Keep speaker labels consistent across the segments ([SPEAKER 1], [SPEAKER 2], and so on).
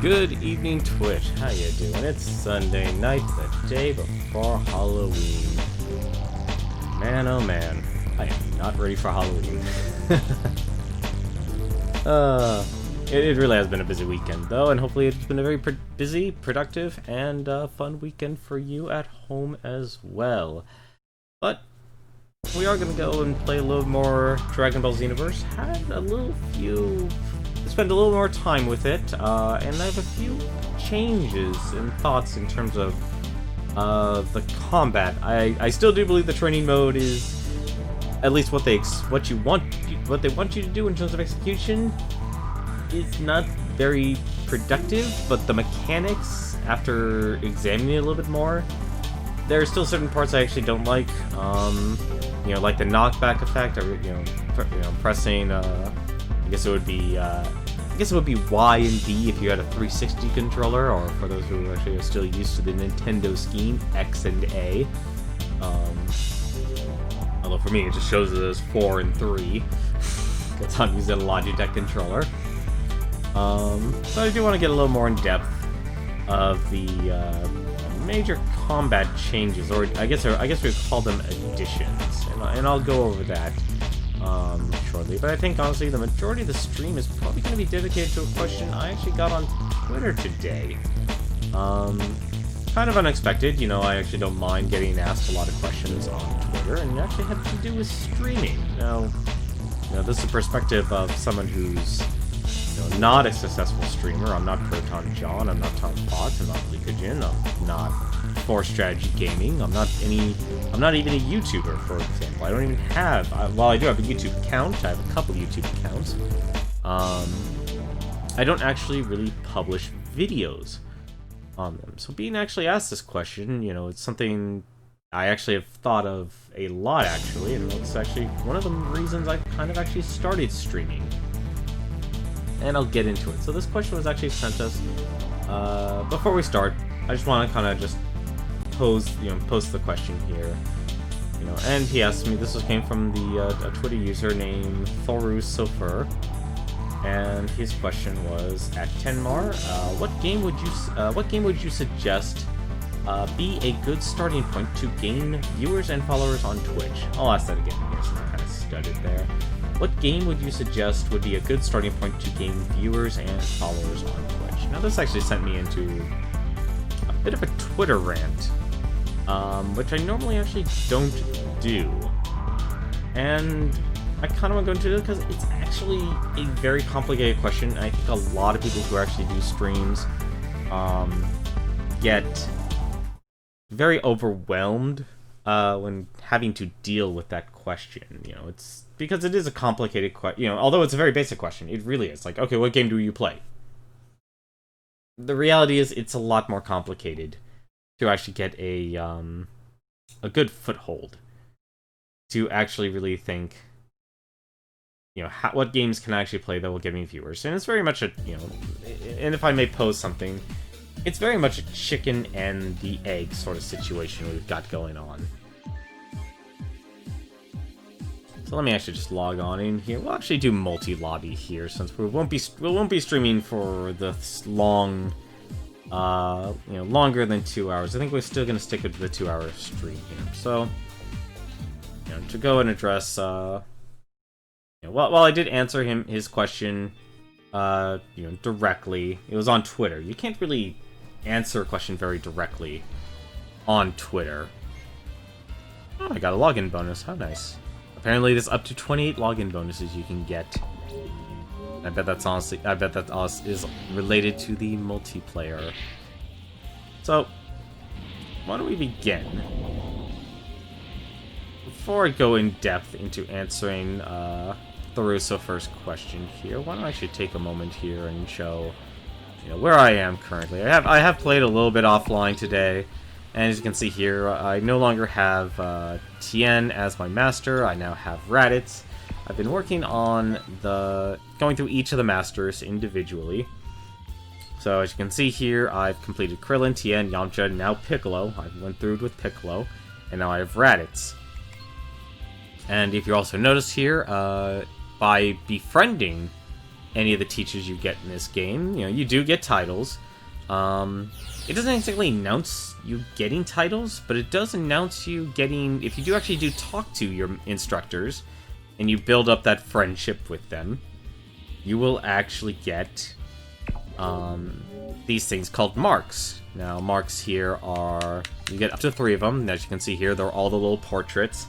[SPEAKER 1] Good evening, Twitch. How you doing? It's Sunday night, the day before Halloween. Man, oh man, I am not ready for Halloween. It really has been a busy weekend, though, and hopefully it's been a very busy, productive, and fun weekend for you at home as well. But we are going to go and play a little more Dragonball Xenoverse. Spend a little more time with it, and I have a few changes and thoughts in terms of the combat. I still do believe the training mode is at least what they want you to do in terms of execution is not very productive, but the mechanics, after examining it a little bit more, there are still certain parts I actually don't like. Like the knockback effect, or pressing. I guess it would be Y and D if you had a 360 controller, or for those who actually are still used to the Nintendo scheme, X and A. Although for me, it just shows it as 4 and 3. Because I'm using a Logitech controller. So I do want to get a little more in depth of the major combat changes, or I guess we would call them additions, and I'll go over that shortly. But I think honestly the majority of the stream is probably going to be dedicated to a question I actually got on Twitter today. Kind of unexpected, I actually don't mind getting asked a lot of questions on Twitter, and it actually had to do with streaming. Now this is the perspective of someone who's not a successful streamer. I'm not Proton John, I'm not Tom Fox, I'm not Leakajin, I'm not Force Strategy Gaming, I'm not even a YouTuber, for example. I don't even have, while I do have a YouTube account, I have a couple YouTube accounts, I don't actually really publish videos on them. So being actually asked this question, it's something I actually have thought of a lot, actually, and it's actually one of the reasons I kind of actually started streaming. And I'll get into it. So this question was actually sent us. Before we start, I just want to kind of just post the question here. And he asked me. This came from a Twitter user named Thorusofer, and his question was, at Tenmar, what game would you suggest be a good starting point to gain viewers and followers on Twitch? I'll ask that again. Yes, I kind of stuttered there. What game would you suggest would be a good starting point to gain viewers and followers on Twitch? Now, this actually sent me into a bit of a Twitter rant, which I normally actually don't do. And I kind of want to go into it because it's actually a very complicated question. I think a lot of people who actually do streams get very overwhelmed when having to deal with that question. It's because it is a complicated question. Although it's a very basic question, it really is. Like, okay, what game do you play? The reality is, it's a lot more complicated to actually get a good foothold to actually really think, what games can I actually play that will get me viewers. And it's very much and if I may pose something, it's very much a chicken and the egg sort of situation we've got going on. So let me actually just log on in here. We'll actually do multi-lobby here, since we won't be streaming for the long, longer than 2 hours. I think we're still gonna stick with the 2-hour stream here. So, to go and address, while I did answer his question, directly, it was on Twitter. You can't really answer a question very directly on Twitter. Oh, I got a login bonus. How nice. Apparently, there's up to 28 login bonuses you can get. I bet that is related to the multiplayer. So, why don't we begin? Before I go in depth into answering Thoruso's first question here, why don't I actually take a moment here and show where I am currently. I have played a little bit offline today. And as you can see here, I no longer have Tien as my master. I now have Raditz. I've been working on going through each of the masters individually. So as you can see here, I've completed Krillin, Tien, Yamcha, and now Piccolo. I went through with Piccolo, and now I have Raditz. And if you also notice here, by befriending any of the teachers you get in this game. You know, you do get titles. It doesn't exactly announce you getting titles, but it does announce you getting... If you do actually talk to your instructors, and you build up that friendship with them, you will actually get these things called marks. Now, marks here are... You get up to 3 of them, and as you can see here, they're all the little portraits.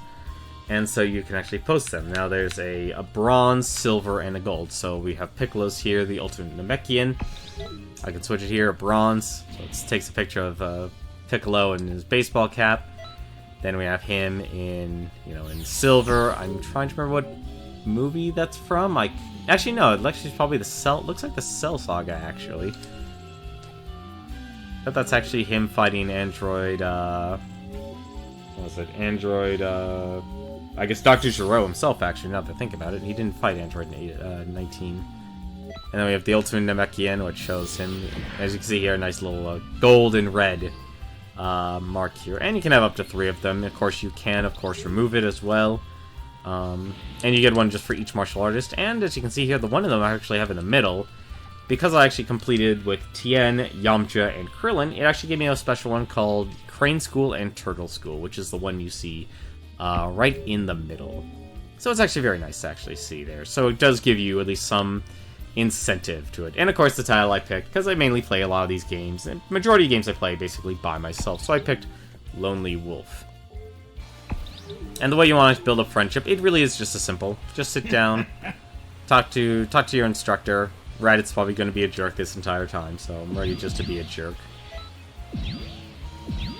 [SPEAKER 1] And so you can actually post them. Now there's a bronze, silver, and a gold. So we have Piccolo's here, the Ultimate Namekian. I can switch it here, a bronze. So it takes a picture of Piccolo in his baseball cap. Then we have him in, in silver. I'm trying to remember what movie that's from. Actually, no, it actually is probably the Cell. Looks like the Cell Saga, actually. But that's actually him fighting Android. What was it? Android. I guess Dr. Gero himself, actually, now that I think about it. He didn't fight Android 19. And then we have the Ultimate Namekian, which shows him, as you can see here, a nice little gold and red mark here. And you can have up to 3 of them. Of course, you can, remove it as well. And you get one just for each martial artist. And as you can see here, the one of them I actually have in the middle. Because I actually completed with Tien, Yamcha, and Krillin, it actually gave me a special one called Crane School and Turtle School, which is the one you see right in the middle. So it's actually very nice to actually see there. So it does give you at least some incentive to it. And of course the title I picked, because I mainly play a lot of these games, and majority of games I play basically by myself, so I picked Lonely Wolf. And the way you want to build a friendship, it really is just as simple. Just sit down, talk to your instructor. Radit's probably going to be a jerk this entire time, so I'm ready just to be a jerk.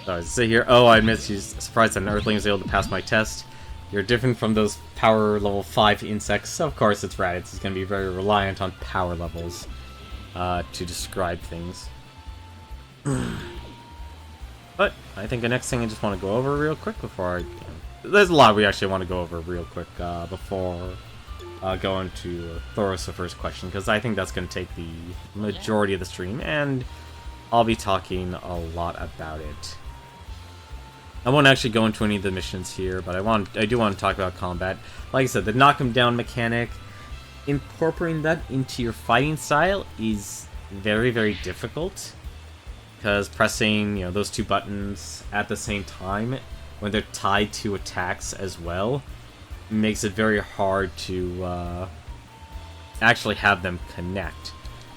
[SPEAKER 1] So I say here, oh, I missed you. Surprised that an Earthling was able to pass my test. You're different from those power level 5 insects. So of course, it's Raditz. He's going to be very reliant on power levels to describe things. But I think the next thing I just want to go over real quick before there's a lot we actually want to go over real quick before going to Thoros' first question, because I think that's going to take the majority of the stream, and I'll be talking a lot about it. I won't actually go into any of the missions here, but I do want to talk about combat. Like I said, the knock 'em down mechanic, incorporating that into your fighting style is very, very difficult, because pressing those 2 buttons at the same time when they're tied to attacks as well makes it very hard to actually have them connect.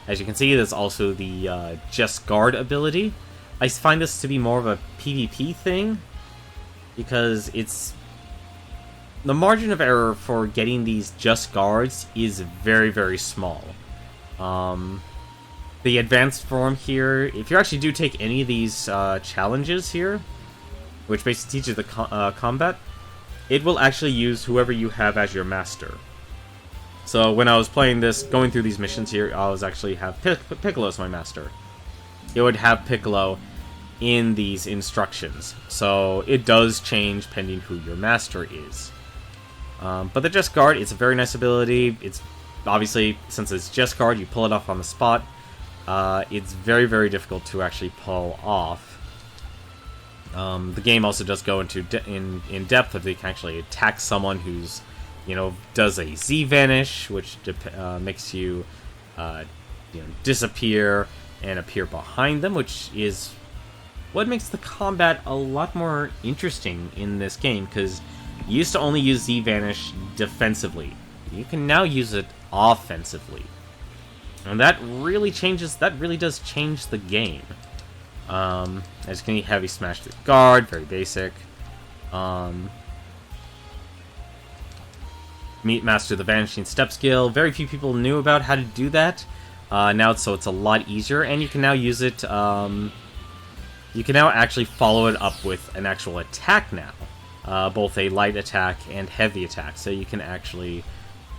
[SPEAKER 1] As you can see, there's also the Just Guard ability. I find this to be more of a PvP thing, because the margin of error for getting these Just Guards is very, very small. The advanced form here, if you actually do take any of these challenges here, which basically teaches the combat, it will actually use whoever you have as your master. So when I was playing this, going through these missions here, I was actually have Piccolo as my master. It would have Piccolo in these instructions. So it does change pending who your master is. But the Just Guard, it's a very nice ability. It's obviously, since it's Just Guard, you pull it off on the spot. It's very, very difficult to actually pull off. The game also does go into in depth if they can actually attack someone who's, does a Z vanish, which makes you, disappear and appear behind them, which is what makes the combat a lot more interesting in this game, because you used to only use Z vanish defensively. You can now use it offensively, and that really does change the game. As you can see, heavy smash through guard, very basic. Master the Vanishing Step skill. Very few people knew about how to do that. Now, so it's a lot easier, and you can now use it. You can now actually follow it up with an actual attack now, both a light attack and heavy attack. So you can actually,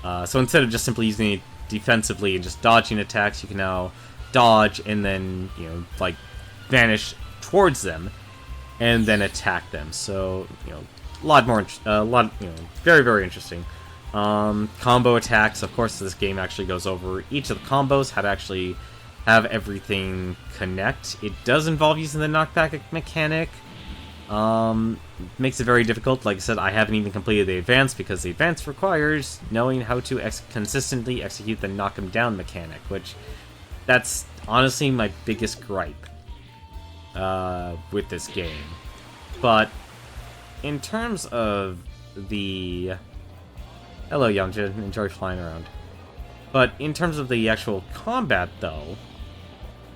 [SPEAKER 1] so instead of just simply using it defensively and just dodging attacks, you can now dodge and then vanish towards them and then attack them. So a lot more, very, very interesting. Combo attacks, of course, this game actually goes over each of the combos, how to actually have everything connect. It does involve using the knockback mechanic, Makes it very difficult. Like I said, I haven't even completed the advance because the advance requires knowing how to consistently execute the knock 'em down mechanic, which that's honestly my biggest gripe with this game. But in terms of the... Hello, Youngjin. Enjoy flying around. But in terms of the actual combat, though,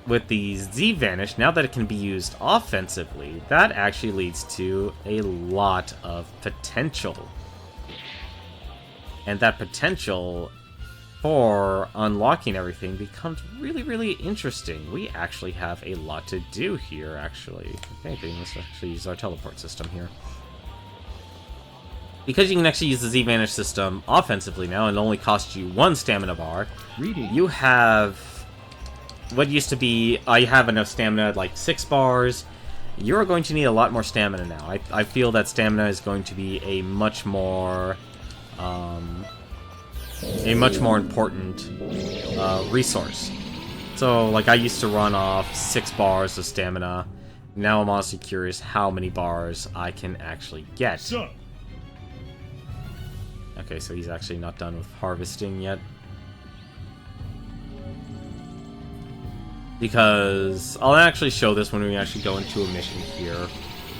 [SPEAKER 1] with the Z-Vanish, now that it can be used offensively, that actually leads to a lot of potential. And that potential for unlocking everything becomes really, really interesting. We actually have a lot to do here, actually. Okay, let's actually use our teleport system here. Because you can actually use the Z-Vanish system offensively now, and it only costs you 1 stamina bar, you have what used to be, I have enough stamina, like 6 bars. You're going to need a lot more stamina now. I feel that stamina is going to be a much more important resource. So, like, I used to run off 6 bars of stamina. Now I'm honestly curious how many bars I can actually get. Okay, so he's actually not done with harvesting yet. Because I'll actually show this when we actually go into a mission here.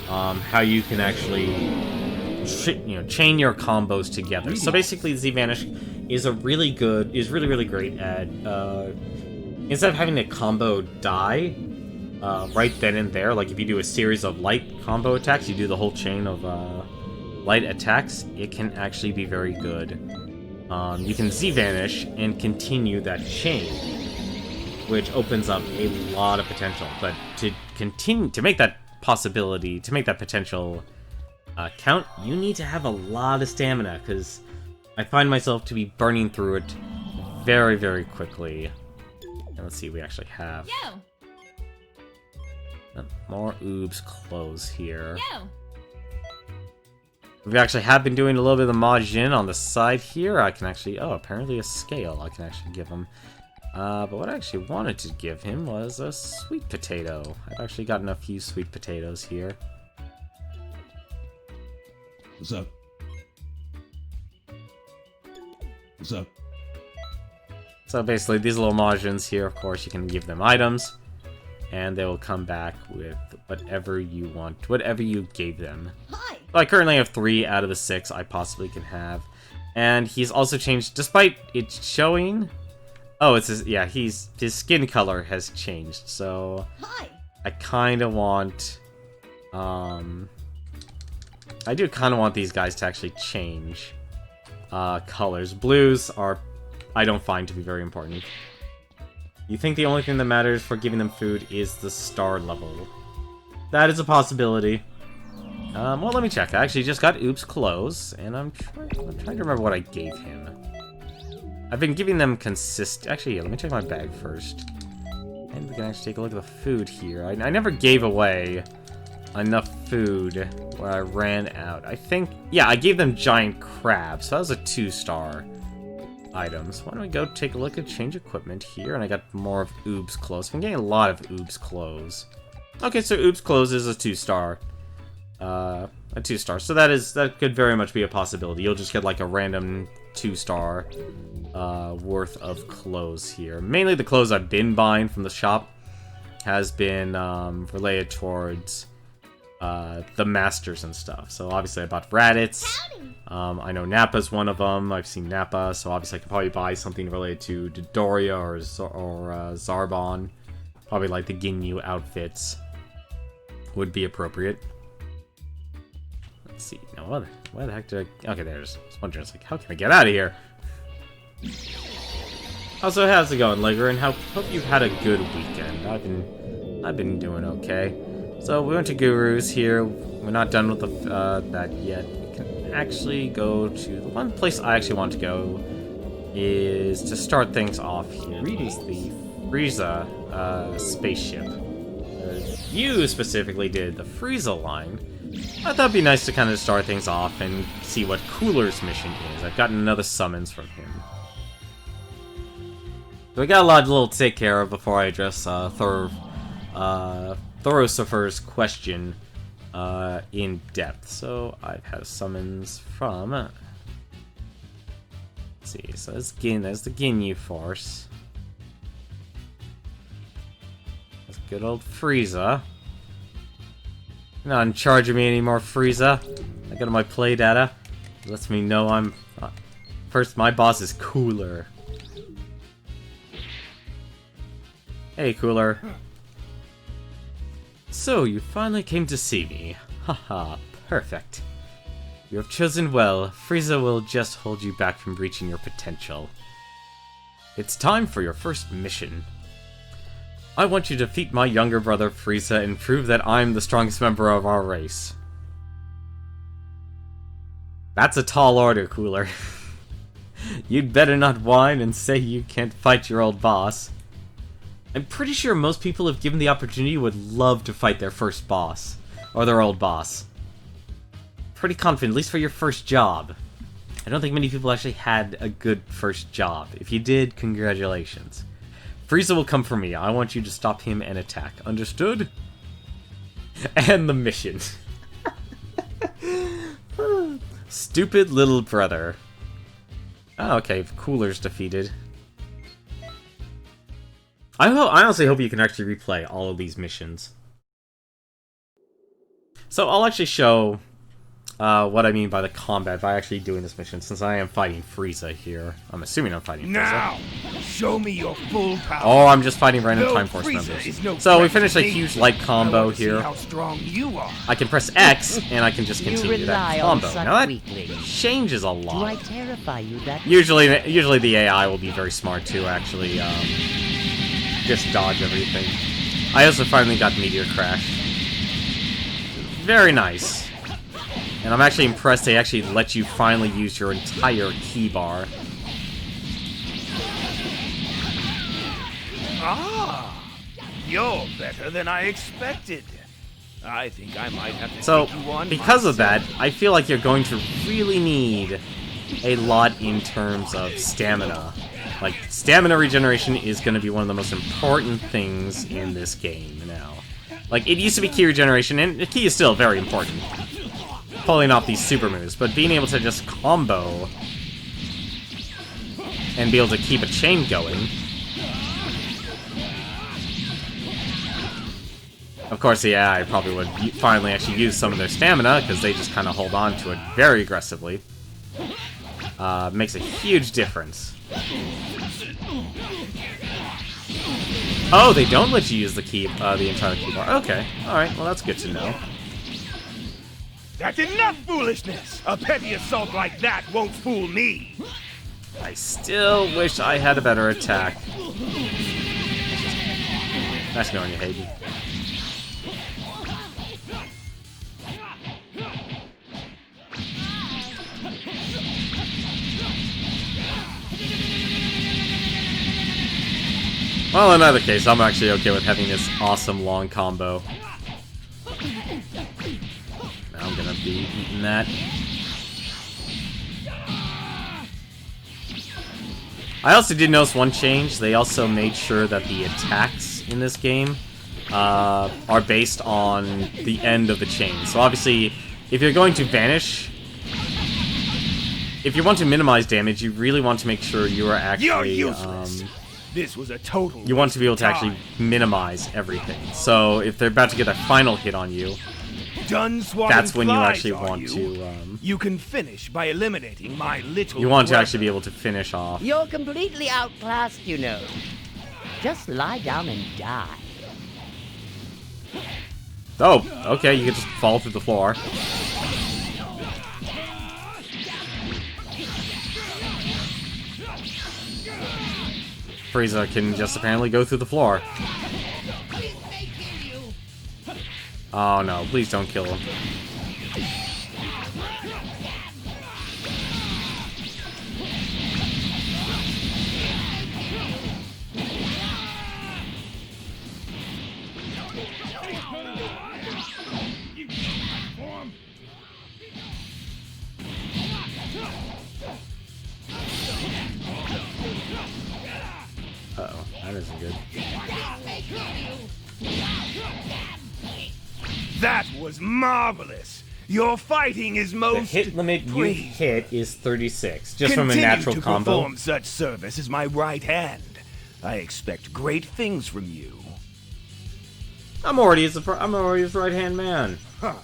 [SPEAKER 1] How you can actually chain your combos together. So basically, Z-Vanish is really great at instead of having a combo die right then and there, like if you do a series of light combo attacks, you do the whole chain of light attacks, it can actually be very good. You can Z-Vanish and continue that chain, which opens up a lot of potential. But to make that possibility, to make that potential count, you need to have a lot of stamina, because I find myself to be burning through it very, very quickly. And let's see, we actually have more oobs clothes here. We actually have been doing a little bit of the Majin on the side here. I can actually, apparently a scale I can actually give him. But what I actually wanted to give him was a sweet potato. I've actually gotten a few sweet potatoes here.
[SPEAKER 2] What's up? What's up?
[SPEAKER 1] So basically, these little Majins here, of course, you can give them items, and they will come back with whatever you want, whatever you gave them. Hi. So I currently have 3 out of the 6 I possibly can have. And he's also changed, despite it showing... Oh, it's his, yeah, his skin color has changed, so... Hi. I kind of want... I do kind of want these guys to actually change colors. Blues are... I don't find to be very important. You think the only thing that matters for giving them food is the star level. That is a possibility. Well, let me check. I actually just got Oop's clothes, and I'm trying to remember what I gave him. I've been giving them Actually, yeah, let me check my bag first. And we can actually take a look at the food here. I never gave away enough food where I ran out. I think... Yeah, I gave them giant crabs, so that was a 2-star item. So why don't we go take a look at change equipment here, and I got more of Oob's clothes. I'm getting a lot of Oob's clothes. Okay, so Oob's clothes is a 2-star. A 2-star. So that could very much be a possibility. You'll just get like a random 2-star worth of clothes here. Mainly the clothes I've been buying from the shop has been related towards the masters and stuff. So obviously I bought Raditz. I know Nappa's one of them. I've seen Nappa, so obviously I could probably buy something related to Dodoria or Zarbon. Probably like the Ginyu outfits would be appropriate. Let's see. Now, where the heck did I... Okay, there's... I was wondering, like, how can I get out of here? Also, how's it going, Ligger? And hope you've had a good weekend. I've been doing okay. So, we went to Guru's here. We're not done with that yet. We can actually go to... The one place I actually want to go is to start things off here. Is the Frieza spaceship. You specifically did the Frieza line. I thought it'd be nice to kind of start things off and see what Cooler's mission is. I've gotten another summons from him. So we got a lot of little to take care of before I address Thorosifer's question in depth. So I've had summons from. Let's see, so there's the Ginyu Force. That's good old Frieza. You're not in charge of me anymore, Frieza. I got my play data. It lets me know I'm. First, my boss is Cooler. Hey, Cooler. So, you finally came to see me. Haha, perfect. You have chosen well. Frieza will just hold you back from reaching your potential. It's time for your first mission. I want you to defeat my younger brother Frieza and prove that I'm the strongest member of our race. That's a tall order, Cooler. You'd better not whine and say you can't fight your old boss. I'm pretty sure most people, if given the opportunity, would love to fight their first boss. Or their old boss. Pretty confident, at least for your first job. I don't think many people actually had a good first job. If you did, congratulations. Frieza will come for me. I want you to stop him and attack. Understood? And the mission. Stupid little brother. Oh, okay, Cooler's defeated. I honestly hope you can actually replay all of these missions. So I'll actually show what I mean by the combat by actually doing this mission, since I am fighting Frieza here. I'm assuming I'm fighting Frieza.
[SPEAKER 3] Now, show me your full power.
[SPEAKER 1] Oh, I'm just fighting random
[SPEAKER 3] No,
[SPEAKER 1] Time Force
[SPEAKER 3] Frieza
[SPEAKER 1] members.
[SPEAKER 3] is no
[SPEAKER 1] So we
[SPEAKER 3] threat
[SPEAKER 1] finished
[SPEAKER 3] to
[SPEAKER 1] a
[SPEAKER 3] me.
[SPEAKER 1] huge light combo
[SPEAKER 3] I want to see
[SPEAKER 1] here.
[SPEAKER 3] how strong you are.
[SPEAKER 1] I can press X, and I can just
[SPEAKER 4] You
[SPEAKER 1] continue that
[SPEAKER 4] rely on
[SPEAKER 1] combo.
[SPEAKER 4] such
[SPEAKER 1] Now that
[SPEAKER 4] weaklings.
[SPEAKER 1] changes a
[SPEAKER 4] Do I
[SPEAKER 1] lot.
[SPEAKER 4] terrify you that
[SPEAKER 1] Usually the AI will be very smart to actually just dodge everything. I also finally got Meteor Crash. Very nice. And I'm actually impressed they actually let you finally use your entire key bar.
[SPEAKER 3] Ah, you're better than I expected. I think I might have to
[SPEAKER 1] So,
[SPEAKER 3] take you on
[SPEAKER 1] because of that,
[SPEAKER 3] myself.
[SPEAKER 1] I feel like you're going to really need a lot in terms of stamina. Like, stamina regeneration is going to be one of the most important things in this game now. Like, it used to be key regeneration, and the key is still very important. Pulling off these super moves, but being able to just combo and be able to keep a chain going. Of course, yeah, I probably would finally actually use some of their stamina, because they just kind of hold on to it very aggressively. Makes a huge difference. Oh, they don't let you use the key, the entire key bar. Okay, alright, well that's good to know.
[SPEAKER 3] That's enough foolishness! A petty assault like that won't fool me!
[SPEAKER 1] I still wish I had a better attack. Nice knowing you, Hayden. Well, in either case, I'm actually okay with having this awesome long combo. Now I'm gonna be eating that. I also did notice one change. They also made sure that the attacks in this game are based on the end of the chain. So obviously, if you're going to vanish, if you want to minimize damage, you really want to make sure you are actually
[SPEAKER 3] You're useless. This was a total
[SPEAKER 1] you want to be able
[SPEAKER 3] waste
[SPEAKER 1] to
[SPEAKER 3] of
[SPEAKER 1] actually
[SPEAKER 3] time.
[SPEAKER 1] minimize everything. So if they're about to get a final hit on you,
[SPEAKER 3] Done swatting
[SPEAKER 1] that's when you
[SPEAKER 3] flies,
[SPEAKER 1] actually
[SPEAKER 3] are
[SPEAKER 1] want
[SPEAKER 3] you?
[SPEAKER 1] to
[SPEAKER 3] You can finish by eliminating my little
[SPEAKER 1] you want to
[SPEAKER 3] brother.
[SPEAKER 1] actually be able to finish off.
[SPEAKER 4] You're completely outclassed, you know. Just lie down and die.
[SPEAKER 1] Oh, okay, you can just fall through the floor. Frieza can just apparently go through the floor. Oh no, please don't kill him. Uh-oh, that isn't good.
[SPEAKER 3] That was marvelous. Your fighting is
[SPEAKER 1] The
[SPEAKER 3] most
[SPEAKER 1] hit limit you
[SPEAKER 3] praised.
[SPEAKER 1] hit is 36, just from a
[SPEAKER 3] Continue
[SPEAKER 1] natural
[SPEAKER 3] to
[SPEAKER 1] combo.
[SPEAKER 3] perform such service as my right hand. I expect great things from you.
[SPEAKER 1] I'm already his right-hand man.
[SPEAKER 3] Huh.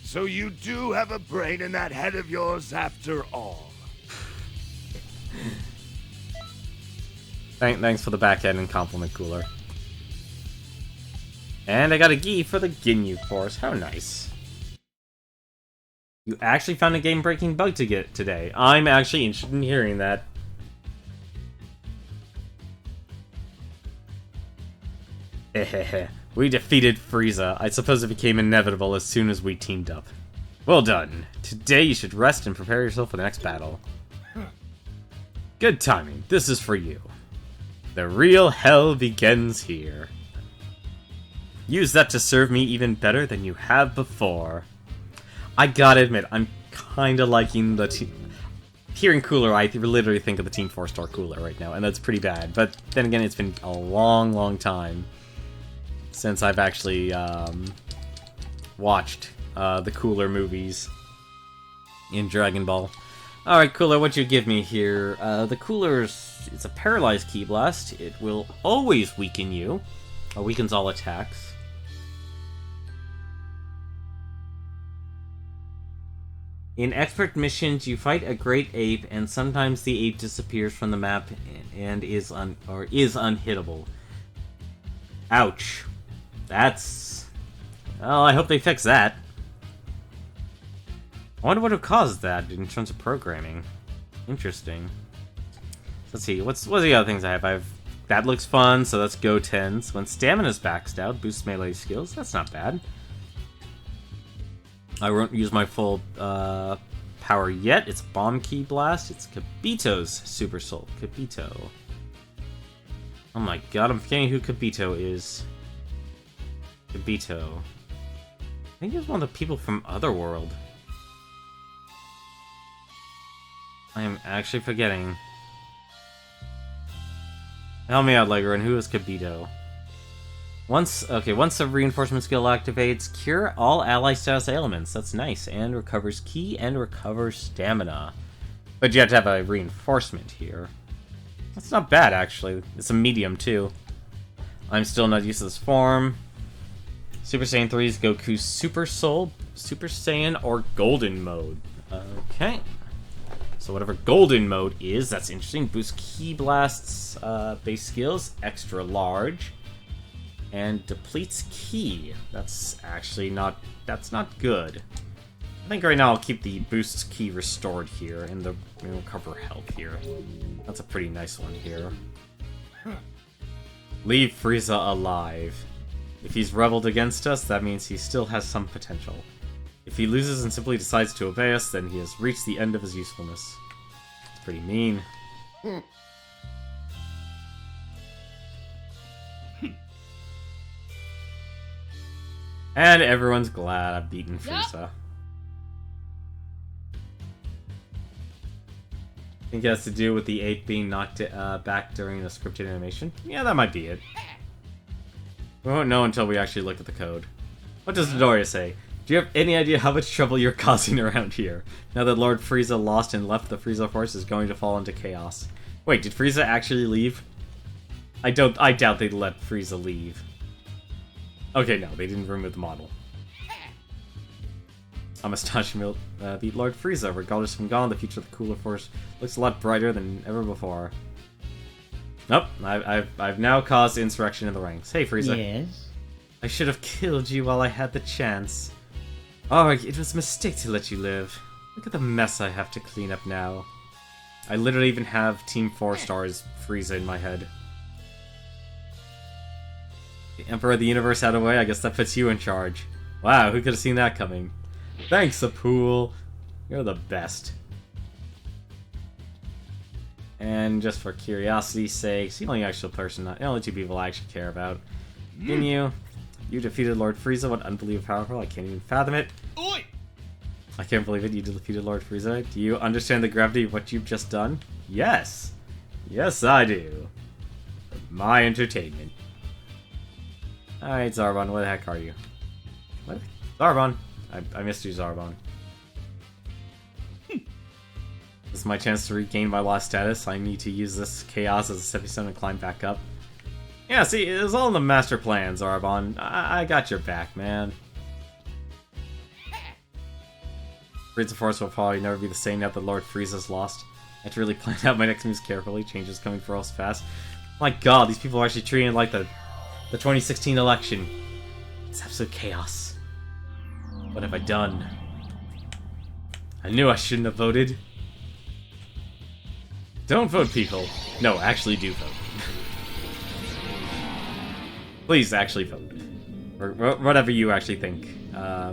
[SPEAKER 3] So you do have a brain in that head of yours after all.
[SPEAKER 1] Thanks for the backhand and compliment, Cooler. And I got a gi for the Ginyu Force. How nice. You actually found a game-breaking bug to get today. I'm actually interested in hearing that. Hehehe. We defeated Frieza. I suppose it became inevitable as soon as we teamed up. Well done. Today you should rest and prepare yourself for the next battle. Good timing. This is for you. The real hell begins here. Use that to serve me even better than you have before. I gotta admit, I'm kinda liking the team. Hearing Cooler, I literally think of the Team 4-star Cooler right now, and that's pretty bad. But then again, it's been a long, long time since I've actually watched the Cooler movies in Dragon Ball. Alright, Cooler, what'd you give me here? The Cooler's... it's a paralyzed Ki Blast. It will always weaken you. Or weakens all attacks. In expert missions, you fight a great ape, and sometimes the ape disappears from the map and is unhittable. Ouch. That's... well, I hope they fix that. I wonder what would cause that in terms of programming. Interesting. Let's see, what's the other things I have? That looks fun, so that's Go 10s. When stamina's maxed out, boost melee skills. That's not bad. I won't use my full power yet. It's Bomb Ki Blast. It's Kibito's Super Soul. Kibito. Oh my god, I'm forgetting who Kibito is. Kibito. I think he's one of the people from Otherworld. I am actually forgetting. Help me out, Legren. Who is Kibito? Once a reinforcement skill activates, cure all ally status ailments. That's nice. And recovers ki and recovers stamina. But you have to have a reinforcement here. That's not bad, actually. It's a medium, too. I'm still not used to this form. Super Saiyan 3 is Goku's Super Soul, Super Saiyan, or Golden Mode. Okay. So whatever Golden Mode is, that's interesting. Boost Ki Blast's base skills, extra large. And depletes ki. That's actually not... that's not good. I think right now I'll keep the boosts ki restored here, and the recover health here. That's a pretty nice one here. Leave Frieza alive. If he's rebelled against us, that means he still has some potential. If he loses and simply decides to obey us, then he has reached the end of his usefulness. It's pretty mean. And everyone's glad I've beaten Frieza. Think it has to do with the ape being knocked back during a scripted animation? Yeah, that might be it. We won't know until we actually look at the code. What does Dodoria say? Do you have any idea how much trouble you're causing around here? Now that Lord Frieza lost and left, the Frieza Force is going to fall into chaos. Wait, did Frieza actually leave? I doubt they'd let Frieza leave. Okay, no, they didn't remove the model. I'm astonished we'll beat Lord Frieza. Regardless from gone, the future of the Cooler Force looks a lot brighter than ever before. Nope, I've now caused insurrection in the ranks. Hey, Frieza.
[SPEAKER 4] Yes?
[SPEAKER 1] I should have killed you while I had the chance. Oh, it was a mistake to let you live. Look at the mess I have to clean up now. I literally even have Team 4 Stars Frieza in my head. The Emperor of the Universe out of the way, I guess that puts you in charge. Wow, who could have seen that coming? Thanks, Apool. You're the best. And just for curiosity's sake, the only actual person, the only two people I actually care about. Ginyu, you defeated Lord Frieza. What unbelievable powerful. I can't even fathom it.
[SPEAKER 2] Oi!
[SPEAKER 1] I can't believe it. You defeated Lord Frieza. Do you understand the gravity of what you've just done? Yes. Yes, I do. For my entertainment. Alright, Zarbon, where the heck are you? What? Zarbon. I missed you, Zarbon. This is my chance to regain my lost status. I need to use this chaos as a stepping stone and climb back up. Yeah, see, it was all in the master plan, Zarbon. I got your back, man. Frieza Force will probably never be the same now that Lord Frieza's lost. I have to really plan out my next moves carefully. Changes coming for us fast. My god, these people are actually treating it like the 2016 election. It's absolute chaos. What have I done? I knew I shouldn't have voted. Don't vote, people. No, actually do vote. Please actually vote. Or whatever you actually think.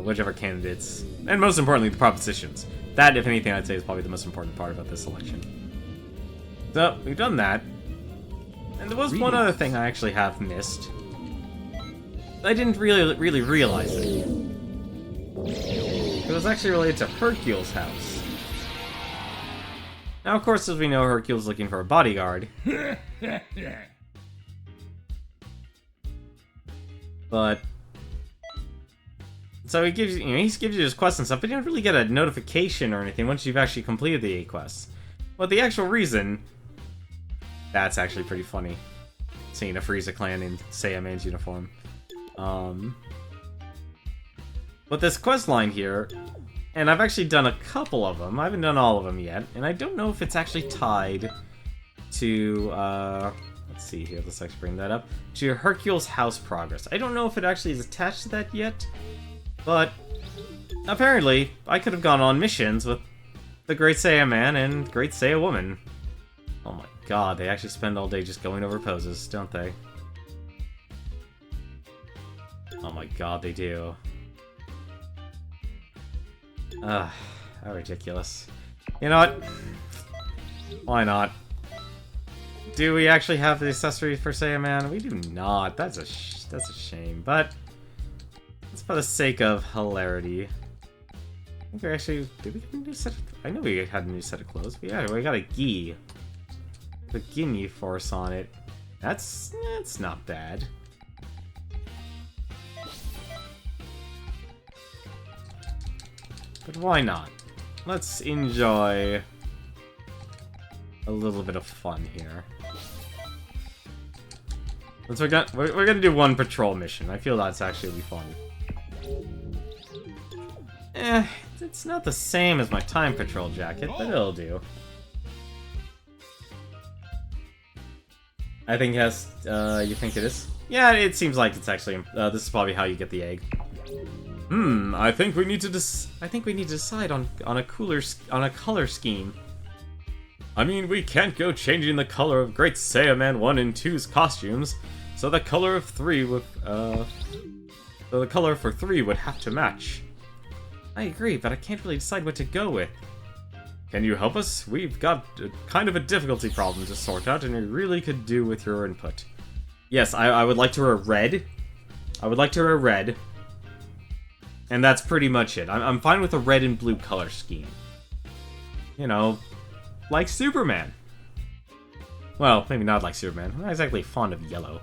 [SPEAKER 1] Whichever candidates. And most importantly, the propositions. That, if anything, I'd say is probably the most important part about this election. So, we've done that. And there was one other thing I actually have missed. I didn't really realize it. It was actually related to Hercule's house. Now, of course, as we know, Hercule's looking for a bodyguard. But... So he gives you, he gives you his quests and stuff, but you don't really get a notification or anything once you've actually completed the 8 quests. But the actual reason... That's actually pretty funny. Seeing a Frieza clan in Saiyaman's uniform. But this quest line here, and I've actually done a couple of them, I haven't done all of them yet, and I don't know if it's actually tied to, let's see here, let's actually bring that up, to Hercule's house progress. I don't know if it actually is attached to that yet, but apparently I could have gone on missions with the Great Saiyaman and Great Saiyawoman. Oh my god, they actually spend all day just going over poses, don't they? Oh my god, they do. Ugh, how ridiculous. You know what? Why not? Do we actually have the accessory for Saiyaman? We do not. That's a shame, but it's for the sake of hilarity. I think we actually... Did we get a new set of... I know we had a new set of clothes. We got a gi. The Ginyu Force on it. That's not bad. But why not? Let's enjoy a little bit of fun here. We're gonna do one patrol mission. I feel that's actually be fun. It's not the same as my time patrol jacket, but it'll do. I think yes. You think it is? Yeah, it seems like it's actually. This is probably how you get the egg. I think we need to decide on a color scheme. I mean, we can't go changing the color of Great Saiyaman 1 and 2's costumes, so the color of 3 would so the color for 3 would have to match. I agree, but I can't really decide what to go with. Can you help us? We've got kind of a difficulty problem to sort out, and we really could do with your input. Yes, I would like to wear red. I would like to wear red. And that's pretty much it. I'm fine with a red and blue color scheme. You know, like Superman. Well, maybe not like Superman. I'm not exactly fond of yellow.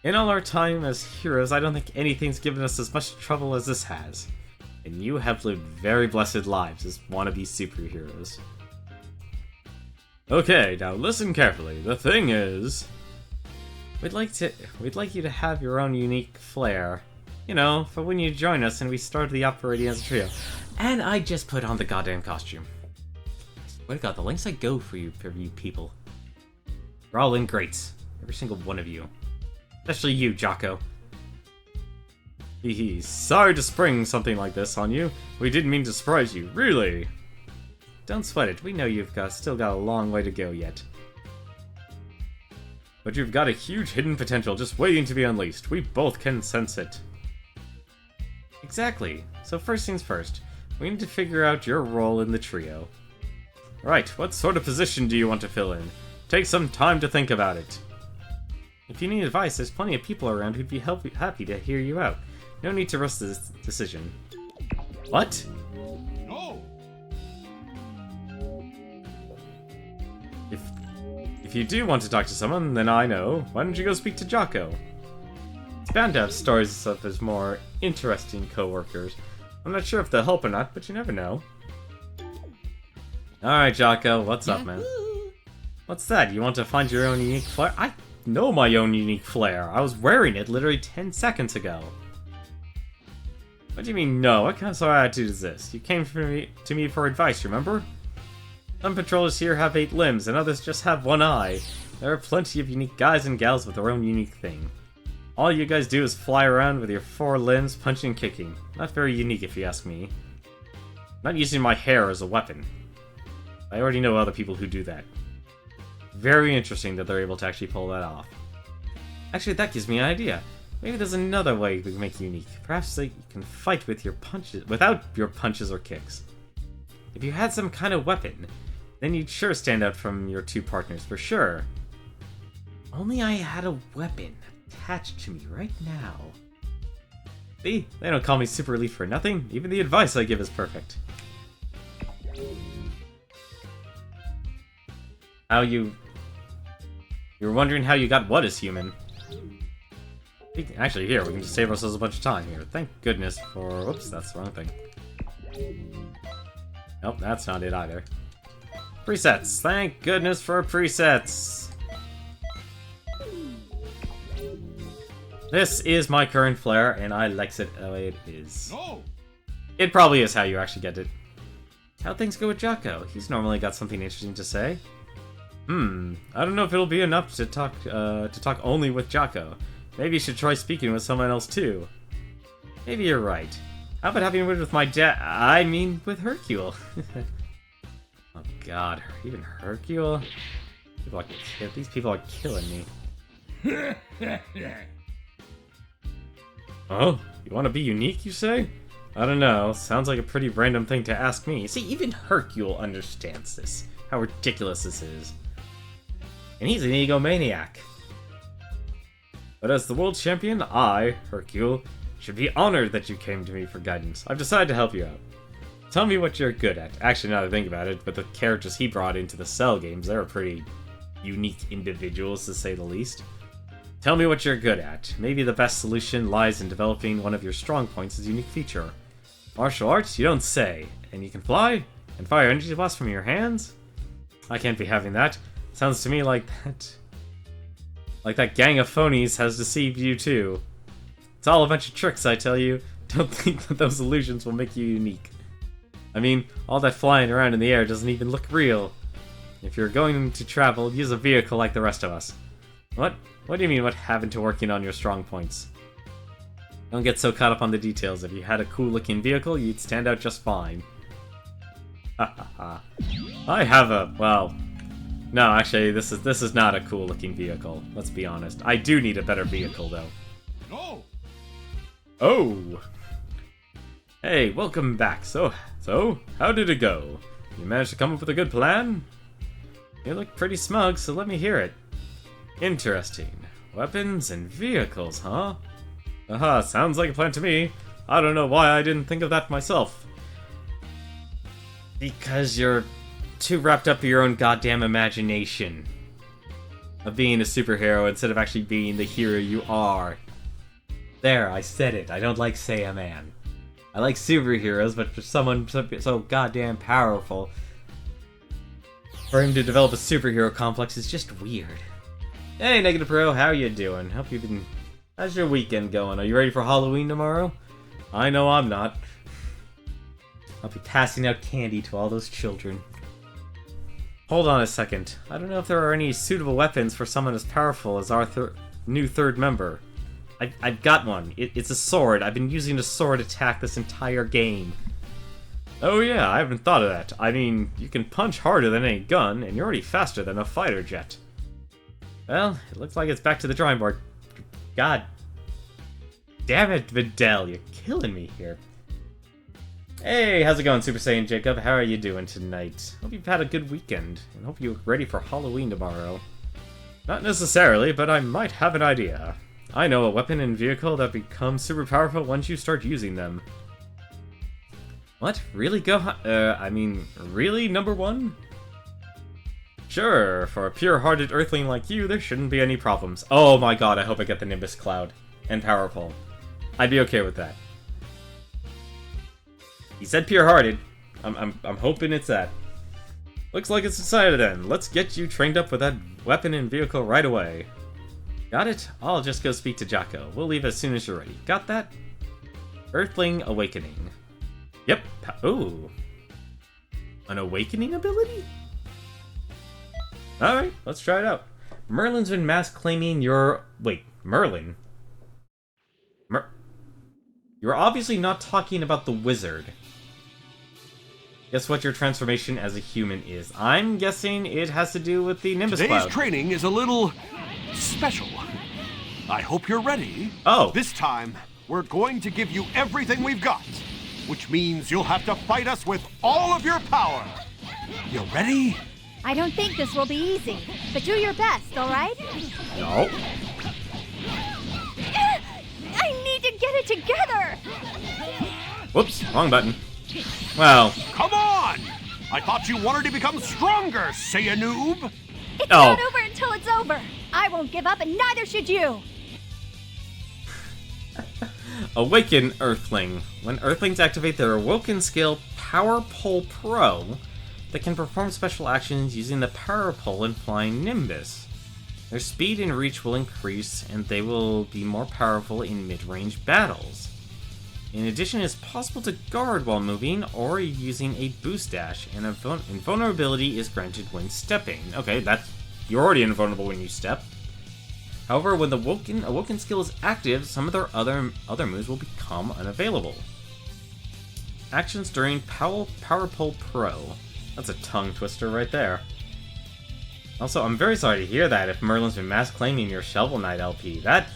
[SPEAKER 1] In all our time as heroes, I don't think anything's given us as much trouble as this has. And you have lived very blessed lives as wannabe superheroes. Okay, now listen carefully. The thing is... We'd like you to have your own unique flair. You know, for when you join us and we start the operating as a trio. And I just put on the goddamn costume. What God, the lengths I go for you people. You're all in greats. Every single one of you. Especially you, Jocko. Hehe, sorry to spring something like this on you. We didn't mean to surprise you, really. Don't sweat it, we know you've still got a long way to go yet. But you've got a huge hidden potential just waiting to be unleashed. We both can sense it. Exactly. So first things first, we need to figure out your role in the trio. Right, what sort of position do you want to fill in? Take some time to think about it. If you need advice, there's plenty of people around who'd be happy to hear you out. No need to rush this decision. What?
[SPEAKER 2] No!
[SPEAKER 1] If you do want to talk to someone, then I know. Why don't you go speak to Jocko? bound to have stories of his more interesting co-workers. I'm not sure if they'll help or not, but you never know. Alright, Jocko, what's up, man? What's that? You want to find your own unique flair? I know my own unique flair. I was wearing it literally 10 seconds ago. What do you mean, no? What kind of sort of attitude is this? You came to me for advice, remember? Some patrollers here have 8 limbs, and others just have 1 eye. There are plenty of unique guys and gals with their own unique thing. All you guys do is fly around with your 4 limbs, punching and kicking. Not very unique, if you ask me. Not using my hair as a weapon. I already know other people who do that. Very interesting that they're able to actually pull that off. Actually, that gives me an idea. Maybe there's another way we can make you unique. Perhaps you can fight with your punches, without your punches or kicks. If you had some kind of weapon, then you'd sure stand out from your 2 partners, for sure. Only I had a weapon attached to me right now. See? They don't call me Super Elite for nothing. Even the advice I give is perfect. You're wondering how you got what as human. Actually, here, we can just save ourselves a bunch of time here. Thank goodness for... Whoops, that's the wrong thing. Nope, that's not it either. Presets. Thank goodness for presets. This is my current flair, and I likes it the way it is.
[SPEAKER 2] No!
[SPEAKER 1] It probably is how you actually get it. How'd things go with Jocko? He's normally got something interesting to say. I don't know if it'll be enough to talk only with Jocko. Maybe you should try speaking with someone else too. Maybe you're right. How about having a word with my dad? I mean, with Hercule. Oh god, even Hercule? These people are killing me. Oh, you want to be unique, you say? I don't know. Sounds like a pretty random thing to ask me. See, even Hercule understands this. How ridiculous this is. And he's an egomaniac. But as the world champion, I, Hercule, should be honored that you came to me for guidance. I've decided to help you out. Tell me what you're good at. Actually, now that I think about it, but the characters he brought into the Cell games, they're pretty unique individuals, to say the least. Tell me what you're good at. Maybe the best solution lies in developing one of your strong points as a unique feature. Martial arts? You don't say. And you can fly? And fire energy blasts from your hands? I can't be having that. Sounds to me like that gang of phonies has deceived you too. It's all a bunch of tricks, I tell you. Don't think that those illusions will make you unique. I mean, all that flying around in the air doesn't even look real. If you're going to travel, use a vehicle like the rest of us. What? What do you mean, what happened to working on your strong points? Don't get so caught up on the details. If you had a cool-looking vehicle, you'd stand out just fine. Ha ha ha. I have a... well... no, actually, this is not a cool-looking vehicle. Let's be honest. I do need a better vehicle, though.
[SPEAKER 2] No!
[SPEAKER 1] Oh! Hey, welcome back. So, how did it go? You managed to come up with a good plan? You look pretty smug, so let me hear it. Interesting. Weapons and vehicles, huh? Aha, sounds like a plan to me. I don't know why I didn't think of that myself. Because you're too wrapped up in your own goddamn imagination of being a superhero instead of actually being the hero you are. There, I said it. I don't like Say a Man. I like superheroes, but for someone so goddamn powerful, for him to develop a superhero complex is just weird. Hey, Negative Pro, how you doing? Hope you've been... how's your weekend going? Are you ready for Halloween tomorrow? I know I'm not. I'll be passing out candy to all those children. Hold on a second. I don't know if there are any suitable weapons for someone as powerful as our new third member. I've got one. It's a sword. I've been using a sword attack this entire game. Oh yeah, I haven't thought of that. I mean, you can punch harder than any gun, and you're already faster than a fighter jet. Well, it looks like it's back to the drawing board. God damn it, Videl, you're killing me here. Hey, how's it going, Super Saiyan Jacob? How are you doing tonight? Hope you've had a good weekend, and hope you're ready for Halloween tomorrow. Not necessarily, but I might have an idea. I know a weapon and vehicle that becomes super powerful once you start using them. What? Really, really, number one? Sure, for a pure-hearted Earthling like you, there shouldn't be any problems. Oh my god, I hope I get the Nimbus Cloud. and powerful. I'd be okay with that. He said pure-hearted. I'm hoping it's that. Looks like it's decided then. Let's get you trained up with that weapon and vehicle right away. Got it? I'll just go speak to Jocko. We'll leave as soon as you're ready. Got that? Earthling Awakening. Yep. Ooh. An awakening ability? Alright, let's try it out. Merlin's been mass claiming your... Wait, Merlin? You're obviously not talking about the wizard. Guess what your transformation as a human is? I'm guessing it has to do with the Nimbus
[SPEAKER 5] Today's
[SPEAKER 1] Cloud.
[SPEAKER 5] training is a little special. I hope you're ready.
[SPEAKER 1] Oh.
[SPEAKER 5] This time, we're going to give you everything we've got, which means you'll have to fight us with all of your power. You ready?
[SPEAKER 6] I don't think this will be easy, but do your best, all right?
[SPEAKER 1] No.
[SPEAKER 6] I need to get it together!
[SPEAKER 1] Whoops, wrong button. Well.
[SPEAKER 5] Come on! I thought you wanted to become stronger, say a noob.
[SPEAKER 6] It's not over until it's over. I won't give up, and neither should you.
[SPEAKER 1] Awaken Earthling. When Earthlings activate their Awoken skill, Power Pole Pro, they can perform special actions using the Power Pole and Flying Nimbus. Their speed and reach will increase, and they will be more powerful in mid-range battles. In addition, it's possible to guard while moving or using a boost dash, and invulnerability is granted when stepping. Okay, you're already invulnerable when you step. However, when the Awoken skill is active, some of their other moves will become unavailable. Actions during Power Pole Pro. That's a tongue twister right there. Also, I'm very sorry to hear that if Merlin's been mass claiming your Shovel Knight LP. That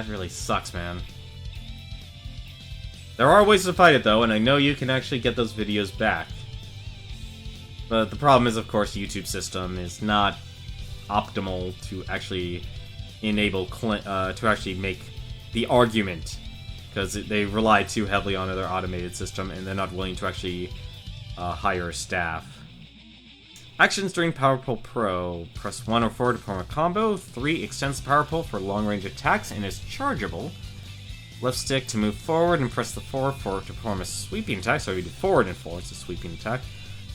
[SPEAKER 1] really sucks, man. There are ways to fight it though, and I know you can actually get those videos back. But the problem is, of course, the YouTube system is not optimal to actually enable to actually make the argument, because they rely too heavily on their automated system, and they're not willing to actually hire staff. Actions during Power Pole Pro. Press 1 or 4 to perform a combo. 3 extends the Power Pole for long-range attacks and is chargeable. Left stick to move forward, and press the 4 to perform a sweeping attack. So you do forward and 4, it's a sweeping attack.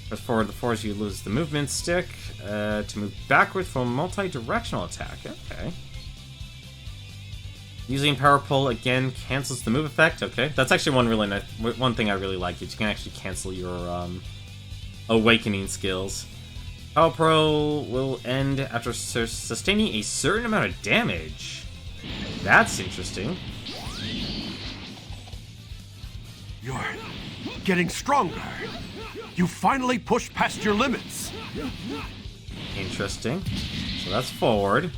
[SPEAKER 1] Press forward the 4 as you lose the movement stick to move backwards for a multi-directional attack. Okay. Using Power Pole again cancels the move effect. Okay, that's actually one thing I really like. Is you can actually cancel your awakening skills. Power Pro will end after sustaining a certain amount of damage. That's interesting.
[SPEAKER 5] You're getting stronger. You finally pushed past your limits.
[SPEAKER 1] Interesting. So that's forward.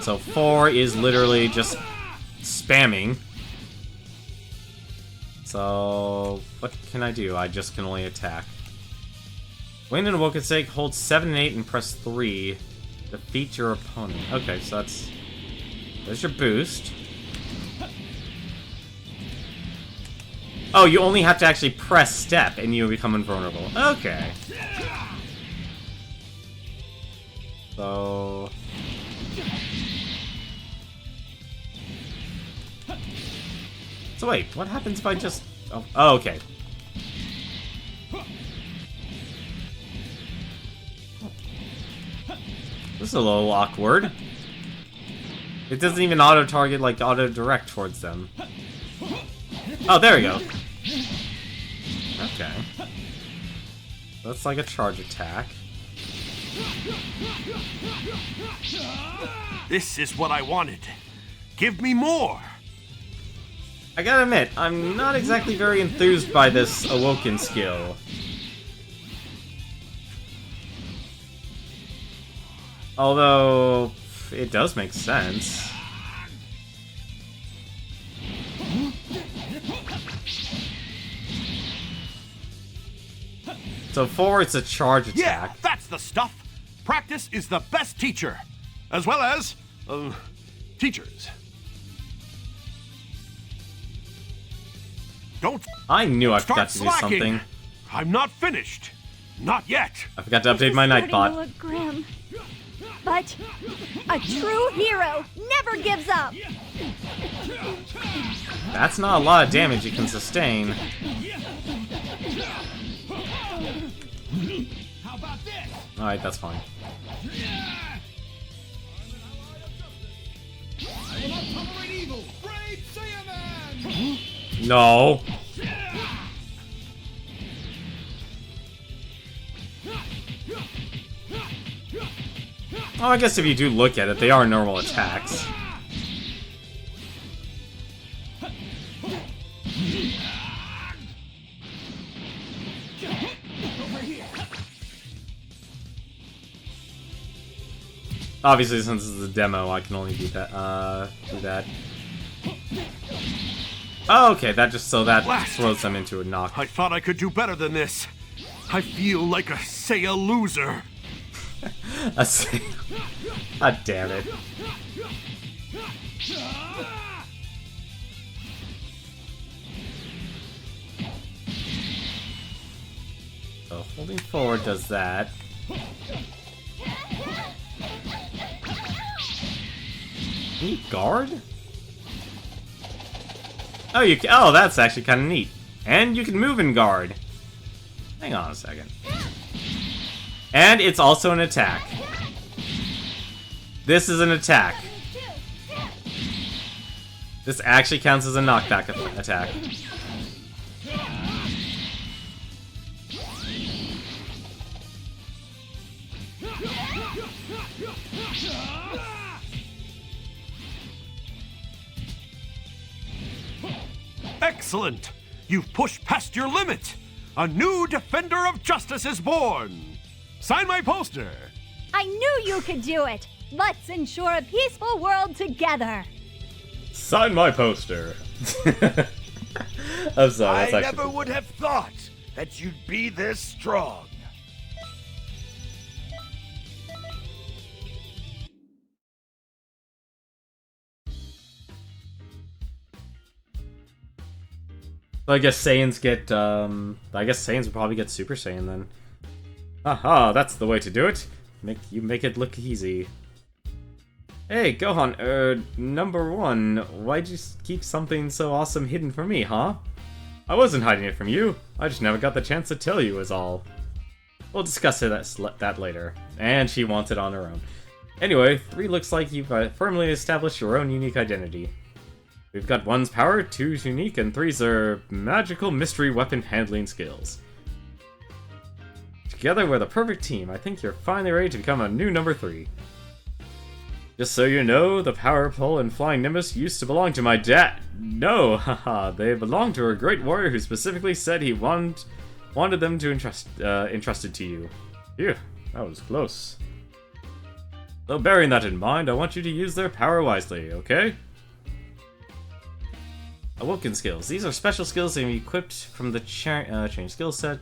[SPEAKER 1] So 4 is literally just spamming. So what can I do? I just can only attack. Wind and Awoken Sake, hold 7 and 8 and press 3. Defeat your opponent. Okay, so there's your boost. Oh, you only have to actually press step and you become invulnerable. Okay. So wait, what happens if I just... Oh, okay. This is a little awkward. It doesn't even auto-target, like, auto-direct towards them. Oh, there we go. Okay. That's like a charge attack.
[SPEAKER 5] This is what I wanted. Give me more.
[SPEAKER 1] I gotta admit, I'm not exactly very enthused by this Awoken skill. Although, it does make sense. So 4, it's a charge attack.
[SPEAKER 5] Yeah, that's the stuff. Practice is the best teacher. As well as, teachers. Don't
[SPEAKER 1] I knew I
[SPEAKER 5] start
[SPEAKER 1] forgot to do
[SPEAKER 5] slacking.
[SPEAKER 1] something.
[SPEAKER 5] I'm not finished. Not yet.
[SPEAKER 1] I forgot to update my
[SPEAKER 6] This is
[SPEAKER 1] Nightbot.
[SPEAKER 6] starting to look grim. But a true hero never gives up.
[SPEAKER 1] That's not a lot of damage you can sustain.
[SPEAKER 3] How about this?
[SPEAKER 1] Alright, that's fine.
[SPEAKER 3] I will not tolerate evil! Brave Saiyaman!
[SPEAKER 1] No! Oh, I guess if you do look at it, they are normal attacks. Obviously, since this is a demo, I can only do that. Oh, okay, that just throws them into a knock.
[SPEAKER 5] I thought I could do better than this. I feel like a Saiya loser.
[SPEAKER 1] God damn it. So holding forward does that. Can you guard? Oh, you can. Oh, that's actually kind of neat. And you can move and guard. Hang on a second. And it's also an attack. This is an attack. This actually counts as a knockback attack.
[SPEAKER 5] Excellent! You've pushed past your limit! A new Defender of Justice is born! Sign my poster!
[SPEAKER 6] I knew you could do it. Let's ensure a peaceful world together.
[SPEAKER 1] Sign my poster. I'm sorry, that's
[SPEAKER 3] I
[SPEAKER 1] actually
[SPEAKER 3] never would have thought that you'd be this strong.
[SPEAKER 1] I guess Saiyans get, I guess Saiyans would probably get Super Saiyan then. Aha, that's the way to do it. Make it look easy. Hey, Gohan, number one, why'd you keep something so awesome hidden from me, huh? I wasn't hiding it from you. I just never got the chance to tell you is all. We'll discuss that later. And she wants it on her own. Anyway, 3 looks like you've firmly established your own unique identity. We've got 1's power, 2's unique, and 3's are magical mystery weapon handling skills. Together we're the perfect team. I think you're finally ready to become a new number 3. Just so you know, the Power Pole and Flying Nimbus used to belong to my dad. No, haha, they belonged to a great warrior who specifically said he wanted them to entrusted to you. Phew, that was close. So bearing that in mind, I want you to use their power wisely, okay? Awoken skills. These are special skills that can be equipped from the change skill set.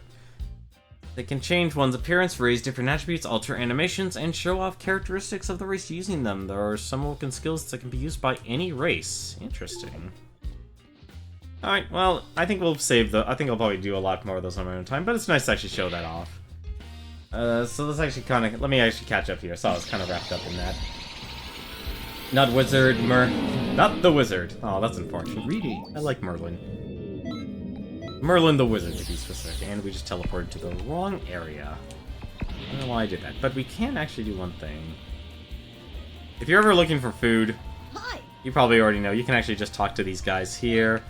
[SPEAKER 1] They can change one's appearance, raise different attributes, alter animations, and show off characteristics of the race using them. There are some Awoken skills that can be used by any race. Interesting. Alright, well, I think we'll save I think I'll probably do a lot more of those on my own time, but it's nice to actually show that off. So let's actually let me actually catch up here. So I was kind of wrapped up in that. Not wizard, not the wizard. Oh, that's unfortunate. Reedy. I like Merlin. Merlin the wizard, to be specific. And we just teleported to the wrong area. I don't know why I did that. But we can actually do one thing. If you're ever looking for food, you probably already know, you can actually just talk to these guys here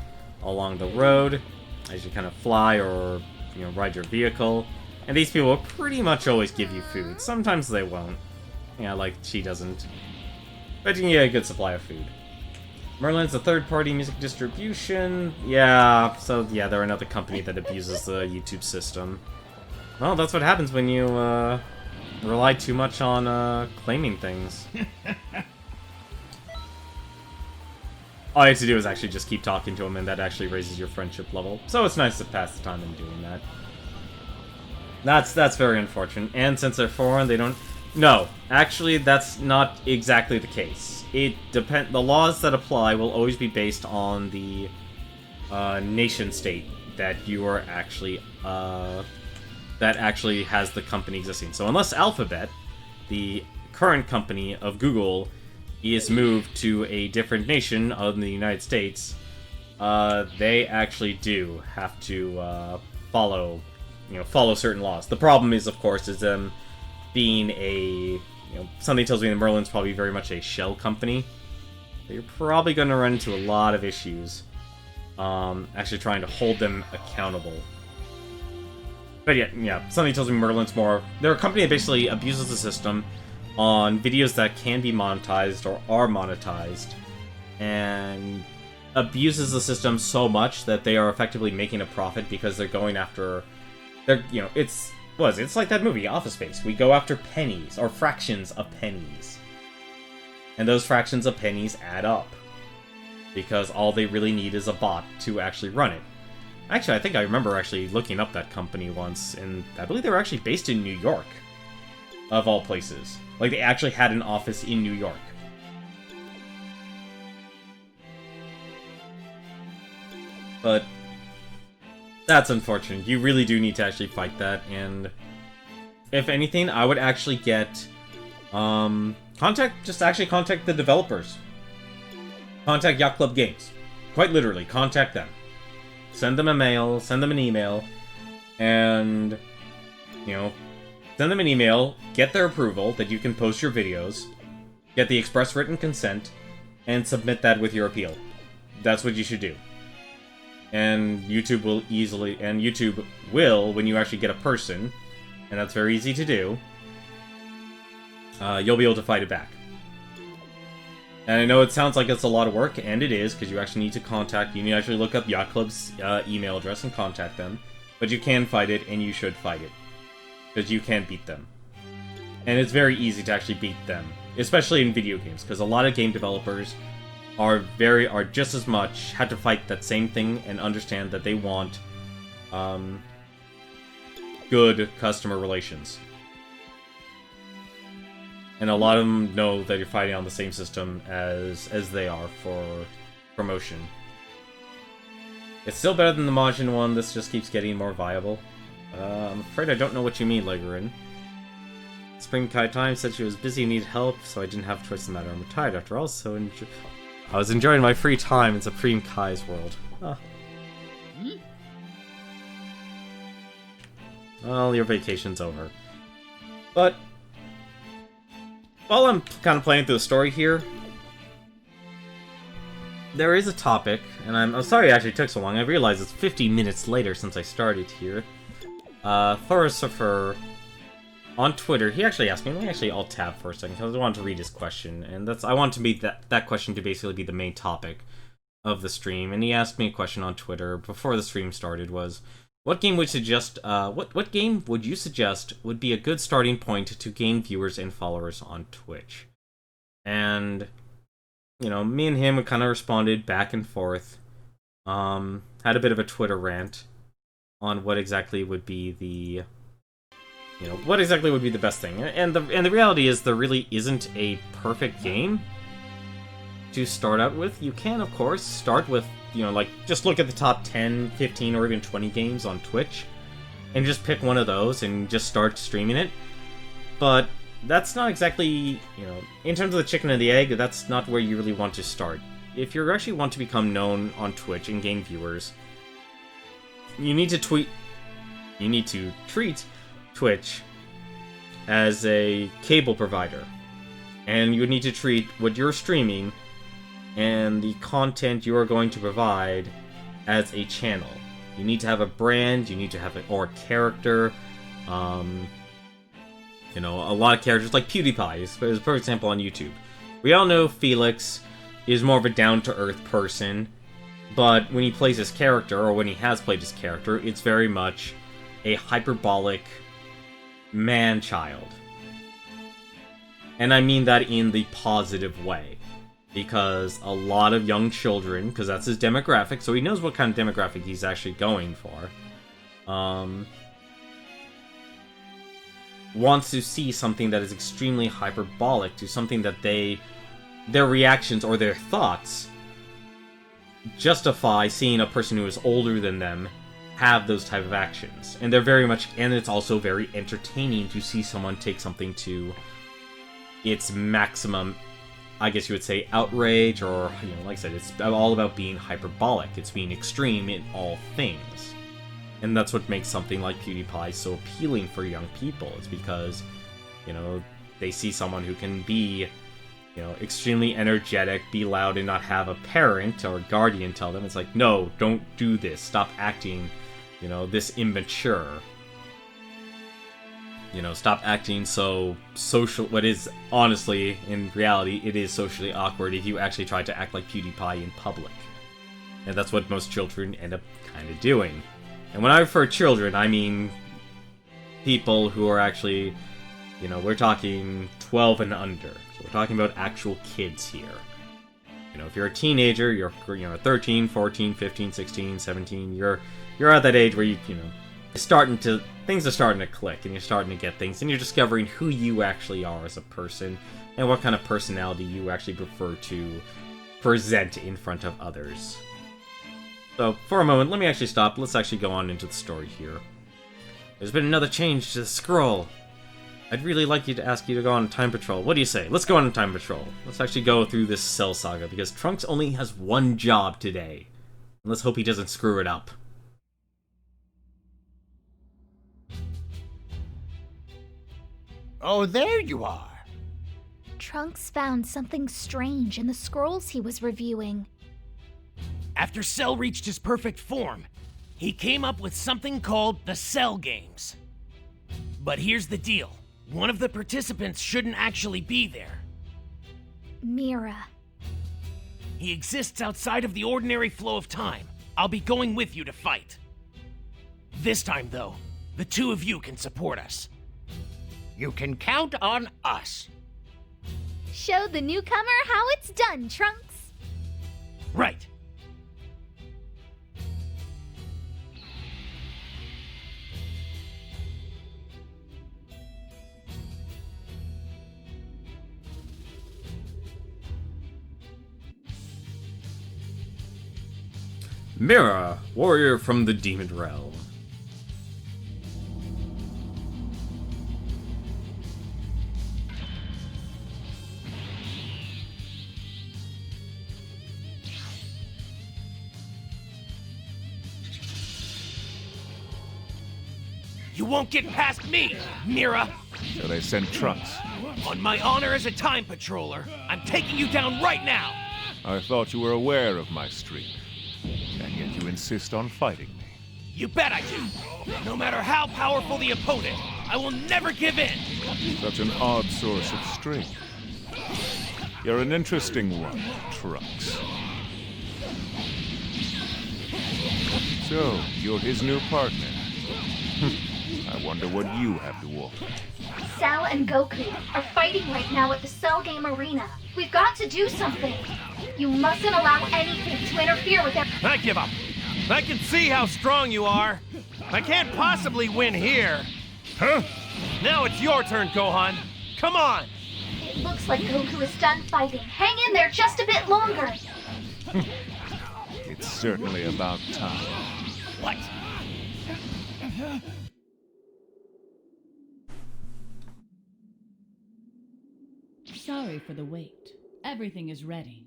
[SPEAKER 1] along the road as you kind of fly or, you know, ride your vehicle. And these people will pretty much always give you food. Sometimes they won't. Yeah, like she doesn't. But you can get a good supply of food. Merlin's a third-party music distribution. Yeah, so yeah, they're another company that abuses the YouTube system. Well, that's what happens when you rely too much on claiming things. All you have to do is actually just keep talking to them, and that actually raises your friendship level. So it's nice to pass the time in doing that. That's very unfortunate. And since they're foreign, they don't... No, actually, that's not exactly the case. The laws that apply will always be based on the nation state that you are actually that actually has the company existing. So unless Alphabet, the current company of Google is moved to a different nation other than the United States, they actually do have to follow certain laws. The problem is, of course, is them being something tells me that Merlin's probably very much a shell company. So you're probably going to run into a lot of issues actually trying to hold them accountable. But yeah, something tells me Merlin's more... They're a company that basically abuses the system on videos that can be monetized or are monetized, and abuses the system so much that they are effectively making a profit because they're going after... it's like that movie, Office Space. We go after pennies, or fractions of pennies. And those fractions of pennies add up. Because all they really need is a bot to actually run it. Actually, I think I remember actually looking up that company once, and I believe they were actually based in New York. Of all places. Like, they actually had an office in New York. But that's unfortunate. You really do need to actually fight that, and if anything, I would actually get contact the developers. Contact Yacht Club Games. Quite literally, contact them. Send them a mail, send them an email, and send them an email, get their approval that you can post your videos, get the express written consent, and submit that with your appeal. That's what you should do. And YouTube will, when you actually get a person, and that's very easy to do, you'll be able to fight it back. And I know it sounds like it's a lot of work, and it is, because you actually need to actually look up Yacht Club's email address and contact them, but you can fight it, and you should fight it. Because you can beat them. And it's very easy to actually beat them, especially in video games, because a lot of game developers are just as much had to fight that same thing and understand that they want good customer relations. And a lot of them know that you're fighting on the same system as they are for promotion. It's still better than the Majin one. This just keeps getting more viable. I'm afraid I don't know what you mean, Legorin. Spring Kai Time said she was busy and needed help, so I didn't have a choice in the matter. I'm retired after all, so I was enjoying my free time in Supreme Kai's world. Well, your vacation's over. But while I'm kind of playing through the story here, there is a topic, and I'm sorry it actually took so long. I realize it's 50 minutes later since I started here. Thorosifer on Twitter, he actually asked me, let me actually alt-tab for a second, because I wanted to read his question, and I want to make that question to basically be the main topic of the stream, and he asked me a question on Twitter before the stream started, was, what game would what game would you suggest would be a good starting point to gain viewers and followers on Twitch? And, me and him kind of responded back and forth, had a bit of a Twitter rant on what exactly would be the best thing. And the reality is there really isn't a perfect game to start out with. You can, of course, start with, just look at the top 10, 15, or even 20 games on Twitch, and just pick one of those and just start streaming it. But that's not exactly, in terms of the chicken and the egg, that's not where you really want to start. If you actually want to become known on Twitch and gain viewers, you need to treat Twitch as a cable provider, and you would need to treat what you're streaming and the content you are going to provide as a channel. You need to have a brand, you need to have a character, a lot of characters, like PewDiePie, for example, on YouTube. We all know Felix is more of a down-to-earth person, but when he plays his character, or when he has played his character, it's very much a hyperbolic man-child. And I mean that in the positive way. Because a lot of young children, because that's his demographic, so he knows what kind of demographic he's actually going for, wants to see something that is extremely hyperbolic, to something that their reactions or their thoughts justify seeing a person who is older than them have those type of actions. And they're very much, and it's also very entertaining to see someone take something to its maximum, I guess you would say, outrage, or, like I said, it's all about being hyperbolic. It's being extreme in all things. And that's what makes something like PewDiePie so appealing for young people. It's because, they see someone who can be, extremely energetic, be loud, and not have a parent or guardian tell them, it's like, no, don't do this, stop acting, this immature. Stop acting so social, what is, honestly, in reality, it is socially awkward if you actually try to act like PewDiePie in public. And that's what most children end up kind of doing. And when I refer to children, I mean people who are actually, we're talking 12 and under. So we're talking about actual kids here. If you're a teenager, you're 13, 14, 15, 16, 17, you're at that age where things are starting to click, and you're starting to get things, and you're discovering who you actually are as a person, and what kind of personality you actually prefer to present in front of others. So, for a moment, let me actually stop. Let's actually go on into the story here. There's been another change to the scroll. I'd really like to ask you to go on time patrol. What do you say? Let's go on time patrol. Let's actually go through this Cell Saga, because Trunks only has one job today. And let's hope he doesn't screw it up.
[SPEAKER 5] Oh, there you are.
[SPEAKER 6] Trunks found something strange in the scrolls he was reviewing.
[SPEAKER 7] After Cell reached his perfect form, he came up with something called the Cell Games. But here's the deal. One of the participants shouldn't actually be there.
[SPEAKER 6] Mira.
[SPEAKER 7] He exists outside of the ordinary flow of time. I'll be going with you to fight. This time, though, the two of you can support us.
[SPEAKER 4] You can count on us.
[SPEAKER 6] Show the newcomer how it's done, Trunks.
[SPEAKER 7] Right.
[SPEAKER 1] Mira, warrior from the Demon Realm.
[SPEAKER 7] You won't get past me, Mira!
[SPEAKER 8] So they sent Trunks.
[SPEAKER 7] On my honor as a time patroller, I'm taking you down right now!
[SPEAKER 8] I thought you were aware of my streak. And yet you insist on fighting me.
[SPEAKER 7] You bet I do! No matter how powerful the opponent, I will never give in!
[SPEAKER 8] Such an odd source of strength. You're an interesting one, Trunks. So, you're his new partner. I wonder what you have to offer.
[SPEAKER 6] Cell and Goku are fighting right now at the Cell Game Arena. We've got to do something. You mustn't allow anything to interfere with their...
[SPEAKER 9] I give up. I can see how strong you are. I can't possibly win here. Huh? Now it's your turn, Gohan. Come on.
[SPEAKER 6] It looks like Goku is done fighting. Hang in there just a bit longer.
[SPEAKER 8] It's certainly about time.
[SPEAKER 7] What?
[SPEAKER 10] Sorry for the wait. Everything is ready.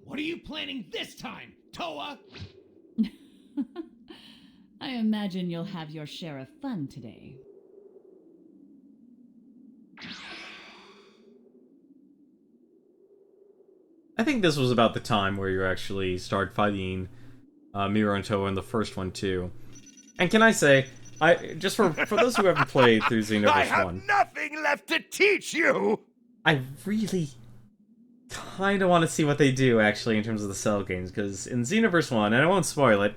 [SPEAKER 9] What are you planning this time, Toa?
[SPEAKER 10] I imagine you'll have your share of fun today.
[SPEAKER 1] I think this was about the time where you actually start fighting Mira and Toa in the first one too. And can I say, just for those who haven't played through Xenoverse
[SPEAKER 3] I have
[SPEAKER 1] 1,
[SPEAKER 3] nothing left to teach you!
[SPEAKER 1] I really kind of want to see what they do, actually, in terms of the Cell games, because in Xenoverse 1, and I won't spoil it,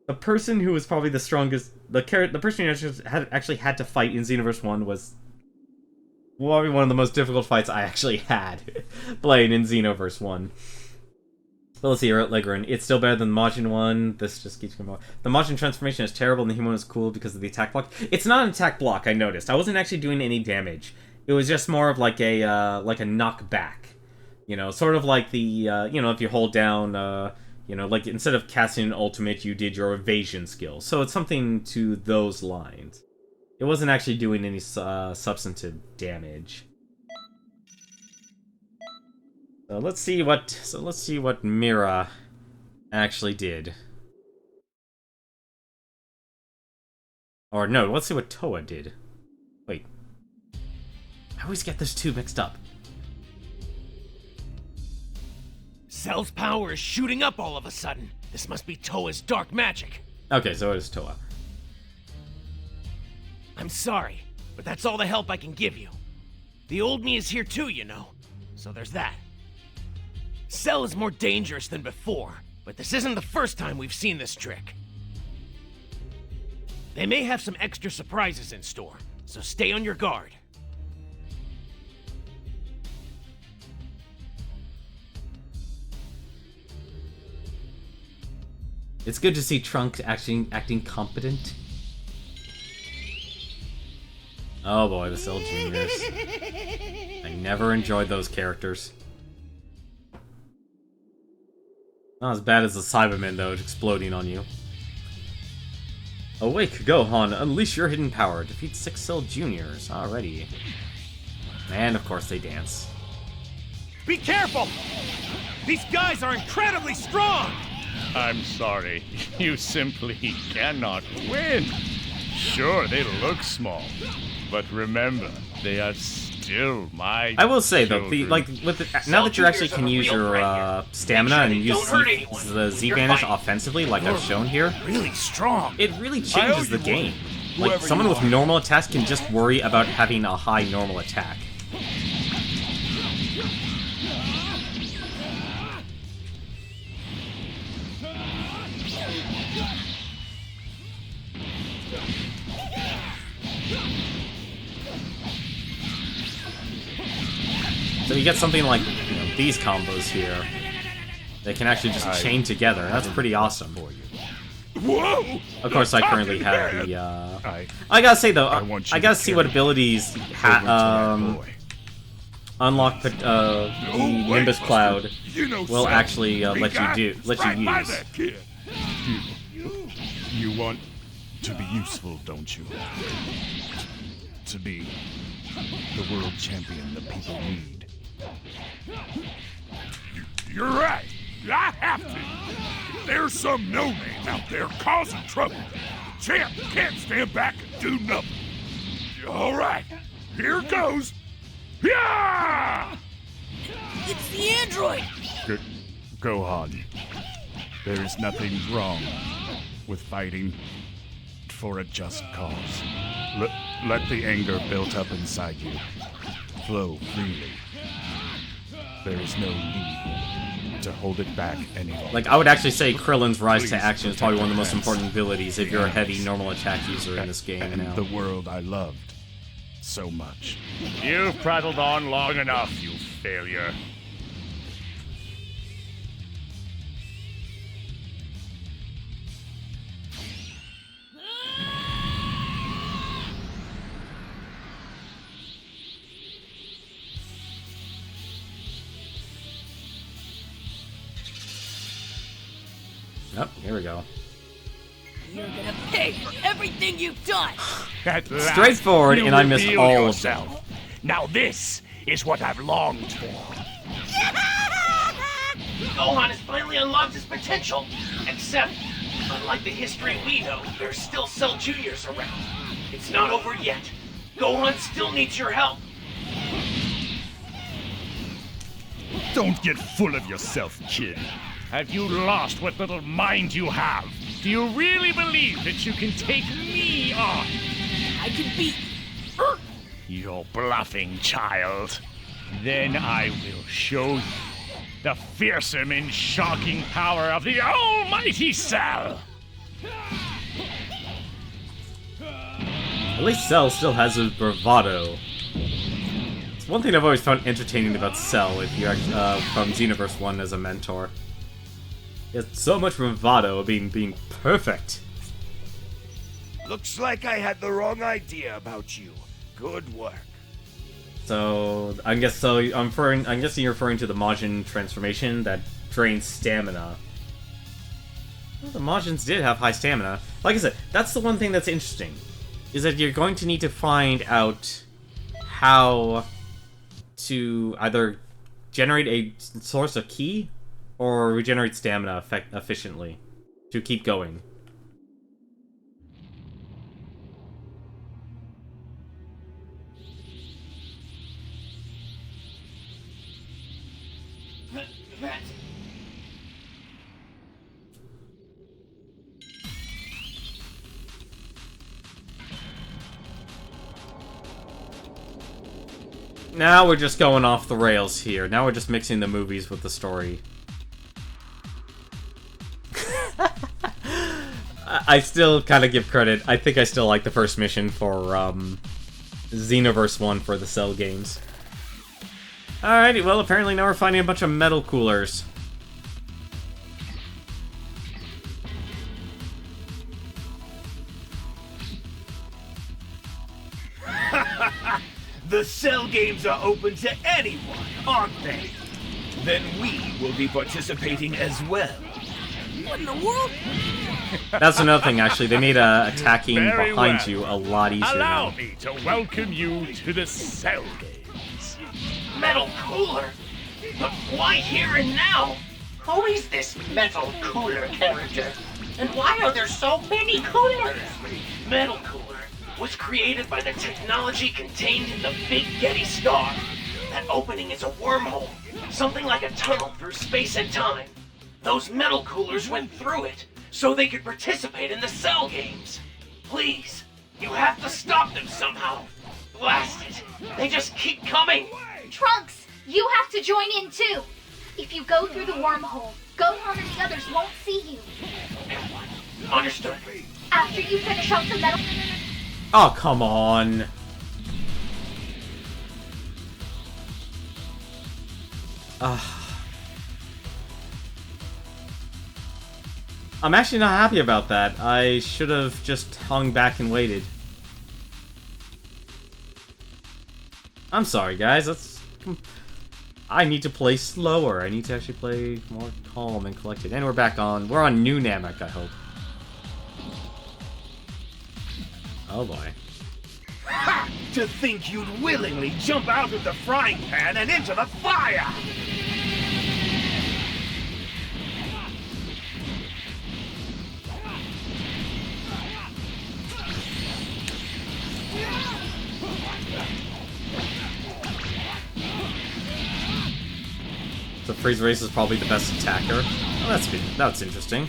[SPEAKER 1] the person who was probably the strongest, the person who actually had to fight in Xenoverse 1 was probably one of the most difficult fights I actually had playing in Xenoverse 1. But let's see here at Legrin. It's still better than the Majin one. This just keeps coming out. The Majin transformation is terrible and the human is cool because of the attack block. It's not an attack block, I noticed. I wasn't actually doing any damage. It was just more of like a knockback. You know, sort of like the, you know, if you hold down, you know, like instead of casting an ultimate, you did your evasion skill. So it's something to those lines. It wasn't actually doing any substantive damage. So let's see what Mira actually did. Or no, let's see what Toa did. Wait. I always get those two mixed up.
[SPEAKER 7] Cell's power is shooting up all of a sudden. This must be Toa's dark magic.
[SPEAKER 1] Okay, so it is Toa.
[SPEAKER 7] I'm sorry, but that's all the help I can give you. The old me is here too, you know. So there's that. Cell is more dangerous than before, but this isn't the first time we've seen this trick. They may have some extra surprises in store, so stay on your guard.
[SPEAKER 1] It's good to see Trunks acting competent. Oh boy, the Cell Juniors. I never enjoyed those characters. Not as bad as the Cybermen, though, exploding on you. Awake, Gohan, unleash your hidden power. Defeat 6 Cell Juniors. Alrighty. And of course they dance.
[SPEAKER 9] Be careful! These guys are incredibly strong!
[SPEAKER 8] I'm sorry. You simply cannot win. Sure, they look small, but remember, they are still my
[SPEAKER 1] I will say though,
[SPEAKER 8] children.
[SPEAKER 1] now that you actually can use your stamina and use the Z Vanish offensively, like I've shown here,
[SPEAKER 3] Really strong.
[SPEAKER 1] it really changes the game. Like someone with normal attacks can just worry about having a high normal attack. So you get something like these combos here. They can actually just chain together. That's pretty awesome.
[SPEAKER 3] Whoa!
[SPEAKER 1] Of course, I currently have the. I gotta say though, I gotta see what abilities unlock the Nimbus Cloud will actually let you use.
[SPEAKER 2] You want to be useful, don't you? To be the world champion the people need.
[SPEAKER 3] You're right. I have to. If there's some no-name out there causing trouble, the champ can't stand back and do nothing. All right, here goes. Yeah!
[SPEAKER 7] It's the android!
[SPEAKER 2] Gohan, there is nothing wrong with fighting for a just cause. Let the anger built up inside you flow freely. There is no need to hold it back any longer.
[SPEAKER 1] Like, I would actually say Krillin's Rise to Action is probably one of the most important abilities if you're a heavy normal attack user in this game
[SPEAKER 2] and
[SPEAKER 1] now.
[SPEAKER 2] the world I loved so much.
[SPEAKER 8] You've prattled on long enough, you failure.
[SPEAKER 1] Yep, here we go.
[SPEAKER 7] You're gonna pay for everything you've done!
[SPEAKER 3] At last,
[SPEAKER 1] Straightforward,
[SPEAKER 3] you
[SPEAKER 1] and I missed
[SPEAKER 3] reveal
[SPEAKER 1] all of
[SPEAKER 3] yourself.
[SPEAKER 1] them.
[SPEAKER 3] Now this is what I've longed for.
[SPEAKER 7] Gohan has finally unlocked his potential! Except, unlike the history we know, there's still Cell Juniors around. It's not over yet. Gohan still needs your help.
[SPEAKER 2] Don't get full of yourself, kid.
[SPEAKER 8] Have you lost what little mind you have? Do you really believe that you can take me on?
[SPEAKER 7] I can beat...
[SPEAKER 8] You're bluffing, child. Then I will show you the fearsome and shocking power of the almighty Cell!
[SPEAKER 1] At least Cell still has his bravado. It's one thing I've always found entertaining about Cell if you're from Xenoverse 1 as a mentor. He has so much bravado of being perfect.
[SPEAKER 3] Looks like I had the wrong idea about you. Good work.
[SPEAKER 1] So I'm guessing you're referring to the Majin transformation that drains stamina. Well, the Majins did have high stamina. Like I said, that's the one thing that's interesting. is that you're going to need to find out how to either generate a source of ki or regenerate stamina efficiently to keep going. Now we're just going off the rails here. Now we're just mixing the movies with the story. I still kind of give credit. I think I still like the first mission for Xenoverse 1 for the Cell games. Alrighty, well apparently now we're finding a bunch of metal coolers.
[SPEAKER 3] The Cell games are open to anyone, aren't they? Then we will be participating as well. What in the world?
[SPEAKER 1] That's another thing, actually. They made attacking
[SPEAKER 8] Very
[SPEAKER 1] behind
[SPEAKER 8] well.
[SPEAKER 1] you a lot easier
[SPEAKER 8] Allow
[SPEAKER 1] now.
[SPEAKER 8] me to welcome you to the Cell games.
[SPEAKER 7] Metal cooler? But why here and now? Who is this metal cooler character? And why are there so many coolers? Metal cooler was created by the technology contained in the Big Getty Star. That opening is a wormhole, something like a tunnel through space and time. Those metal coolers went through it, so they could participate in the Cell games. Please, you have to stop them somehow. Blast it, they just keep coming.
[SPEAKER 6] Trunks, you have to join in too. If you go through the wormhole, Gohan and the others won't see you.
[SPEAKER 7] Understood.
[SPEAKER 6] After you finish off the metal...
[SPEAKER 1] Oh, come on. I'm actually not happy about that. I should have just hung back and waited. I'm sorry, guys. I need to play slower. I need to actually play more calm and collected. And we're back on... We're on New Namek, I hope. Oh boy.
[SPEAKER 3] Ha! To think you'd willingly jump out of the frying pan and into the fire!
[SPEAKER 1] So Freeze Race is probably the best attacker. Oh, that's good. That's interesting.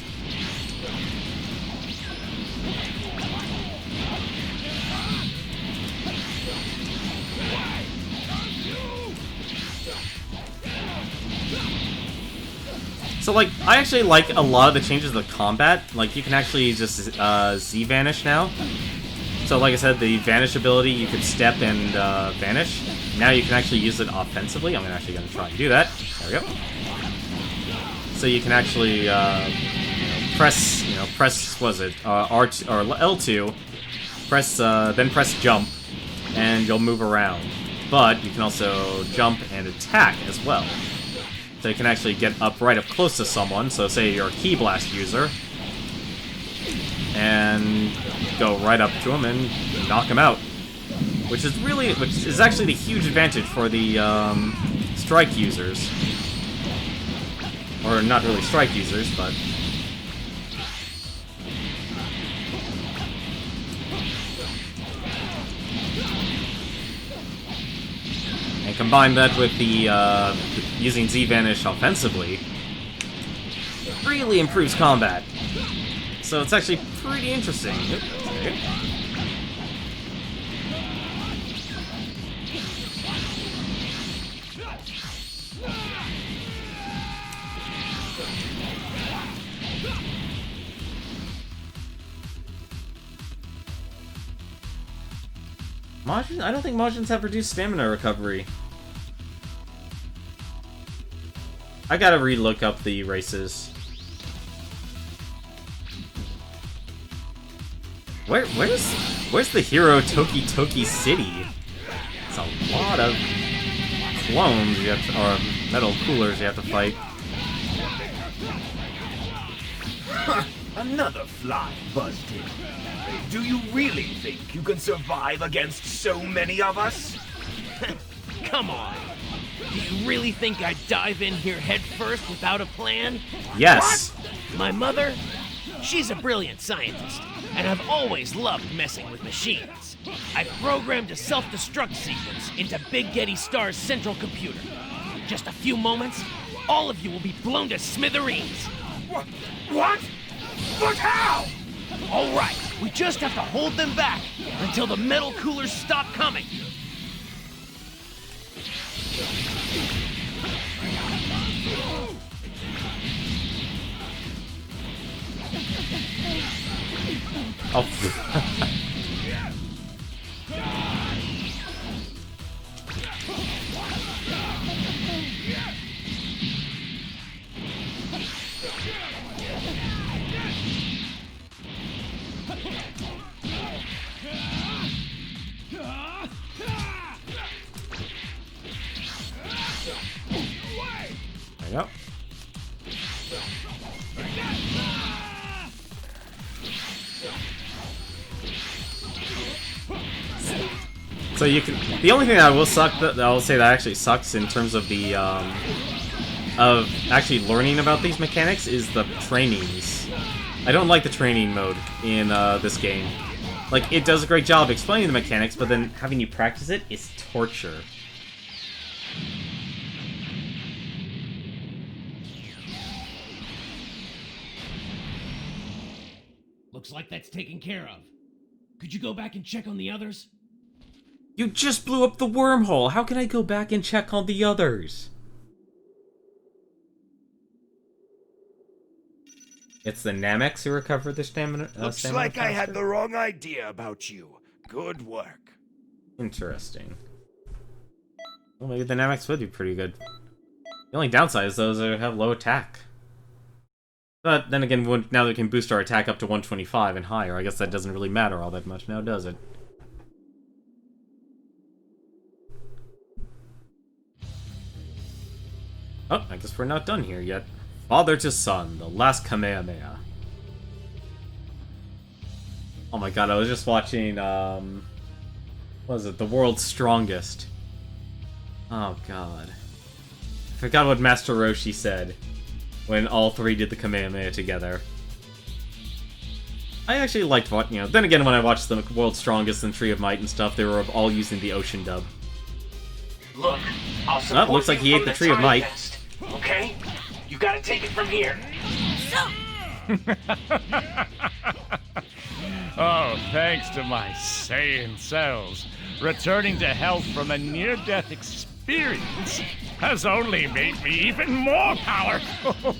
[SPEAKER 1] So, like, I actually like a lot of the changes to the combat. Like, you can actually just Z-vanish now. So, like I said, the vanish ability, you could step and vanish. Now you can actually use it offensively. I'm actually going to try and do that. There we go. So you can actually press, what is it, R2 or L2, press, then press jump, and you'll move around. But you can also jump and attack as well. So you can actually get up right up close to someone. So say you're a Ki Blast user, and go right up to him and knock him out. Which is actually the huge advantage for the strike users. Or not really strike users, but... And combine that with the using Z-Vanish offensively, really improves combat. So it's actually pretty interesting. Okay. Majin? I don't think Majins have reduced stamina recovery. I gotta re-look up the races. Where's the hero Toki Toki City? It's a lot of clones you have to, or metal coolers you have to fight.
[SPEAKER 11] Another fly busted. Do you really think you can survive against so many of us?
[SPEAKER 7] Come on. Do you really think I'd dive in here head first without a plan?
[SPEAKER 1] Yes.
[SPEAKER 7] What? My mother? She's a brilliant scientist, and I've always loved messing with machines. I've programmed a self-destruct sequence into Big Getty Star's central computer. In just a few moments, all of you will be blown to smithereens.
[SPEAKER 11] What? But how?
[SPEAKER 7] All right, we just have to hold them back until the metal coolers stop coming.
[SPEAKER 1] Oh. There you go. So you can. The only thing that will suck, that I will say that actually sucks in terms of the of actually learning about these mechanics, is the trainings. I don't like the training mode in this game. Like, it does a great job explaining the mechanics, but then having you practice it is torture.
[SPEAKER 7] Looks like that's taken care of. Could you go back and check on the others?
[SPEAKER 1] You just blew up the wormhole! How can I go back and check on the others? It's the Namex who recovered the stamina.
[SPEAKER 11] Looks
[SPEAKER 1] stamina
[SPEAKER 11] like I had
[SPEAKER 1] faster?
[SPEAKER 11] the wrong idea about you. Good work.
[SPEAKER 1] Interesting. Well, maybe the Namex would be pretty good. The only downside is those that have low attack. But then again, now we can boost our attack up to 125 and higher. I guess that doesn't really matter all that much now, does it? Oh, I guess we're not done here yet. Father to Son, the last Kamehameha. Oh my god, I was just watching, what was it? The World's Strongest. Oh god. I forgot what Master Roshi said when all three did the Kamehameha together. I actually liked what, you know, then again when I watched the World's Strongest and Tree of Might and stuff, they were all using the ocean dub.
[SPEAKER 11] Look, I'll support
[SPEAKER 1] looks like he
[SPEAKER 11] you
[SPEAKER 1] ate
[SPEAKER 11] from
[SPEAKER 1] the Tree of Might.
[SPEAKER 11] test, okay? You gotta take it from here.
[SPEAKER 8] Oh, thanks to my sane cells, returning to health from a near-death experience has only made me even more powerful.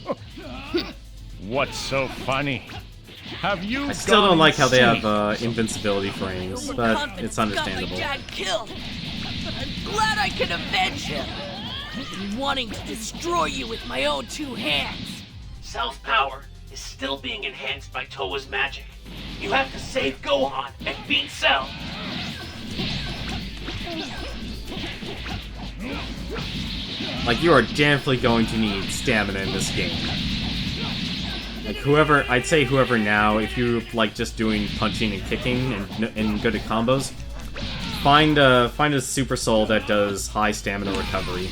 [SPEAKER 8] What's so funny? Have you
[SPEAKER 1] I still don't
[SPEAKER 8] gone
[SPEAKER 1] like how they
[SPEAKER 8] insane?
[SPEAKER 1] have invincibility frames, but it's understandable.
[SPEAKER 12] Got my dad killed, but I'm glad I can avenge him. I've been wanting to destroy you with my own two hands.
[SPEAKER 7] Cell's power is still being enhanced by Towa's magic. You have to save Gohan and beat Cell.
[SPEAKER 1] Like, you are definitely going to need stamina in this game. Like, whoever, I'd say whoever now, if you like just doing punching and kicking and good at combos, find a Super Soul that does high stamina recovery.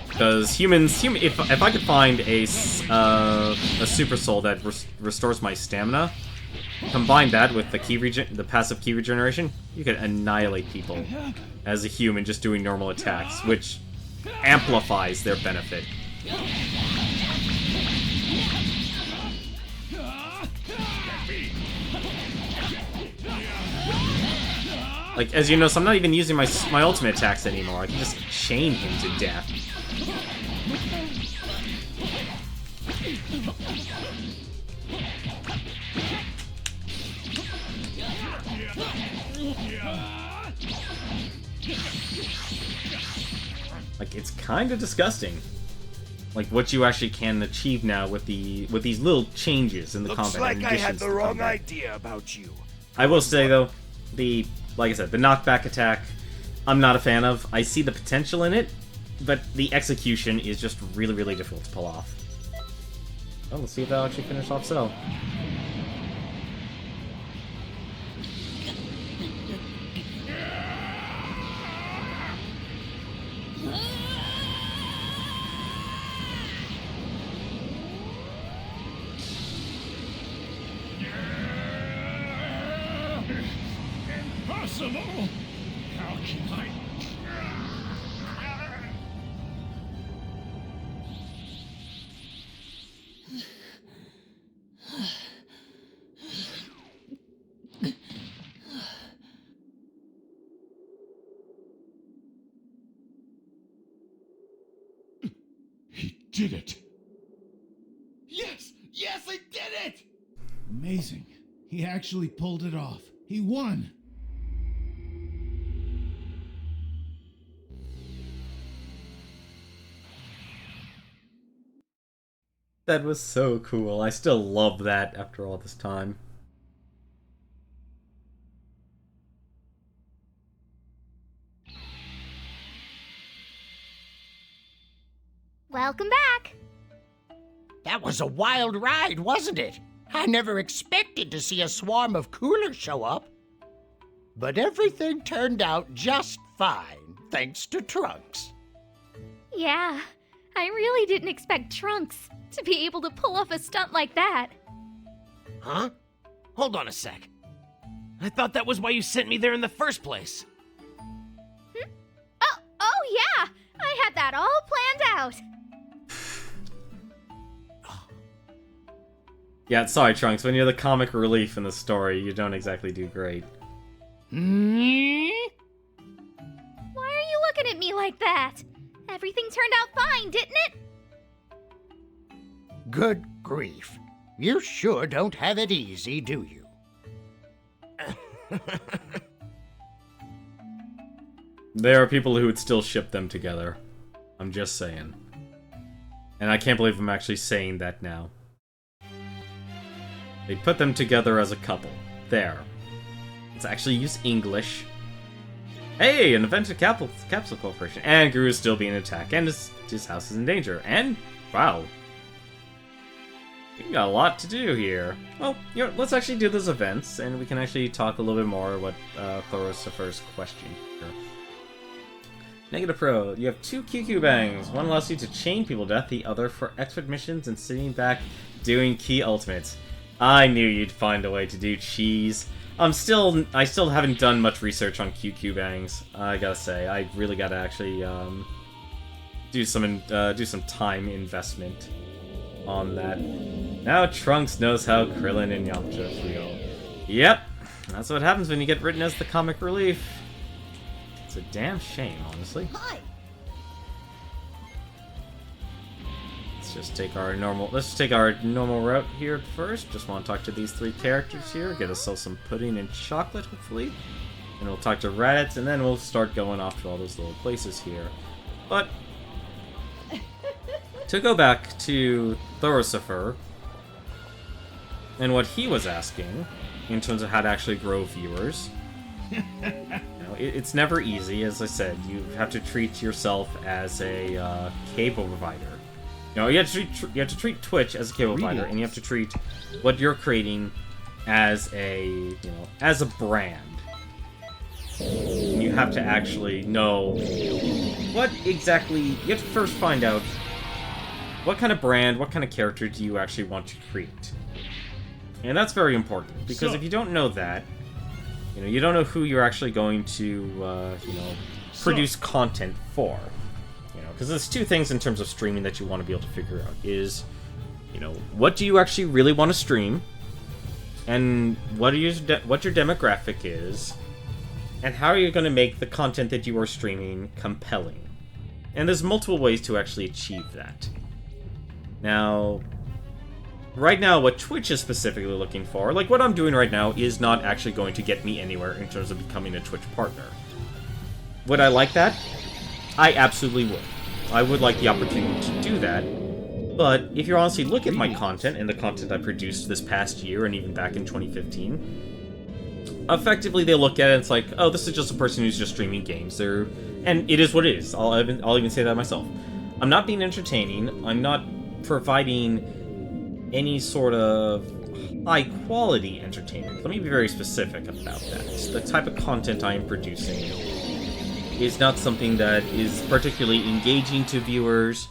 [SPEAKER 1] Because if I could find a Super Soul that restores my stamina, combine that with the passive ki regeneration, you could annihilate people as a human just doing normal attacks, which amplifies their benefit. Like, as you notice, I'm not even using my ultimate attacks anymore. I can just chain him to death. Like, it's kind of disgusting. Like, what you actually can achieve now with these little changes in the
[SPEAKER 11] Looks
[SPEAKER 1] combat.
[SPEAKER 11] like
[SPEAKER 1] and
[SPEAKER 11] I had
[SPEAKER 1] additions
[SPEAKER 11] the
[SPEAKER 1] to
[SPEAKER 11] wrong
[SPEAKER 1] combat.
[SPEAKER 11] idea about you.
[SPEAKER 1] I will say, though, like I said, the knockback attack, I'm not a fan of. I see the potential in it, but the execution is just really, really difficult to pull off. Oh, let's see if that'll actually finish off Cell.
[SPEAKER 3] Impossible! How can I... He did it!
[SPEAKER 13] Yes! Yes, I did it! Amazing. He actually pulled it off. He won!
[SPEAKER 1] That was so cool. I still love that after all this time.
[SPEAKER 6] Welcome back.
[SPEAKER 4] That was a wild ride, wasn't it? I never expected to see a swarm of coolers show up. But everything turned out just fine, thanks to Trunks.
[SPEAKER 6] Yeah, I really didn't expect Trunks to be able to pull off a stunt like that.
[SPEAKER 7] Huh? Hold on a sec. I thought that was why you sent me there in the first place.
[SPEAKER 6] Oh yeah, I had that all planned out.
[SPEAKER 1] Yeah, sorry, Trunks. When you're the comic relief in the story, you don't exactly do great.
[SPEAKER 6] Why are you looking at me like that? Everything turned out fine, didn't it?
[SPEAKER 4] Good grief. You sure don't have it easy, do you?
[SPEAKER 1] There are people who would still ship them together. I'm just saying. And I can't believe I'm actually saying that now. They put them together as a couple. There. Let's actually use English. Hey, an invented capsule corporation. And Guru is still being attacked, and his house is in danger. And, wow. We got a lot to do here. Well, you know, let's actually do those events, and we can actually talk a little bit more about Thorosifer's question here. Negative Pro, you have 2 QQ bangs. One allows you to chain people to death, the other for expert missions and sitting back doing key ultimates. I knew you'd find a way to do cheese. I still haven't done much research on QQ bangs. I gotta say, I really gotta actually do some time investment on that. Now Trunks knows how Krillin and Yamcha feel. Yep, that's what happens when you get written as the comic relief. It's a damn shame, honestly.
[SPEAKER 12] Hi.
[SPEAKER 1] Let's just take our normal route here first. Just want to talk to these 3 characters here, get ourselves some pudding and chocolate, hopefully. And we'll talk to Raditz, and then we'll start going off to all those little places here. But to go back to Thorosifer and what he was asking in terms of how to actually grow viewers. It's never easy, as I said. You have to treat yourself as a cable provider. You have to treat Twitch as a cable provider, and you have to treat what you're creating as a brand. And you have to actually know what exactly. You have to first find out what kind of brand, what kind of character do you actually want to create, and that's very important because if you don't know that. You don't know who you're actually going to, produce content for. Because there's 2 things in terms of streaming that you want to be able to figure out. Is, what do you actually really want to stream? And what your demographic is? And how are you going to make the content that you are streaming compelling? And there's multiple ways to actually achieve that. Now, right now, what Twitch is specifically looking for, like what I'm doing right now, is not actually going to get me anywhere in terms of becoming a Twitch partner. Would I like that? I absolutely would. I would like the opportunity to do that. But if you honestly look at my content and the content I produced this past year and even back in 2015, effectively they look at it and it's like, oh, this is just a person who's just streaming games. And it is what it is. I'll even say that myself. I'm not being entertaining. I'm not providing any sort of high-quality entertainment. Let me be very specific about that. The type of content I am producing is not something that is particularly engaging to viewers,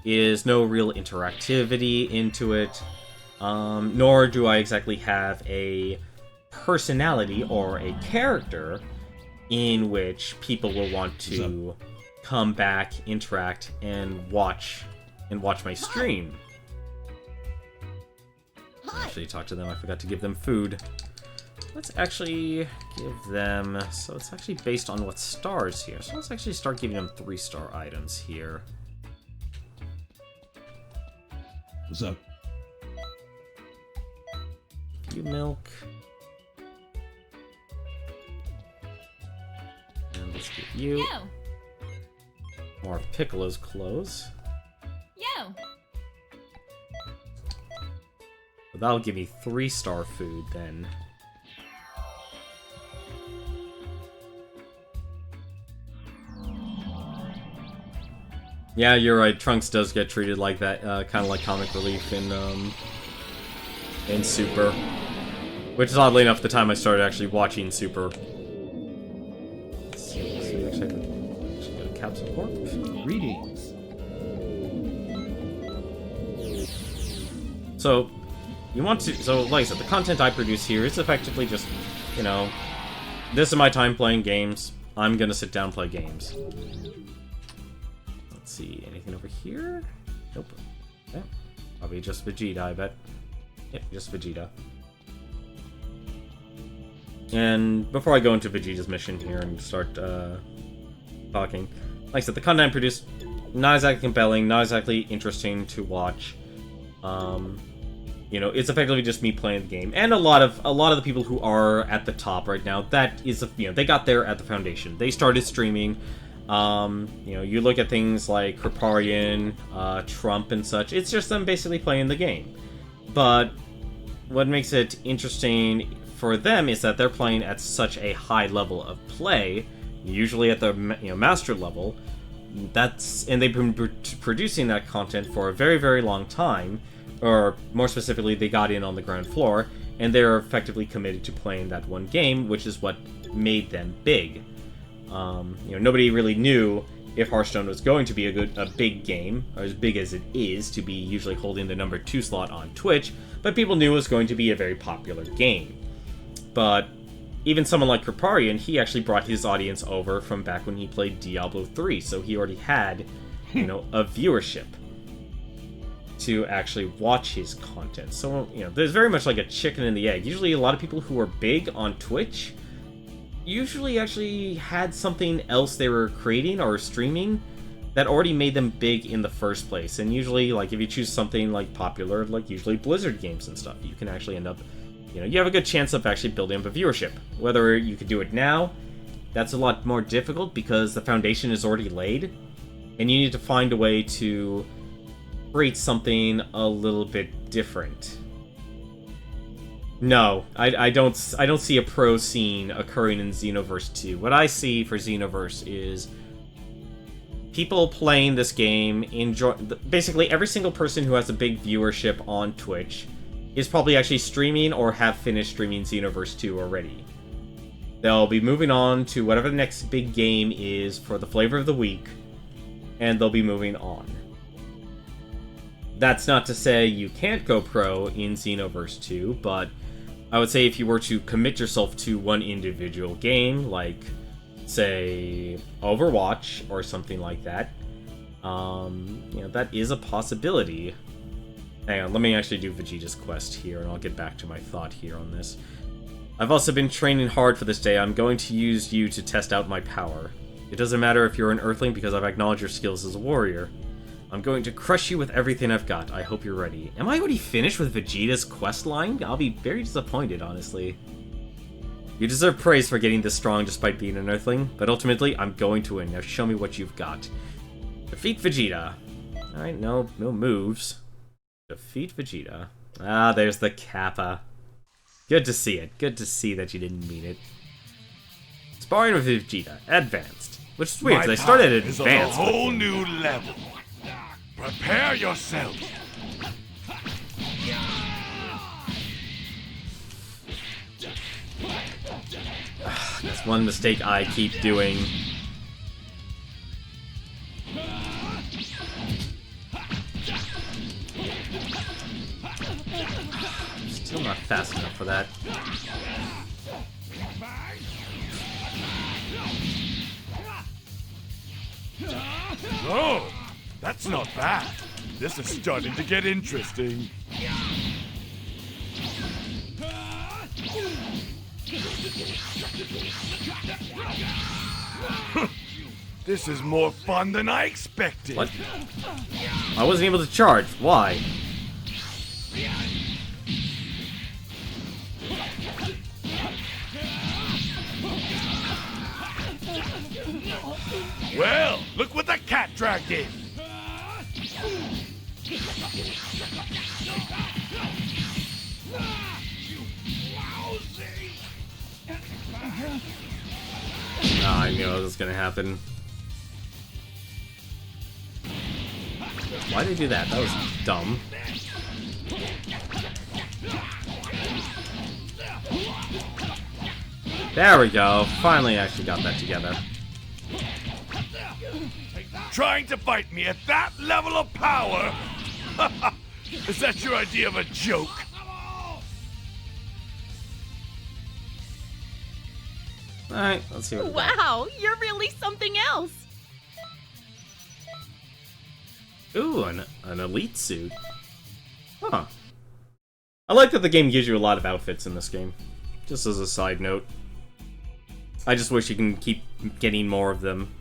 [SPEAKER 1] is no real interactivity into it, nor do I exactly have a personality or a character in which people will want to come back, interact, and watch my stream. Actually, talk to them. I forgot to give them food. Let's actually give them... So it's actually based on what stars here. So let's actually start giving them 3-star items here.
[SPEAKER 13] What's up?
[SPEAKER 1] You milk. And let's give you...
[SPEAKER 10] Yo!
[SPEAKER 1] More of Piccolo's clothes.
[SPEAKER 10] Yo!
[SPEAKER 1] So that'll give me 3-star food then. Yeah, you're right. Trunks does get treated like that, kind of like comic relief in Super. Which is oddly enough the time I started actually watching Super. Let's see, so actually get a capsule corp.
[SPEAKER 13] Greetings.
[SPEAKER 1] So, you want to... So, like I said, the content I produce here is effectively just, you know, this is my time playing games. I'm gonna sit down and play games. Let's see, anything over here? Nope. Yeah, probably just Vegeta, I bet. Yep, just Vegeta. And before I go into Vegeta's mission here and start talking, like I said, the content I produce, not exactly compelling, not exactly interesting to watch. You know, it's effectively just me playing the game, and a lot of the people who are at the top right now. That is, you know, they got there at the foundation. They started streaming. You know, you look at things like Kripparrian, Trump, and such. It's just them basically playing the game. But what makes it interesting for them is that they're playing at such a high level of play, usually at the master level. And they've been producing that content for a very, very long time. Or more specifically, they got in on the ground floor, and they're effectively committed to playing that one game, which is what made them big. You know, nobody really knew if Hearthstone was going to be a big game, or as big as it is, to be usually holding the number 2 slot on Twitch, but people knew it was going to be a very popular game. But even someone like Kripparrian, he actually brought his audience over from back when he played Diablo 3, so he already had, you know, a viewership to actually watch his content. So, you know, there's very much like a chicken and the egg. Usually a lot of people who are big on Twitch usually actually had something else they were creating or streaming that already made them big in the first place. And usually, like, if you choose something like popular, like usually Blizzard games and stuff, you can actually end up, you know, you have a good chance of actually building up a viewership. Whether you could do it now, that's a lot more difficult because the foundation is already laid, and you need to find a way to create something a little bit different. No, I don't see a pro scene occurring in Xenoverse 2. What I see for Xenoverse is people playing this game, basically every single person who has a big viewership on Twitch is probably actually streaming or have finished streaming Xenoverse 2 already. They'll be moving on to whatever the next big game is for the flavor of the week, and they'll be moving on. That's not to say you can't go pro in Xenoverse 2, but I would say if you were to commit yourself to one individual game, like, say, Overwatch or something like that, you know, that is a possibility. Hang on, let me actually do Vegeta's quest here, and I'll get back to my thought here on this. I've also been training hard for this day. I'm going to use you to test out my power. It doesn't matter if you're an Earthling because I've acknowledged your skills as a warrior. I'm going to crush you with everything I've got. I hope you're ready. Am I already finished with Vegeta's quest line? I'll be very disappointed, honestly. You deserve praise for getting this strong despite being an Earthling, but ultimately, I'm going to win. Now show me what you've got. Defeat Vegeta. Alright, no moves. Defeat Vegeta. Ah, there's the Kappa. Good to see it. Good to see that you didn't mean it. Sparring with Vegeta, advanced. Which is weird, 'cause I started at
[SPEAKER 3] is on a
[SPEAKER 1] advanced. with
[SPEAKER 3] whole
[SPEAKER 1] him.
[SPEAKER 3] new level. Prepare yourself.
[SPEAKER 1] That's one mistake I keep doing. Still not fast enough for that.
[SPEAKER 3] Oh, that's not bad. This is starting to get interesting. This is more fun than I expected.
[SPEAKER 1] What? I wasn't able to charge. Why?
[SPEAKER 3] Well, look what the cat dragged in.
[SPEAKER 1] I knew it was gonna happen. Why did they do that? That was dumb. There we go. Finally actually got that together.
[SPEAKER 3] Trying to fight me at that level of power? Is that your idea of a joke?
[SPEAKER 1] Alright, let's see what we got.
[SPEAKER 14] Wow, you're really something else.
[SPEAKER 1] Ooh, an elite suit. Huh. I like that the game gives you a lot of outfits in this game. Just as a side note. I just wish you can keep getting more of them.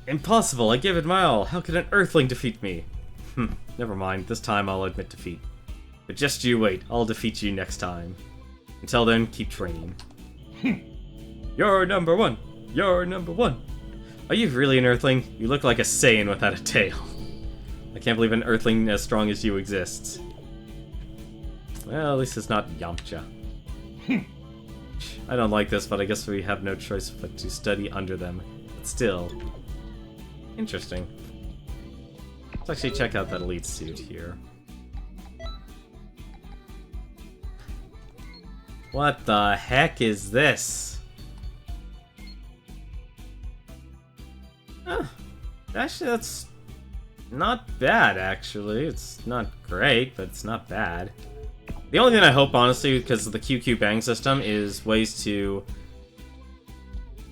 [SPEAKER 1] Impossible, I give it my all. How could an Earthling defeat me? Never mind, this time I'll admit defeat. But just you wait, I'll defeat you next time. Until then, keep training. You're number one! You're number one! Are you really an Earthling? You look like a Saiyan without a tail. I can't believe an Earthling as strong as you exists. Well, at least it's not Yamcha. I don't like this, but I guess we have no choice but to study under them. But still... interesting. Let's actually check out that elite suit here. What the heck is this? Actually, that's not bad, actually. It's not great, but it's not bad. The only thing I hope, honestly, because of the QQ bang system, is ways to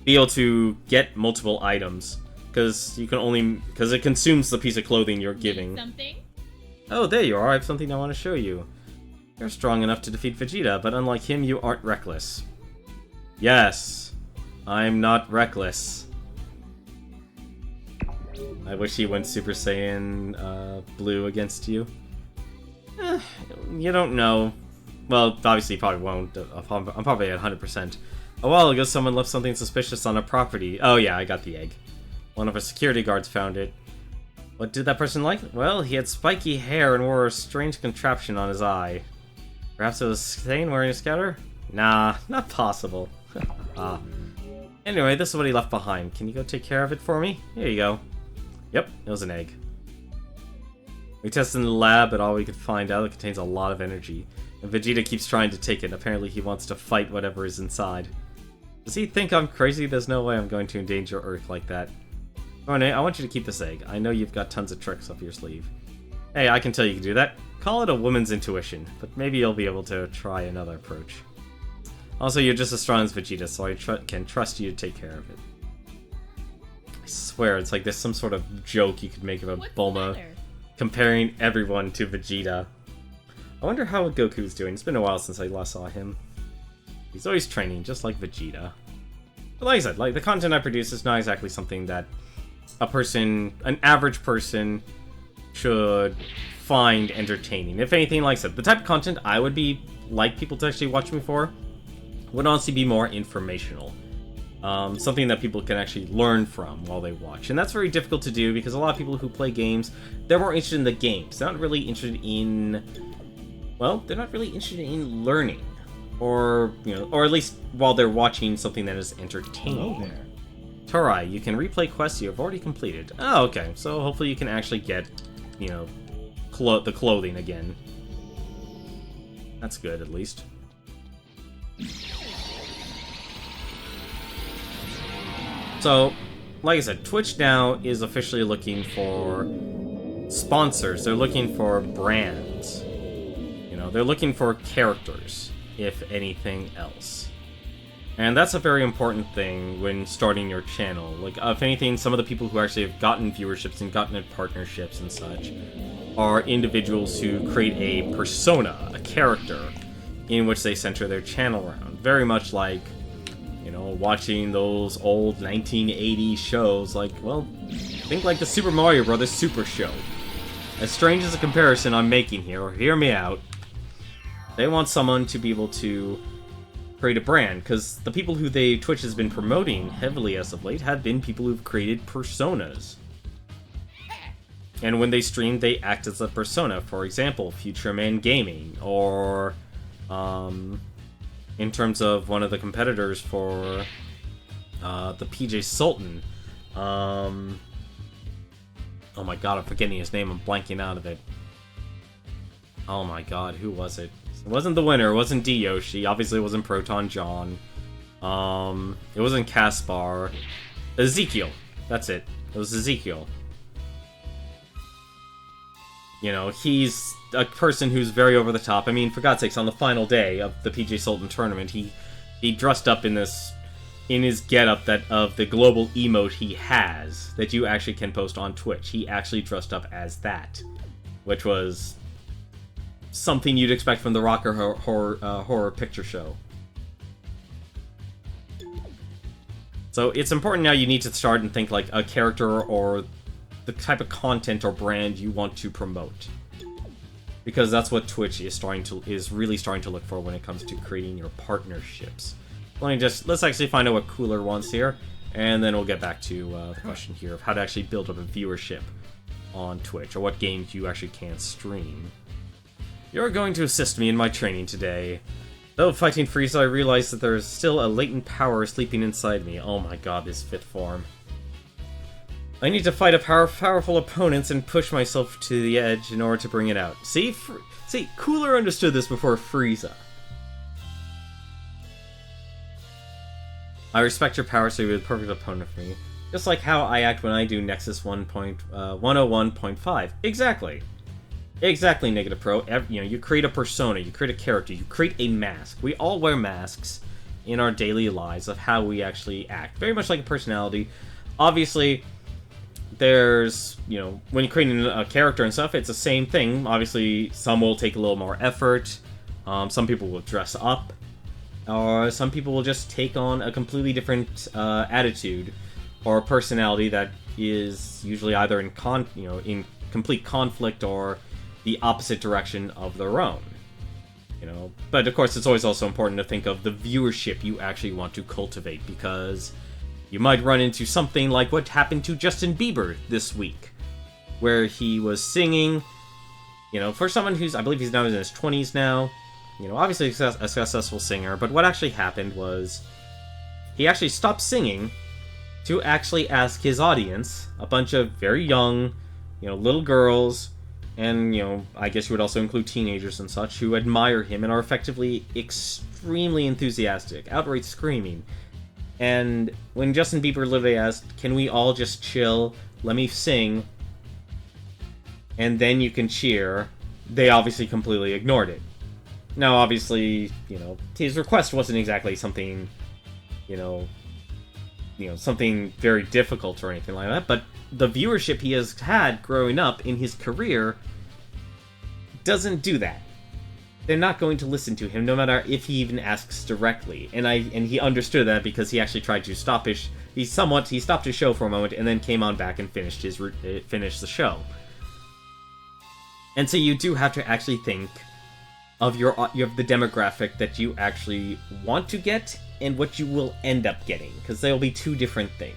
[SPEAKER 1] be able to get multiple items. Because you can only... because it consumes the piece of clothing you're giving.
[SPEAKER 10] Something?
[SPEAKER 1] Oh, there you are. I have something I want to show you. You're strong enough to defeat Vegeta, but unlike him, you aren't reckless. Yes, I'm not reckless. I wish he went Super Saiyan Blue against you. You don't know. Well, obviously you probably won't. I'm probably at 100%. A while ago, someone left something suspicious on our property. Oh yeah, I got the egg. One of our security guards found it. What did that person like? Well, he had spiky hair and wore a strange contraption on his eye. Perhaps it was Thane wearing a scouter? Nah, not possible. Anyway, this is what he left behind. Can you go take care of it for me? Here you go. Yep, it was an egg. We tested in the lab, but all we could find out it contains a lot of energy. And Vegeta keeps trying to take it. Apparently he wants to fight whatever is inside. Does he think I'm crazy? There's no way I'm going to endanger Earth like that. Rone, I want you to keep this egg. I know you've got tons of tricks up your sleeve. Hey, I can tell you can do that. Call it a woman's intuition, but maybe you'll be able to try another approach. Also, you're just as strong as Vegeta, so I can trust you to take care of it. I swear, it's like there's some sort of joke you could make about Bulma comparing everyone to Vegeta. I wonder how Goku's doing. It's been a while since I last saw him. He's always training, just like Vegeta. But like I said, like the content I produce is not exactly something that an average person should find entertaining. If anything, like I said, the type of content I would like people to actually watch me for would honestly be more informational. Something that people can actually learn from while they watch. And that's very difficult to do because a lot of people who play games, they're more interested in the games. They're not really interested in well, they're not really interested in learning. Or, or at least while they're watching something that is entertaining.
[SPEAKER 13] Hello there.
[SPEAKER 1] Torai, you can replay quests you have already completed. Oh, okay. So hopefully you can actually get, the clothing again. That's good, at least. So, like I said, Twitch now is officially looking for sponsors. They're looking for brands. They're looking for characters, if anything else. And that's a very important thing when starting your channel. Like, if anything, some of the people who actually have gotten viewerships and gotten partnerships and such are individuals who create a persona, a character, in which they center their channel around. Very much like, watching those old 1980s shows, like, well, think like the Super Mario Bros. Super Show. As strange as a comparison I'm making here, hear me out. They want someone to be able to create a brand, because the people who Twitch has been promoting heavily as of late have been people who've created personas. And when they stream, they act as a persona. For example, Future Man Gaming, or in terms of one of the competitors for the PJ Sultan. Oh my god, I'm forgetting his name, I'm blanking out of it. Oh my god, who was it? It wasn't the winner, it wasn't D Yoshi, obviously it wasn't Proton John. It wasn't Caspar. Ezekiel, that's it. It was Ezekiel. He's a person who's very over the top. I mean, for God's sakes, on the final day of the PJ Sultan tournament, he dressed up in his getup of the global emote he has that you actually can post on Twitch. He actually dressed up as that, which was something you'd expect from the Rocker Horror Picture Show. So it's important now. You need to start and think like a character or the type of content or brand you want to promote, because that's what Twitch is really starting to look for when it comes to creating your partnerships. Let's actually find out what Cooler wants here, and then we'll get back to the question here of how to actually build up a viewership on Twitch, or what games you actually can stream. You're going to assist me in my training today. Though fighting Frieza, I realize that there is still a latent power sleeping inside me. Oh my god, this fifth form. I need to fight powerful opponents and push myself to the edge in order to bring it out. See, Cooler understood this before Frieza. I respect your power, so you're the perfect opponent for me. Just like how I act when I do Nexus 101.5. Exactly. Exactly, Negative Pro. You create a persona, you create a character, you create a mask. We all wear masks in our daily lives of how we actually act. Very much like a personality. Obviously, there's, when you're creating a character and stuff, it's the same thing. Obviously, some will take a little more effort. Some people will dress up. Or some people will just take on a completely different attitude or personality that is usually either in complete conflict or the opposite direction of their own. But of course, it's always also important to think of the viewership you actually want to cultivate, because you might run into something like what happened to Justin Bieber this week, where he was singing, for someone who's, I believe he's now in his 20s now, obviously a successful singer, but what actually happened was he actually stopped singing to actually ask his audience, a bunch of very young, little girls, and, I guess you would also include teenagers and such, who admire him and are effectively extremely enthusiastic, outright screaming. And when Justin Bieber literally asked, "Can we all just chill? Let me sing, and then you can cheer," they obviously completely ignored it. Now, obviously, his request wasn't exactly something, something very difficult or anything like that, but the viewership he has had growing up in his career doesn't do that. They're not going to listen to him, no matter if he even asks directly. And he understood that, because he actually tried to stop he stopped his show for a moment and then came on back and finished the show. And so you do have to actually think of the demographic that you actually want to get and what you will end up getting, because they'll be two different things.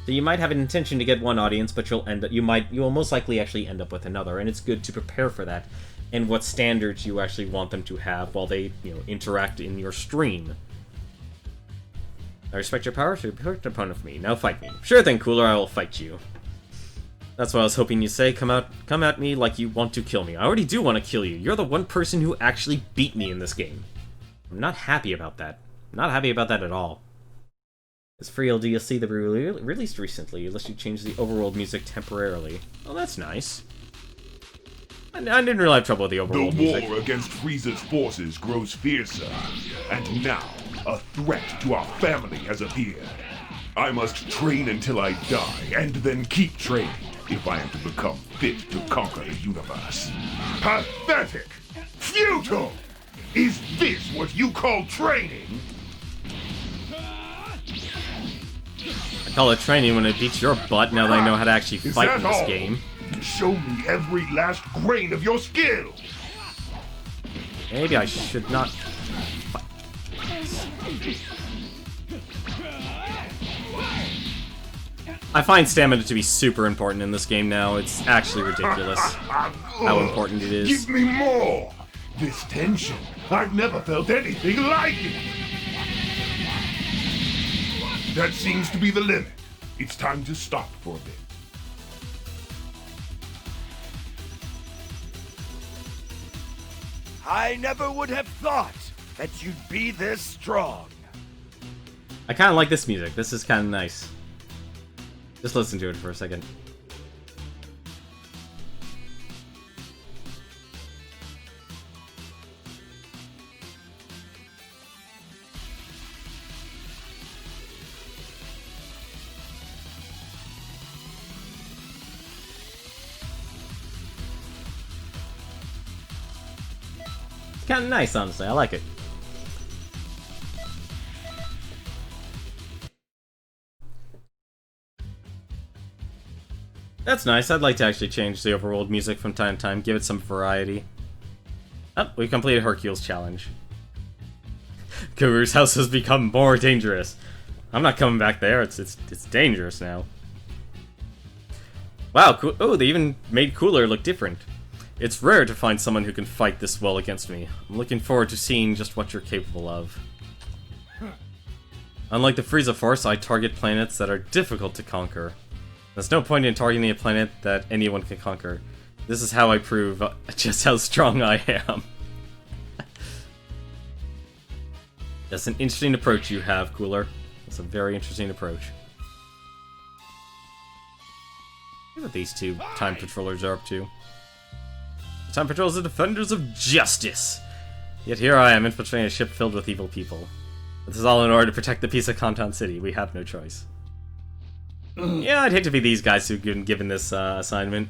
[SPEAKER 1] So you might have an intention to get one audience, but you will most likely actually end up with another, and it's good to prepare for that and what standards you actually want them to have while they, interact in your stream. I respect your power to hurt an opponent for me. Now fight me. Sure thing, Cooler, I will fight you. That's what I was hoping you'd say. Come at me like you want to kill me. I already do want to kill you. You're the one person who actually beat me in this game. I'm not happy about that. I'm not happy about that at all. This free DLC that we released recently lets you change the overworld music temporarily. Oh, that's nice. I didn't really have trouble with the overworld music.
[SPEAKER 3] The war against Frieza's forces grows fiercer, and now a threat to our family has appeared. I must train until I die, and then keep training if I am to become fit to conquer the universe. Pathetic! Futile! Is this what you call training?
[SPEAKER 1] I call it training when it beats your butt now that I know how to actually fight in this game.
[SPEAKER 3] Show me every last grain of your skill!
[SPEAKER 1] Maybe I should not... I find stamina to be super important in this game now. It's actually ridiculous how important it is.
[SPEAKER 3] Give me more! This tension, I've never felt anything like it! That seems to be the limit. It's time to stop for a bit.
[SPEAKER 11] I never would have thought that you'd be this strong.
[SPEAKER 1] I kind of like this music. This is kind of nice. Just listen to it for a second. It's kind of nice, honestly. I like it. That's nice. I'd like to actually change the overworld music from time to time, give it some variety. Oh, we completed Hercule's challenge. Kuru's house has become more dangerous. I'm not coming back there. It's dangerous now. Wow, oh, they even made Cooler look different. It's rare to find someone who can fight this well against me. I'm looking forward to seeing just what you're capable of. Unlike the Frieza Force, I target planets that are difficult to conquer. There's no point in targeting a planet that anyone can conquer. This is how I prove just how strong I am. That's an interesting approach you have, Cooler. That's a very interesting approach. Look what these two time patrollers are up to. The time patrols are defenders of justice. Yet here I am infiltrating a ship filled with evil people. This is all in order to protect the peace of Conton City. We have no choice. Yeah, I'd hate to be these guys who've been given this assignment.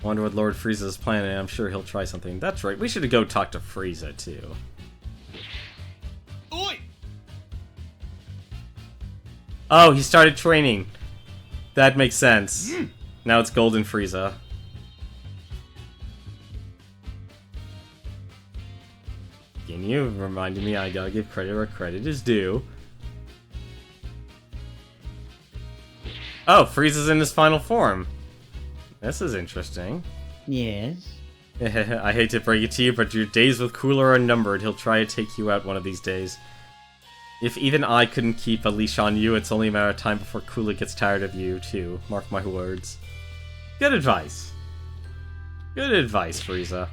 [SPEAKER 1] Wonder what Lord Frieza's planning. I'm sure he'll try something. That's right, we should go talk to Frieza, too.
[SPEAKER 13] Oi!
[SPEAKER 1] Oh, he started training. That makes sense. Now it's Golden Frieza. You reminded me I gotta give credit where credit is due. Oh, Frieza's in his final form. This is interesting.
[SPEAKER 15] Yes?
[SPEAKER 1] I hate to break it to you, but your days with Cooler are numbered. He'll try to take you out one of these days. If even I couldn't keep a leash on you, it's only a matter of time before Cooler gets tired of you, too. Mark my words. Good advice. Good advice, Frieza.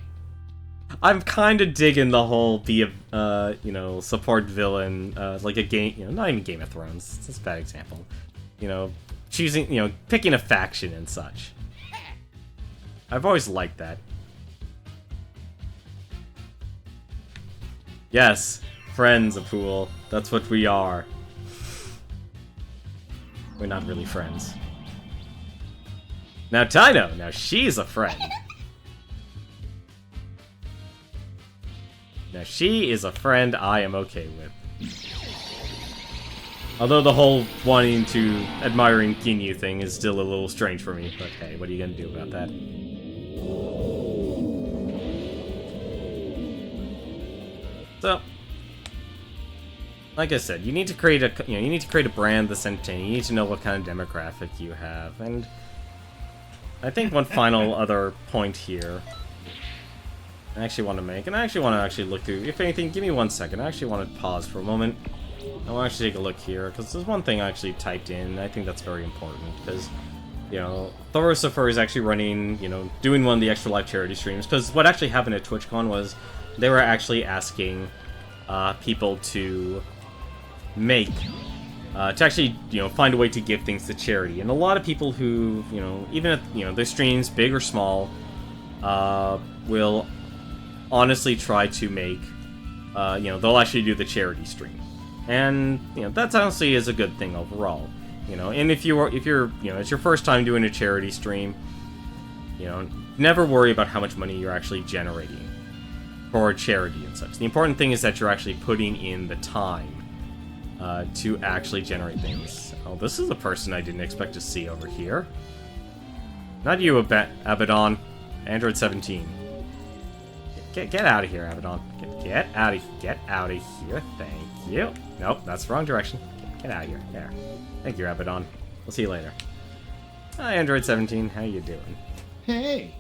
[SPEAKER 1] I'm kind of digging the whole be a, support villain, like a game, not even Game of Thrones. That's a bad example. Choosing, picking a faction and such. I've always liked that. Yes, friends, Apul. That's what we are. We're not really friends. Now Tino, now she's a friend. Now she is a friend I am okay with. Although the whole wanting to admiring Ginyu thing is still a little strange for me, but hey, what are you gonna do about that? So, like I said, you need to create a you need to create a brand that's entertaining. You need to know what kind of demographic you have, and I think one final other point here I actually want to make, and I actually want to look through. If anything, give me 1 second. I actually want to pause for a moment. I want to actually take a look here because there's one thing I actually typed in. And I think that's very important because, you know, Thorosifer is actually running, you know, doing one of the extra live charity streams. Because what actually happened at TwitchCon was they were actually asking people to make, to actually, you know, find a way to give things to charity. And a lot of people who, you know, even at, you know, their streams, big or small, will honestly try to make, you know, they'll actually do the charity stream. And, you know, that's honestly is a good thing overall. You know, and if you're, you know, it's your first time doing a charity stream, you know, never worry about how much money you're actually generating for charity and such. The important thing is that you're actually putting in the time to actually generate things. Oh, this is a person I didn't expect to see over here. Not you, Abaddon. Android 17. Get out of here, Abaddon. Get out of here. Thank you. Nope, that's the wrong direction. Get out of here. There. Thank you, Abaddon. We'll see you later. Hi, Android 17. How you doing?
[SPEAKER 13] Hey.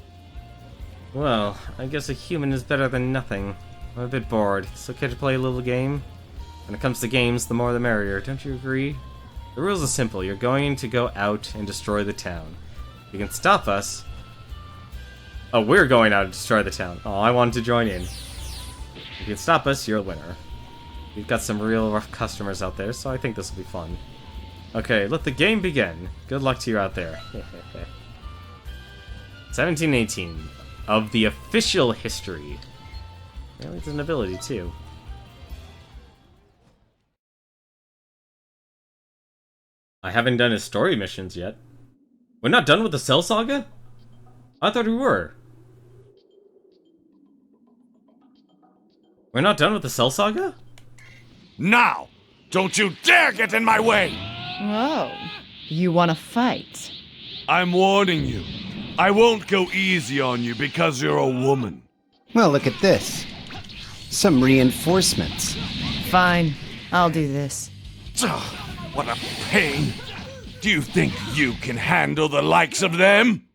[SPEAKER 1] Well, I guess a human is better than nothing. I'm a bit bored. It's okay to play a little game. When it comes to games, the more the merrier. Don't you agree? The rules are simple. You're going to go out and destroy the town. You can stop us. Oh, we're going out to destroy the town. Oh, I wanted to join in. If you can stop us, you're a winner. We've got some real rough customers out there, so I think this will be fun. Okay, let the game begin. Good luck to you out there. 1718. Of the official history. Really, it's an ability, too. I haven't done his story missions yet. We're not done with the Cell Saga? I thought we were. We're not done with the Cell Saga?
[SPEAKER 3] Now! Don't you dare get in my way!
[SPEAKER 15] Whoa. You want to fight?
[SPEAKER 3] I'm warning you. I won't go easy on you because you're a woman.
[SPEAKER 4] Well, look at this. Some reinforcements.
[SPEAKER 15] Fine. I'll do this.
[SPEAKER 3] What a pain. Do you think you can handle the likes of them?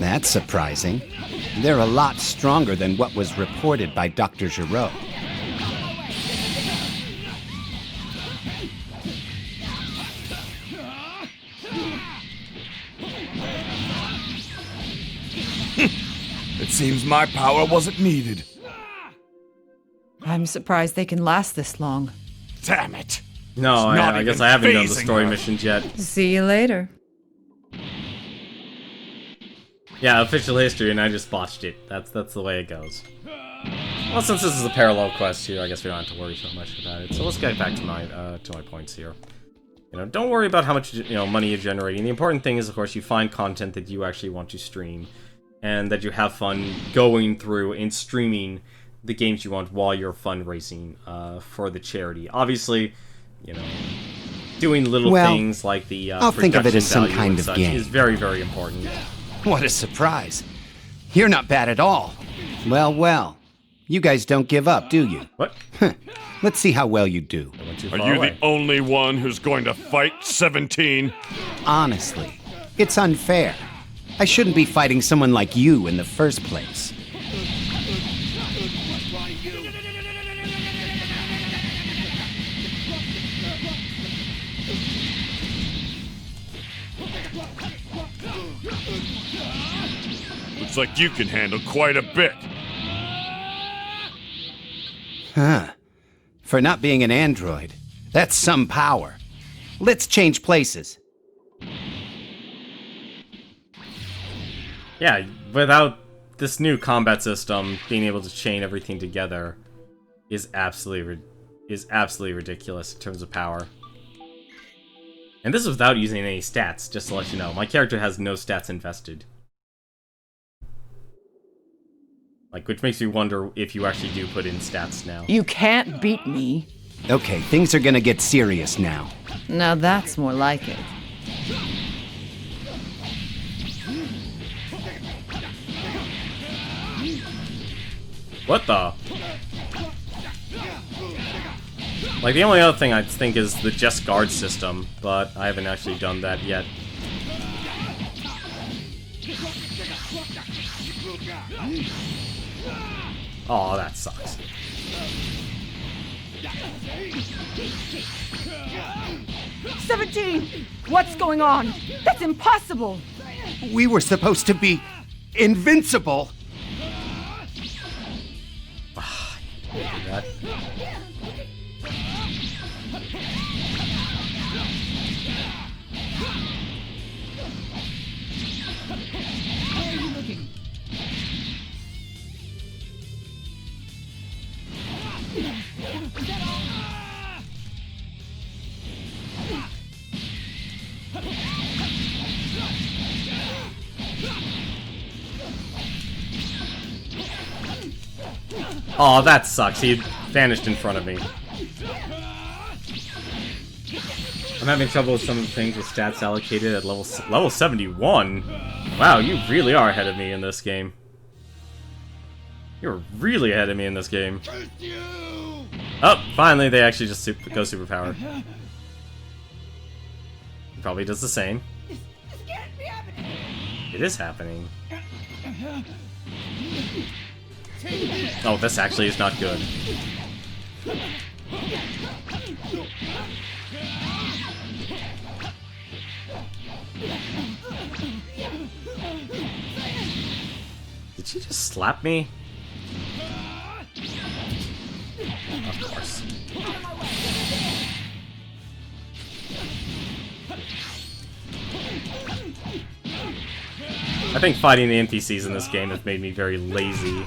[SPEAKER 4] That's surprising. They're a lot stronger than what was reported by Dr. Giraud.
[SPEAKER 3] It seems my power wasn't needed.
[SPEAKER 15] I'm surprised they can last this long.
[SPEAKER 3] Damn it!
[SPEAKER 1] No, I guess I haven't done the story missions yet.
[SPEAKER 15] See you later.
[SPEAKER 1] Yeah, official history, and I just botched it. That's the way it goes. Well, since this is a parallel quest here, I guess we don't have to worry so much about it. So let's get back to my points here. You know, don't worry about how much money you're generating. The important thing is, of course, you find content that you actually want to stream, and that you have fun going through and streaming the games you want while you're fundraising for the charity. Obviously, you know, doing little things like the
[SPEAKER 4] I'll think of it as some kind of game.
[SPEAKER 1] Is very, very important.
[SPEAKER 4] What a surprise. You're not bad at all. Well, well. You guys don't give up, do you?
[SPEAKER 1] What?
[SPEAKER 4] Let's see how well you do.
[SPEAKER 3] Are you the only one who's going to fight 17?
[SPEAKER 4] Honestly, it's unfair. I shouldn't be fighting someone like you in the first place.
[SPEAKER 3] Looks like you can handle quite a bit.
[SPEAKER 4] Huh. For not being an android, that's some power. Let's change places.
[SPEAKER 1] Yeah, without this new combat system, being able to chain everything together is absolutely ridiculous in terms of power. And this is without using any stats, just to let you know. My character has no stats invested. Like, which makes me wonder if you actually do put in stats now.
[SPEAKER 15] You can't beat me.
[SPEAKER 4] Okay, things are gonna get serious now.
[SPEAKER 15] Now that's more like it.
[SPEAKER 1] What the? Like, the only other thing I think is the Just Guard system, but I haven't actually done that yet. Oh, that sucks.
[SPEAKER 15] "17! What's going on? That's impossible!"
[SPEAKER 5] We were supposed to be invincible.
[SPEAKER 1] That. Oh, that sucks. He vanished in front of me. I'm having trouble with some of the things with stats allocated at level 71. Wow, you really are ahead of me in this game. You're really ahead of me in this game. Oh, finally they actually just go superpower. He probably does the same. It is happening. Oh, this actually is not good. Did she just slap me? Of course. I think fighting the NPCs in this game has made me very lazy.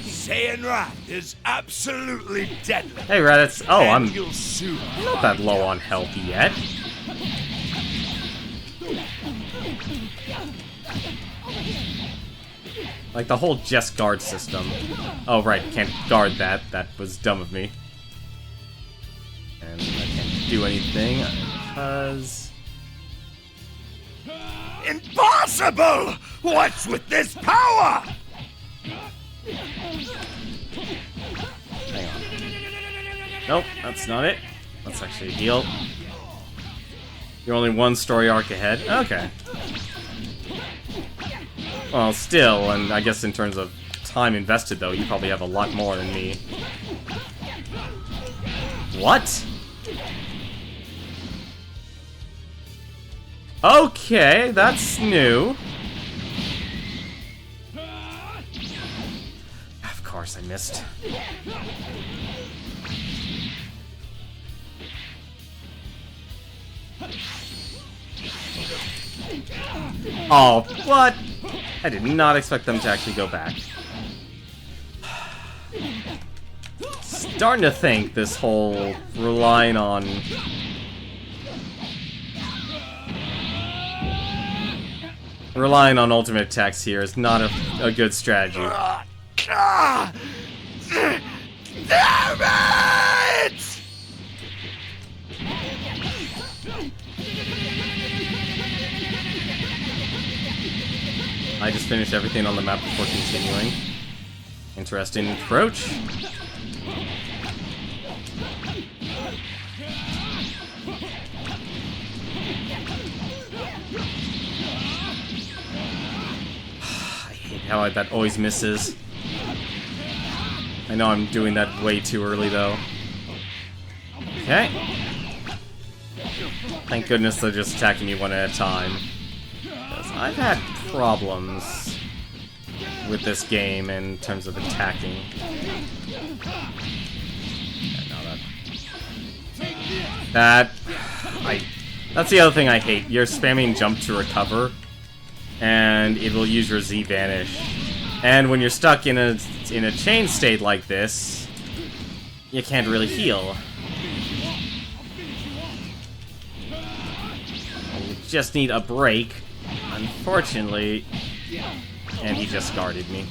[SPEAKER 3] Saying right is absolutely deadly.
[SPEAKER 1] Hey, Reddits. Oh, I'm
[SPEAKER 3] you'll soon
[SPEAKER 1] not that low on health yet. Like the whole Just Guard system. Oh, right, can't guard that. That was dumb of me. And I can't do anything because...
[SPEAKER 3] Impossible! What's with this power?
[SPEAKER 1] Hang on. Nope, that's not it. That's actually a heal. You're only one story arc ahead. Okay. Well, still, and I guess in terms of time invested, though, you probably have a lot more than me. What? Okay, that's new. Of course I missed. Oh, what? I did not expect them to actually go back. Starting to think this whole relying on... Relying on ultimate attacks here is not a good strategy.
[SPEAKER 3] Damn it!
[SPEAKER 1] I just finished everything on the map before continuing. Interesting approach. How that always misses. I know I'm doing that way too early, though. Okay. Thank goodness they're just attacking me one at a time. Because I've had problems with this game in terms of attacking. That's the other thing I hate. You're spamming jump to recover, and it will use your Z vanish. And when you're stuck in a chain state like this, you can't really heal. You just need a break, unfortunately. And he just guarded me.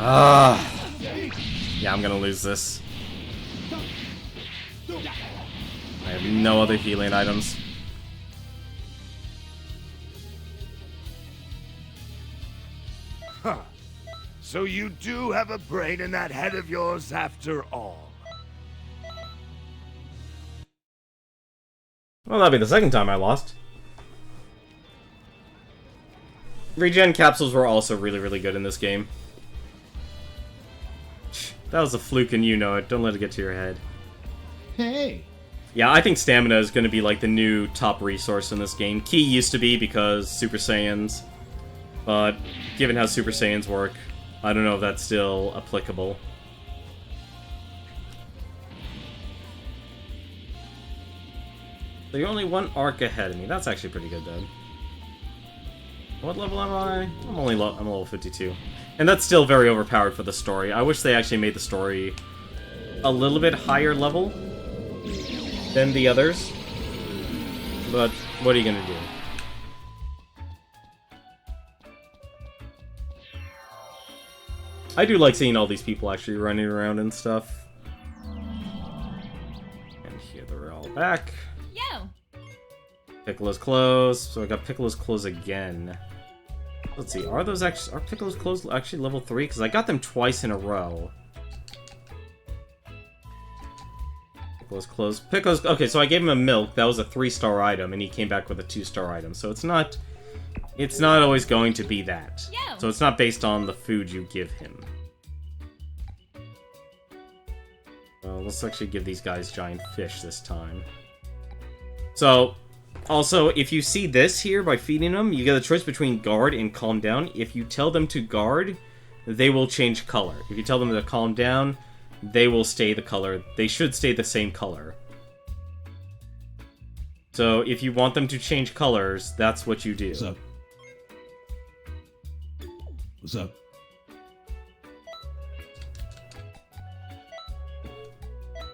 [SPEAKER 1] Yeah, I'm gonna lose this. I have no other healing items.
[SPEAKER 3] Huh. So you do have a brain in that head of yours after all.
[SPEAKER 1] Well, that'll be the second time I lost. Regen capsules were also really, really good in this game. That was a fluke and you know it. Don't let it get to your head.
[SPEAKER 13] Hey!
[SPEAKER 1] Yeah, I think stamina is going to be like the new top resource in this game. Ki used to be because Super Saiyans. But given how Super Saiyans work, I don't know if that's still applicable. So you're only one arc ahead of me. That's actually pretty good, then. What level am I? I'm level 52. And that's still very overpowered for the story. I wish they actually made the story a little bit higher level than the others. But what are you gonna do? I do like seeing all these people actually running around and stuff. And here they're all back.
[SPEAKER 14] Yo!
[SPEAKER 1] Piccolo's clothes. So I got Piccolo's clothes again. Let's see, are Piccolo's clothes actually level 3? Because I got them twice in a row. Piccolo's... Okay, so I gave him a milk. That was a 3-star item, and he came back with a 2-star item. So it's not always going to be that.
[SPEAKER 14] Yo.
[SPEAKER 1] So it's not based on the food you give him. Well, let's actually give these guys giant fish this time. So, also, if you see this here by feeding them, you get a choice between guard and calm down. If you tell them to guard, they will change color. If you tell them to calm down, they will stay the color. They should stay the same color. So, if you want them to change colors, that's what you do.
[SPEAKER 13] What's up? What's up?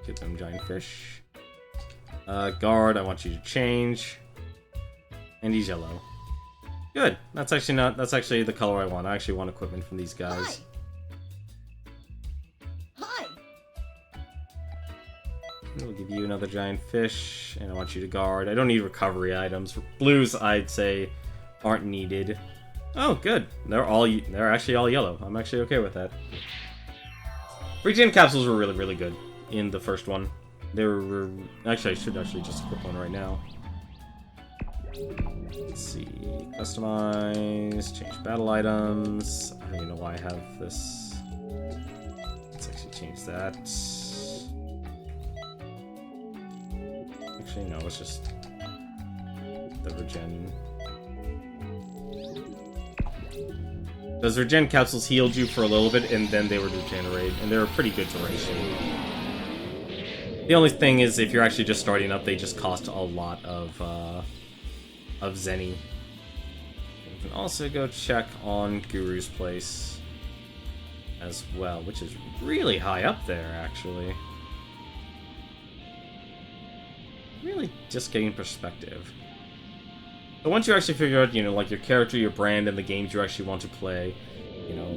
[SPEAKER 1] Get them giant fish. Guard, I want you to change. And he's yellow. Good. That's actually the color I want. I actually want equipment from these guys.
[SPEAKER 12] Hi.
[SPEAKER 1] We'll give you another giant fish, and I want you to guard. I don't need recovery items. Blues, I'd say, aren't needed. Oh, good. They're actually all yellow. I'm actually okay with that. Regen capsules were really, really good in the first one. They were... Actually, I should actually just equip one right now. Let's see. Customize. Change battle items. I don't even know why I have this. Let's actually change that. Actually, no. It's just the regen. Those regen capsules healed you for a little bit, and then they would regenerate, and they were pretty good duration. The only thing is, if you're actually just starting up, they just cost a lot of Zenny. You can also go check on Guru's place as well, which is really high up there, actually. Really just getting perspective. So once you actually figure out, like your character, your brand, and the games you actually want to play,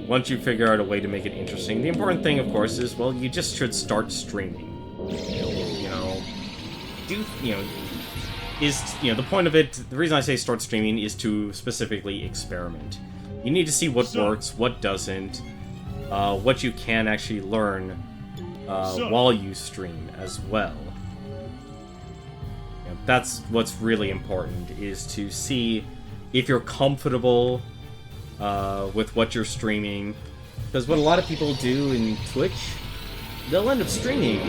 [SPEAKER 1] once you figure out a way to make it interesting, the important thing, of course, is, well, you just should start streaming. The point of it, the reason I say start streaming is to specifically experiment. You need to see what works, what doesn't, what you can actually learn while you stream as well. That's what's really important, is to see if you're comfortable with what you're streaming. Because what a lot of people do in Twitch, they'll end up streaming,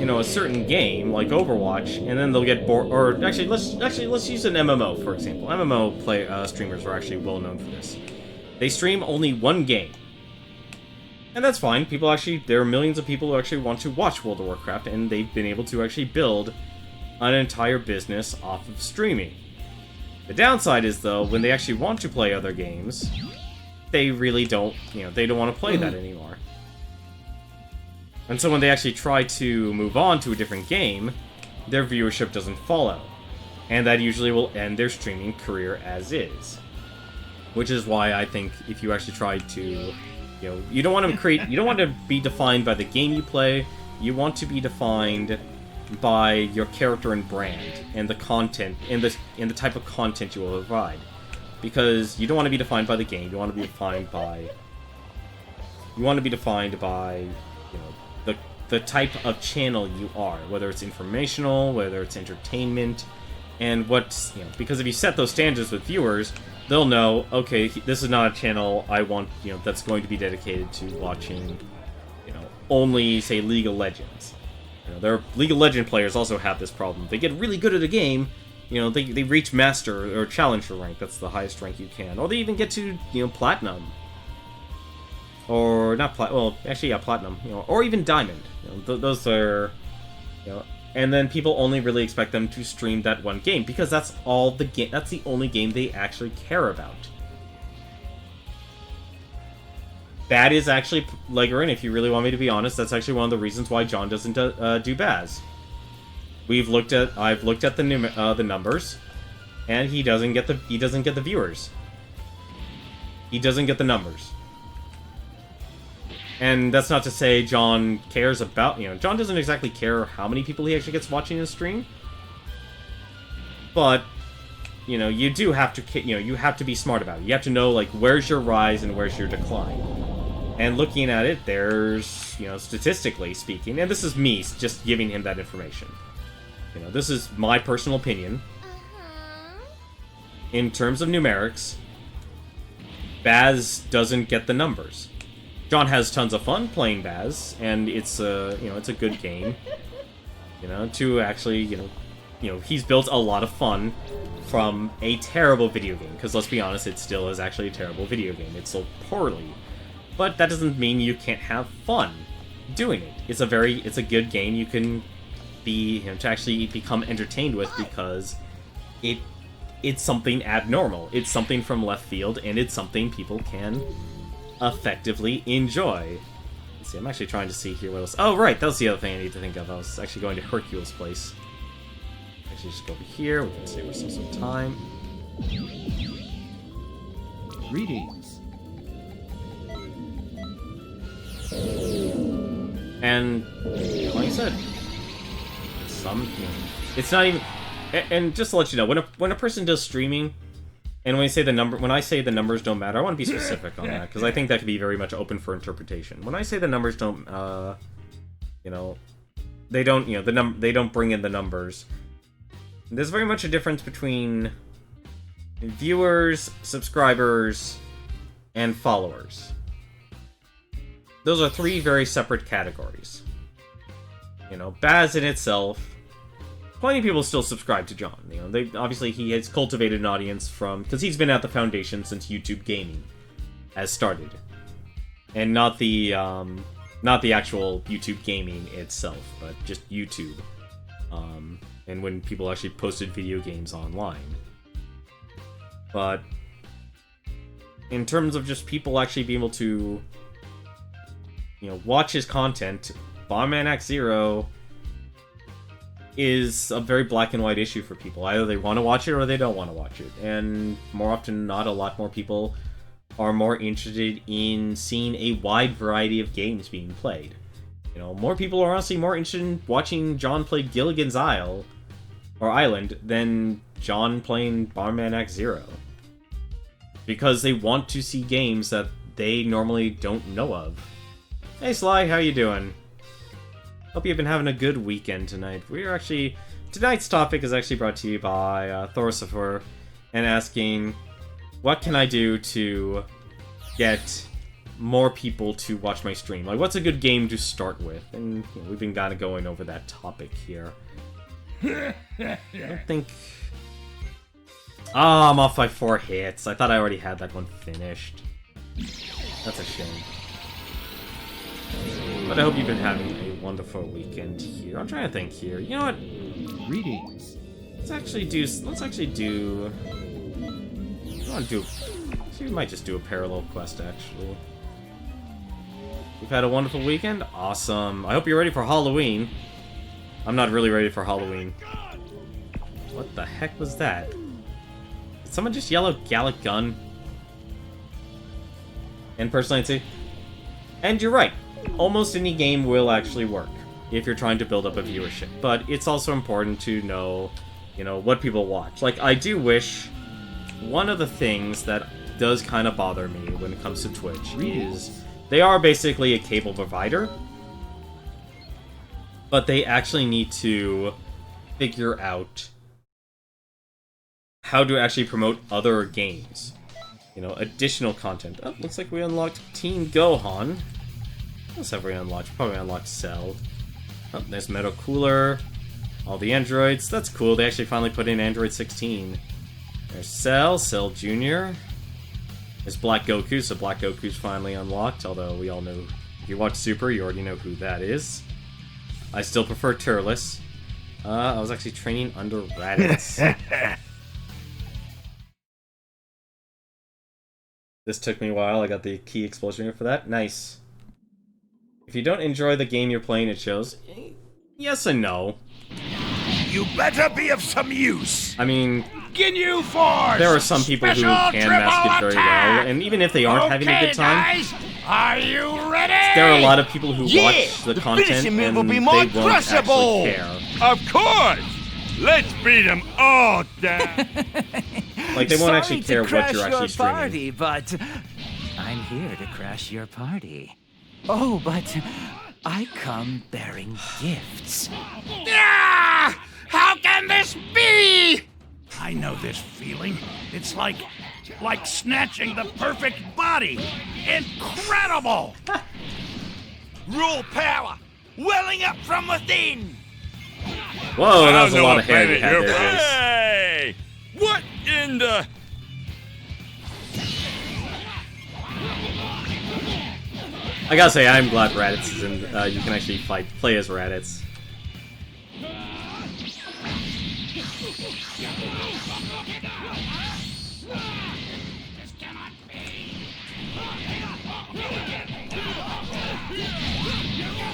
[SPEAKER 1] a certain game, like Overwatch, and then they'll get bored. Or actually, let's use an MMO, for example. MMO streamers are actually well known for this. They stream only one game. And that's fine. There are millions of people who actually want to watch World of Warcraft, and they've been able to actually build an entire business off of streaming. The downside is, though, when they actually want to play other games, they really don't, they don't want to play that anymore. And so when they actually try to move on to a different game, their viewership doesn't follow. And that usually will end their streaming career as is. Which is why I think if you actually try to You know, you don't want to create. You don't want to be defined by the game you play. You want to be defined by your character and brand, and the content, and the type of content you will provide. Because you don't want to be defined by the game. You want to be defined by. You want to be defined by, you know, the type of channel you are, whether it's informational, whether it's entertainment, and what, you know, because if you set those standards with viewers, they'll know, okay, this is not a channel I want, you know, that's going to be dedicated to watching, you know, only, say, League of Legends. You know, their League of Legends players also have this problem. They get really good at a game, you know, they reach Master or Challenger rank, that's the highest rank you can, or they even get to, you know, Platinum. Or not well, actually, yeah, Platinum, you know, or even Diamond. You know, those are, you know, and then people only really expect them to stream that one game because that's all the game. That's the only game they actually care about. That is actually, Legorin, if you really want me to be honest, that's actually one of the reasons why John doesn't do Baz. I've looked at the numbers, and he doesn't get the viewers. He doesn't get the numbers. And that's not to say John cares about, you know, John doesn't exactly care how many people he actually gets watching his stream. But, you know, you do have to, you know, you have to be smart about it. You have to know, like, where's your rise and where's your decline. And looking at it, there's, you know, statistically speaking, and this is me just giving him that information. You know, this is my personal opinion. In terms of numerics, Baz doesn't get the numbers. John has tons of fun playing Baz, and it's a, you know, it's a good game. You know, to actually, you know, he's built a lot of fun from a terrible video game. Because let's be honest, it still is actually a terrible video game. It's sold poorly, but that doesn't mean you can't have fun doing it. It's a good game. You can be, you know, to actually become entertained with because it's something abnormal. It's something from left field, and it's something people can effectively enjoy. Let's see, I'm actually trying to see here what else. Oh, right, that was the other thing I need to think of. I was actually going to Hercule's place. Actually, just go over here. We can save ourselves some time.
[SPEAKER 13] Greetings.
[SPEAKER 1] And like I said, it's not even. And just to let you know, when a person does streaming, and when I say the numbers don't matter, I want to be specific on that because I think that could be very much open for interpretation. When I say the numbers don't, you know, they don't, you know, they don't bring in the numbers. There's very much a difference between viewers, subscribers, and followers. Those are three very separate categories. You know, Baz in itself. Plenty of people still subscribe to John. You know, he has cultivated an audience because he's been at the foundation since YouTube gaming has started, and not the actual YouTube gaming itself, but just YouTube. And when people actually posted video games online. But in terms of just people actually being able to, you know, watch his content, Bomberman Act Zero is a very black and white issue for people. Either they want to watch it or they don't want to watch it. And more often than not, a lot more people are more interested in seeing a wide variety of games being played. You know, more people are honestly more interested in watching John play Gilligan's Island than John playing Bomberman Act Zero. Because they want to see games that they normally don't know of. Hey Sly, how you doing? Hope you've been having a good weekend tonight. Tonight's topic is actually brought to you by Thorsifer, and asking, what can I do to get more people to watch my stream? Like, what's a good game to start with? And you know, we've been kind of going over that topic here. I don't think... Oh, I'm off by 4 hits. I thought I already had that one finished. That's a shame. But I hope you've been having a wonderful weekend here. I'm trying to think here. You know what?
[SPEAKER 13] Greetings.
[SPEAKER 1] Let's actually do... We might just do a parallel quest, actually. We've had a wonderful weekend? Awesome. I hope you're ready for Halloween. I'm not really ready for Halloween. What the heck was that? Did someone just yell out Gallic Gun? And personally, I'd say, And you're right, almost any game will actually work if you're trying to build up a viewership. But it's also important to know, you know, what people watch. Like, I do wish one of the things that does kind of bother me when it comes to Twitch is they are basically a cable provider, but they actually need to figure out how to actually promote other games. You know, additional content. Oh, looks like we unlocked Team Gohan. What else have we unlocked? Probably unlocked Cell. Oh, there's Metal Cooler. All the androids. That's cool. They actually finally put in Android 16. There's Cell Jr. There's Black Goku, so Black Goku's finally unlocked, although we all know, if you watch Super, you already know who that is. I still prefer Turles. I was actually training under Raditz. This took me a while. I got the key explosion for that. Nice. If you don't enjoy the game you're playing, it shows. Yes and no.
[SPEAKER 3] You better be of some use.
[SPEAKER 1] I mean,
[SPEAKER 3] Ginyu Force!
[SPEAKER 1] There are some people who can mask it very well, and even if they aren't having a good time,
[SPEAKER 3] guys, are you ready?
[SPEAKER 1] there are a lot of people who watch the content and they won't actually care.
[SPEAKER 3] Of course! Let's beat them all down!
[SPEAKER 1] Like, they won't actually care what you're actually streaming.
[SPEAKER 16] Party, but I'm here to crash your party. Oh, but I come bearing gifts.
[SPEAKER 3] Ah! How can this be? I know this feeling. It's like snatching the perfect body. Incredible! Raw power, welling up from within.
[SPEAKER 1] Whoa, that was a lot of hair you had there, Jace.
[SPEAKER 3] Hey! What in the...
[SPEAKER 1] I gotta say, I'm glad Raditz is in. You can actually play as Raditz.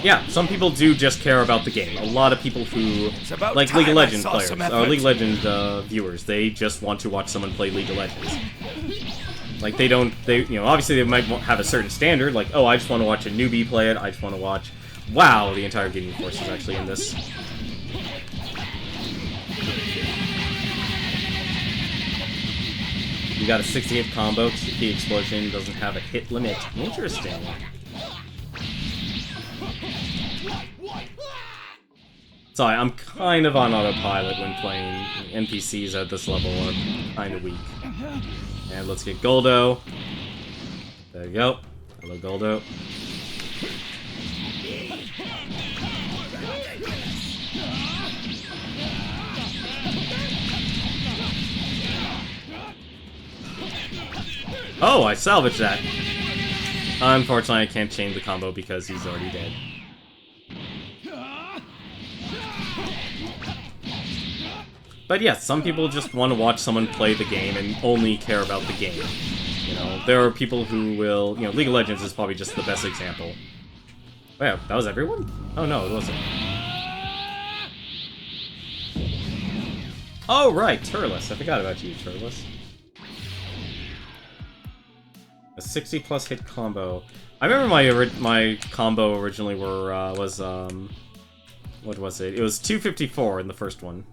[SPEAKER 1] Yeah, some people do just care about the game. A lot of people who, like League of Legends players, or League of Legends viewers, they just want to watch someone play League of Legends. Like, you know, obviously they might have a certain standard, like, oh, I just want to watch a newbie play it, I just want to watch... Wow, the entire Ginyu Force is actually in this. You got a 60-hit combo, because the key explosion doesn't have a hit limit. Interesting. Sorry, I'm kind of on autopilot when playing. NPCs at this level are kind of weak. And let's get Goldo. There you go. Hello, Goldo. Oh, I salvaged that. Unfortunately, I can't chain the combo because he's already dead. But yeah, some people just want to watch someone play the game and only care about the game. You know, there are people who will... You know, League of Legends is probably just the best example. Wait, that was everyone? Oh no, it wasn't. Oh right, Turles. I forgot about you, Turles. A 60+ hit combo. I remember my combo originally was what was it? It was 254 in the first one.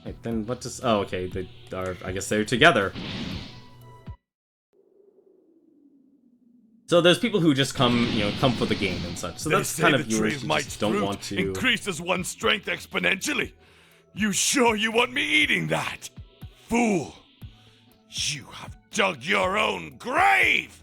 [SPEAKER 1] Wait, then what does... Oh, okay, they are... I guess they're together. So there's people who just come for the game and such. So that's kind of viewers who just don't want to...
[SPEAKER 3] increases one's strength exponentially. You sure you want me eating that? Fool! You have dug your own grave!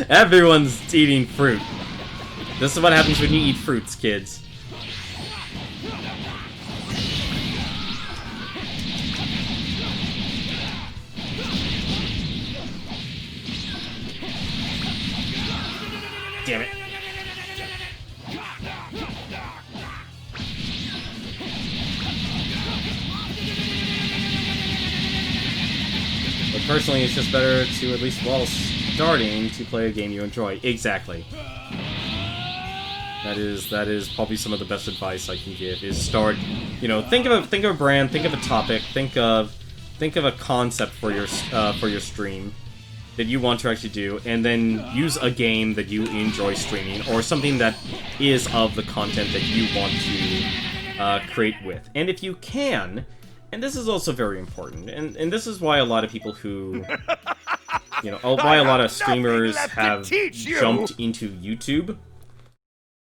[SPEAKER 1] Everyone's eating fruit. This is what happens when you eat fruits, kids. Damn it. But personally, it's just better to, at least while starting, to play a game you enjoy. Exactly. That is probably some of the best advice I can give. Is start, you know, think of a brand, think of a topic, think of a concept for your stream that you want to actually do, and then use a game that you enjoy streaming, or something that is of the content that you want to create with. And if you can, and this is also very important, and this is why a lot of people who, you know, why a lot of streamers have jumped into YouTube,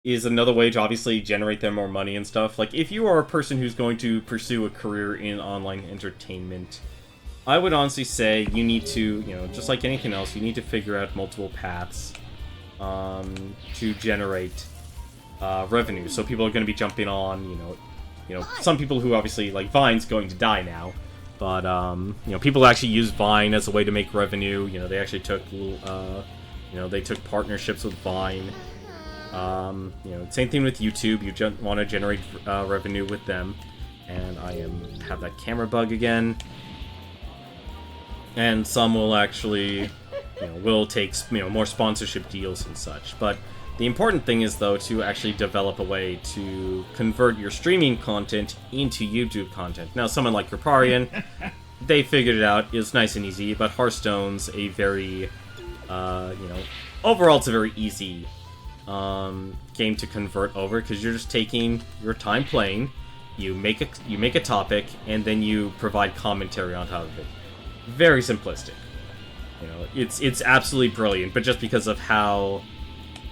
[SPEAKER 1] is another way to obviously generate them more money and stuff. Like, if you are a person who's going to pursue a career in online entertainment, I would honestly say you need to, you know, just like anything else, you need to figure out multiple paths to generate revenue. So people are going to be jumping on, you know, some people who obviously, like, Vine's going to die now, but you know, people actually use Vine as a way to make revenue. You know, they actually took, you know, they took partnerships with Vine. You know, same thing with YouTube. You want to generate revenue with them, and I have that camera bug again. And some will actually, you know, will take, you know, more sponsorship deals and such. But the important thing is, though, to actually develop a way to convert your streaming content into YouTube content. Now, someone like Riparian, they figured it out. It's nice and easy, but Hearthstone's a very, you know, overall it's a very easy game to convert over, because you're just taking your time playing, you make a topic, and then you provide commentary on top of it. Very simplistic. You know, it's absolutely brilliant, but just because of how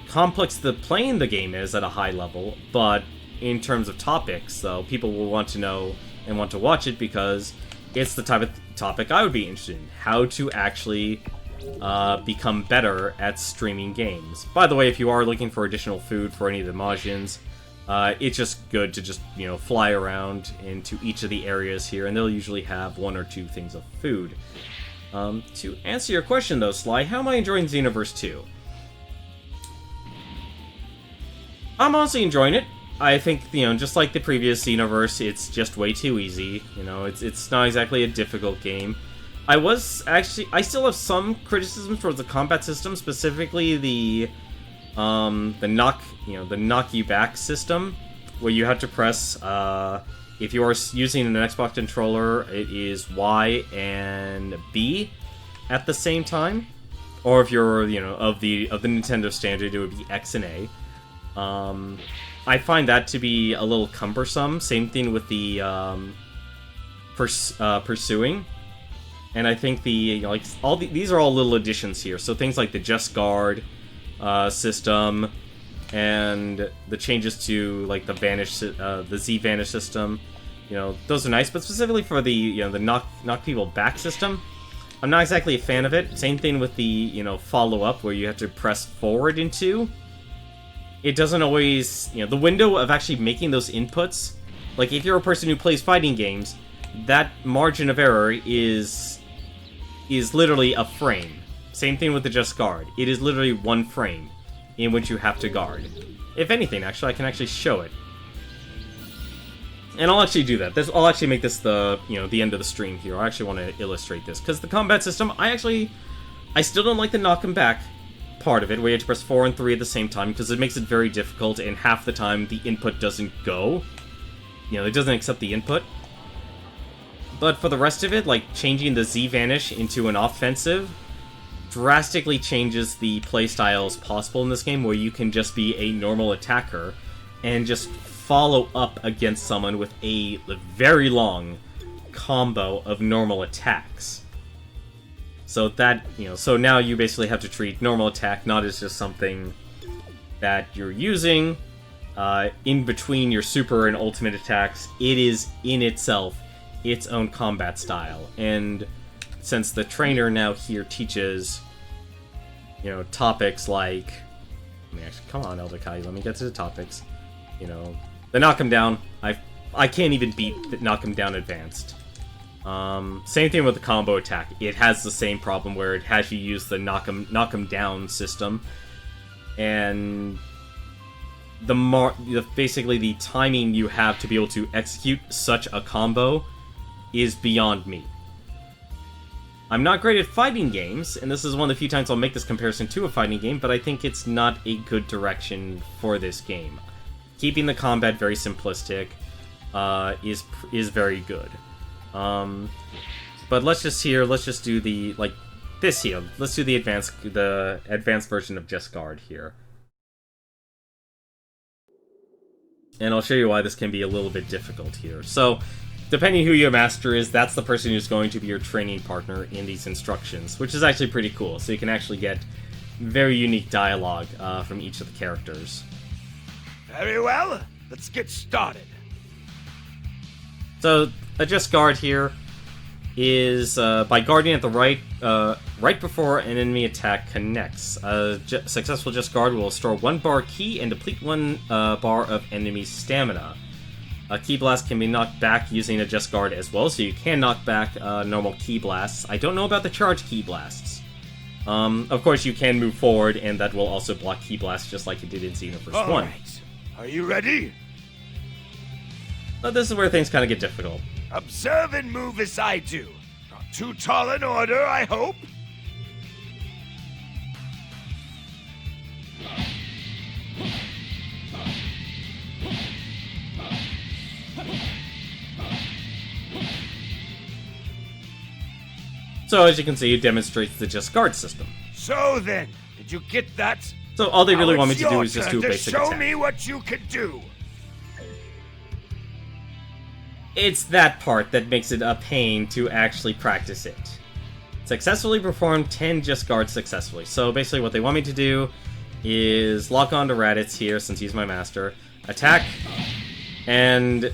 [SPEAKER 1] complex playing the game is at a high level. But in terms of topics, though, people will want to know and want to watch it because it's the type of topic I would be interested in. How to actually become better at streaming games. By the way, if you are looking for additional food for any of the Majins, it's just good to just, you know, fly around into each of the areas here, and they'll usually have 1 or 2 things of food. To answer your question, though, Sly, how am I enjoying Xenoverse 2? I'm honestly enjoying it. I think, you know, just like the previous Xenoverse, it's just way too easy. You know, it's not exactly a difficult game. I still have some criticisms towards the combat system, specifically the knock you back system, where you have to press, if you are using an Xbox controller, it is Y and B at the same time, or if you're, you know, of the Nintendo standard, it would be X and A. I find that to be a little cumbersome. Same thing with the pursuing. And I think these are all little additions here. So things like the Just Guard system, and the changes to like the Z Vanish system, you know, those are nice. But specifically for the, you know, the knock people back system, I'm not exactly a fan of it. Same thing with the, you know, follow up where you have to press forward into. It doesn't always, you know, the window of actually making those inputs. Like if you're a person who plays fighting games, that margin of error is literally a frame. Same thing with the Just Guard. It is literally 1 frame in which you have to guard. If anything, actually, I can actually show it. And I'll actually do that. I'll actually make this the end of the stream here. I actually want to illustrate this, because the combat system, I still don't like the knock 'em back part of it, where you have to press 4 and 3 at the same time, because it makes it very difficult, and half the time the input doesn't go. You know, it doesn't accept the input. But for the rest of it, like changing the Z Vanish into an offensive drastically changes the playstyles possible in this game, where you can just be a normal attacker and just follow up against someone with a very long combo of normal attacks. So that, you know, so now you basically have to treat normal attack not as just something that you're using in between your super and ultimate attacks. It is in itself its own combat style. And since the trainer now here teaches, you know, topics like, come on, Elderkai, let me get to the topics. You know, the knock 'em down, I can't even beat the knock 'em down advanced. Same thing with the combo attack. It has the same problem where it has you use the knock 'em down system, and basically the timing you have to be able to execute such a combo is beyond me. I'm not great at fighting games, and this is one of the few times I'll make this comparison to a fighting game, but I think it's not a good direction for this game. Keeping the combat very simplistic is very good. But let's just do the, like, this here. Let's do the advanced version of Just Guard here. And I'll show you why this can be a little bit difficult here. So, depending who your master is, that's the person who's going to be your training partner in these instructions, which is actually pretty cool. So you can actually get very unique dialogue from each of the characters.
[SPEAKER 11] Very well, let's get started.
[SPEAKER 1] So, a Just Guard here is by guarding at the right before an enemy attack connects. A successful Just Guard will store 1 bar ki and deplete 1 bar of enemy stamina. A Ki Blast can be knocked back using a Just Guard as well, so you can knock back normal Ki Blasts. I don't know about the charge Ki Blasts. Of course, you can move forward, and that will also block Ki Blasts just like it did in Xenoverse 1.
[SPEAKER 11] Alright, are you ready?
[SPEAKER 1] But this is where things kind of get difficult.
[SPEAKER 11] Observe and move as I do. Not too tall an order, I hope.
[SPEAKER 1] So, as you can see, it demonstrates the Just Guard system.
[SPEAKER 11] So then, did you get that?
[SPEAKER 1] So all they really
[SPEAKER 11] Now
[SPEAKER 1] want me
[SPEAKER 11] it's
[SPEAKER 1] to do
[SPEAKER 11] your
[SPEAKER 1] is just
[SPEAKER 11] turn
[SPEAKER 1] do a
[SPEAKER 11] to
[SPEAKER 1] basic
[SPEAKER 11] show
[SPEAKER 1] attack.
[SPEAKER 11] me what you can do.
[SPEAKER 1] It's that part that makes it a pain to actually practice it. Successfully perform 10 Just Guards successfully. So basically what they want me to do is lock on to Raditz here, since he's my master, attack, and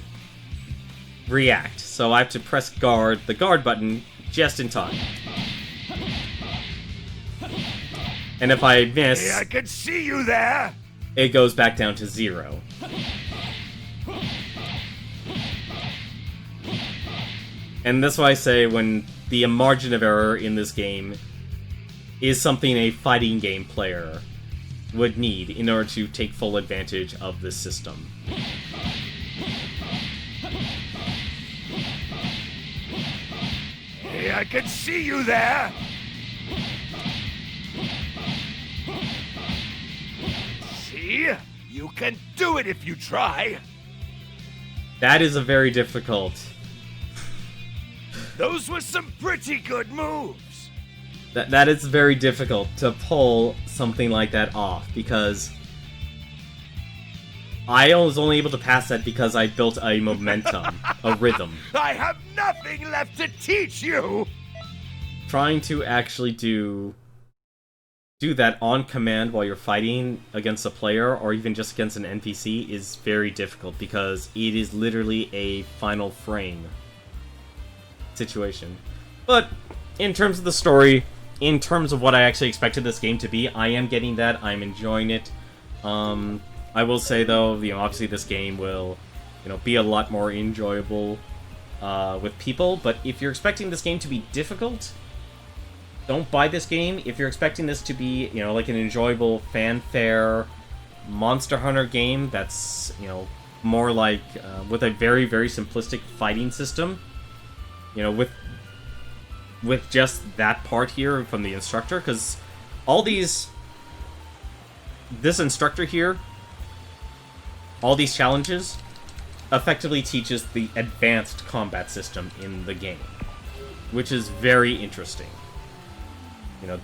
[SPEAKER 1] react. So I have to press the guard button, just in time. And if I miss...
[SPEAKER 11] Hey, I can see you there!
[SPEAKER 1] It goes back down to 0. And that's why I say when the margin of error in this game is something a fighting game player would need in order to take full advantage of this system.
[SPEAKER 11] Hey, I can see you there! See? You can do it if you try!
[SPEAKER 1] That is a very difficult...
[SPEAKER 11] Those were some pretty good moves!
[SPEAKER 1] That is very difficult to pull something like that off, because I was only able to pass that because I built a momentum, a rhythm.
[SPEAKER 11] I have nothing left to teach you!
[SPEAKER 1] Trying to actually do that on command while you're fighting against a player, or even just against an NPC, is very difficult, because it is literally a final frame situation. But in terms of the story, in terms of what I actually expected this game to be, I am getting that. I'm enjoying it. I will say though, obviously this game will, be a lot more enjoyable with people. But if you're expecting this game to be difficult, don't buy this game. If you're expecting this to be, like an enjoyable fanfare Monster Hunter game that's, more like with a very, very simplistic fighting system, with just that part here from the instructor, because this instructor here, all these challenges, effectively teaches the advanced combat system in the game, which is very interesting.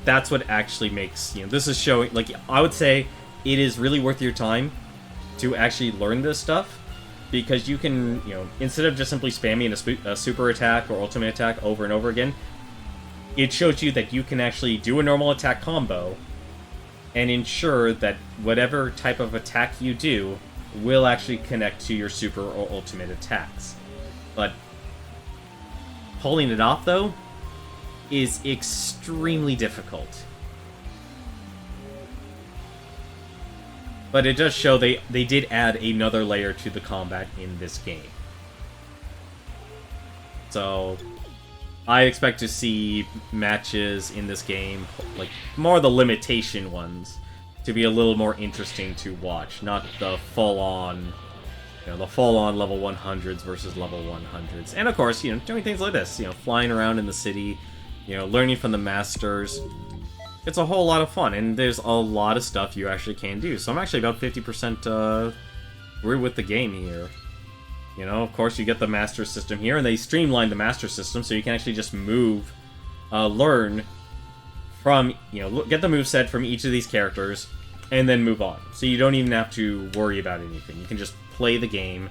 [SPEAKER 1] That's what actually makes, this is showing, like, I would say it is really worth your time to actually learn this stuff, because you can, instead of just simply spamming a super attack or ultimate attack over and over again, it shows you that you can actually do a normal attack combo and ensure that whatever type of attack you do will actually connect to your super or ultimate attacks. But pulling it off, though, is extremely difficult. But it does show they did add another layer to the combat in this game. So I expect to see matches in this game, like more the limitation ones, to be a little more interesting to watch, not the full-on, level 100s versus level 100s. And of course, doing things like this, flying around in the city, you know, learning from the masters. It's a whole lot of fun, and there's a lot of stuff you actually can do. So I'm actually about 50% through with the game here. You know, of course, you get the master system here, and they streamlined the master system, so you can actually just move, learn from, you know, get the moveset from each of these characters, and then move on. So you don't even have to worry about anything. You can just play the game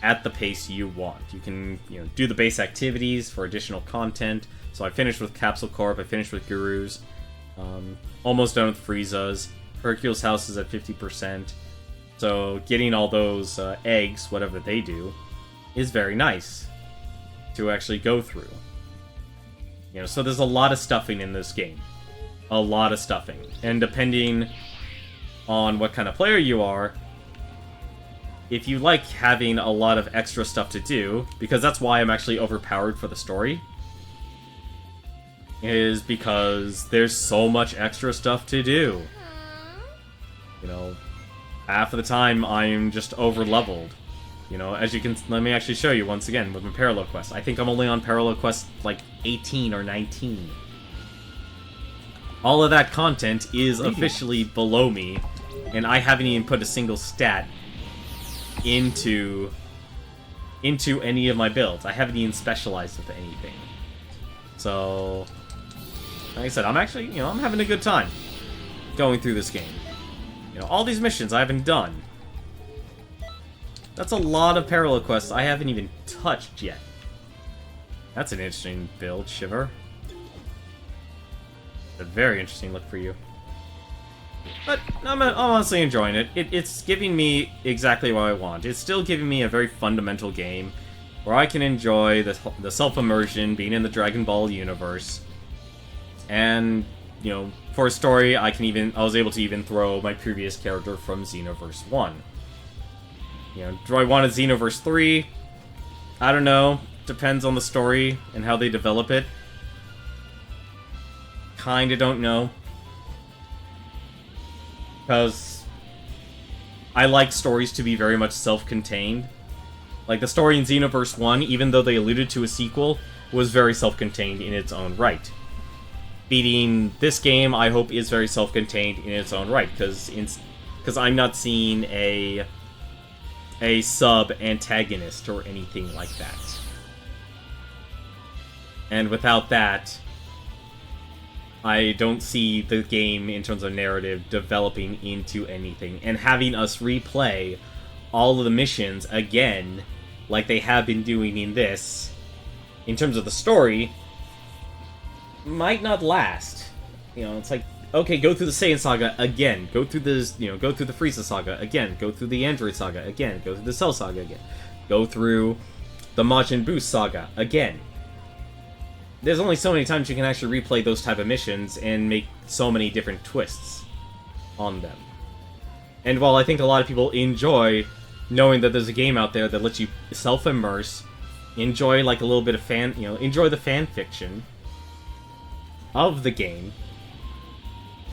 [SPEAKER 1] at the pace you want. You can, you know, do the base activities for additional content. So I finished with Capsule Corp, I finished with Gurus, almost done with Frieza's. Hercule's house is at 50%. So getting all those eggs, whatever they do, is very nice to actually go through. You know, so there's a lot of stuffing in this game. A lot of stuffing. And depending on what kind of player you are, if you like having a lot of extra stuff to do, because that's why I'm actually overpowered for the story, is because there's so much extra stuff to do. You know, half of the time I'm just over-leveled. You know, as you can... Let me actually show you once again with my Parallel Quest. I think I'm only on Parallel Quest, like, 18 or 19. All of that content is officially below me, and I haven't even put a single stat into any of my builds. I haven't even specialized with anything. So, like I said, I'm actually, you know, I'm having a good time going through this game. You know, all these missions I haven't done. That's a lot of parallel quests I haven't even touched yet. That's an interesting build, Shiver. A very interesting look for you. But I'm honestly enjoying it. It's giving me exactly what I want. It's still giving me a very fundamental game where I can enjoy the self-immersion, being in the Dragon Ball universe. And, you know, for a story, I was able to even throw my previous character from Xenoverse 1. You know, do I want a Xenoverse 3? I don't know. Depends on the story and how they develop it. Kinda don't know. Because I like stories to be very much self-contained. Like, the story in Xenoverse 1, even though they alluded to a sequel, was very self-contained in its own right. Beating this game, I hope, is very self-contained in its own right, because I'm not seeing a sub-antagonist or anything like that. And without that, I don't see the game, in terms of narrative, developing into anything. And having us replay all of the missions again, like they have been doing in this, in terms of the story, might not last. You know, it's like, okay, go through the Saiyan Saga again, go through this, you know, go through the Frieza Saga again, go through the Android Saga again, go through the Cell Saga again, go through the Majin Buu Saga again. There's only so many times you can actually replay those type of missions and make so many different twists on them. And while I think a lot of people enjoy knowing that there's a game out there that lets you self-immerse, enjoy like a little bit of enjoy the fan fiction of the game,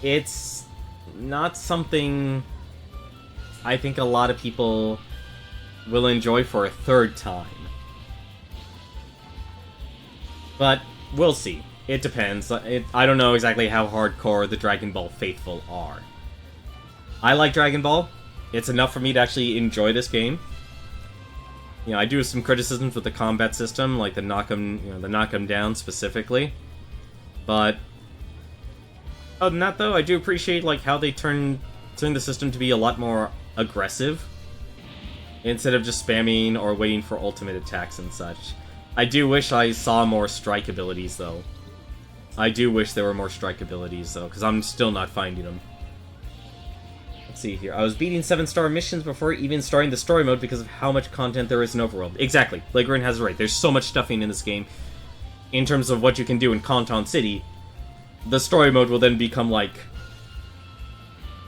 [SPEAKER 1] it's not something I think a lot of people will enjoy for a third time. But we'll see. It depends. I don't know exactly how hardcore the Dragon Ball faithful are. I like Dragon Ball. It's enough for me to actually enjoy this game. You know, I do have some criticisms with the combat system, like the knock 'em down specifically. But other than that, though, I do appreciate like how they turn the system to be a lot more aggressive instead of just spamming or waiting for ultimate attacks and such. I do wish I saw more strike abilities, though. I do wish there were more strike abilities, though, because I'm still not finding them. Let's see here. I was beating 7-star missions before even starting the story mode because of how much content there is in Overworld. Exactly. Legrin has it right. There's so much stuffing in this game. In terms of what you can do in Canton City, the story mode will then become like...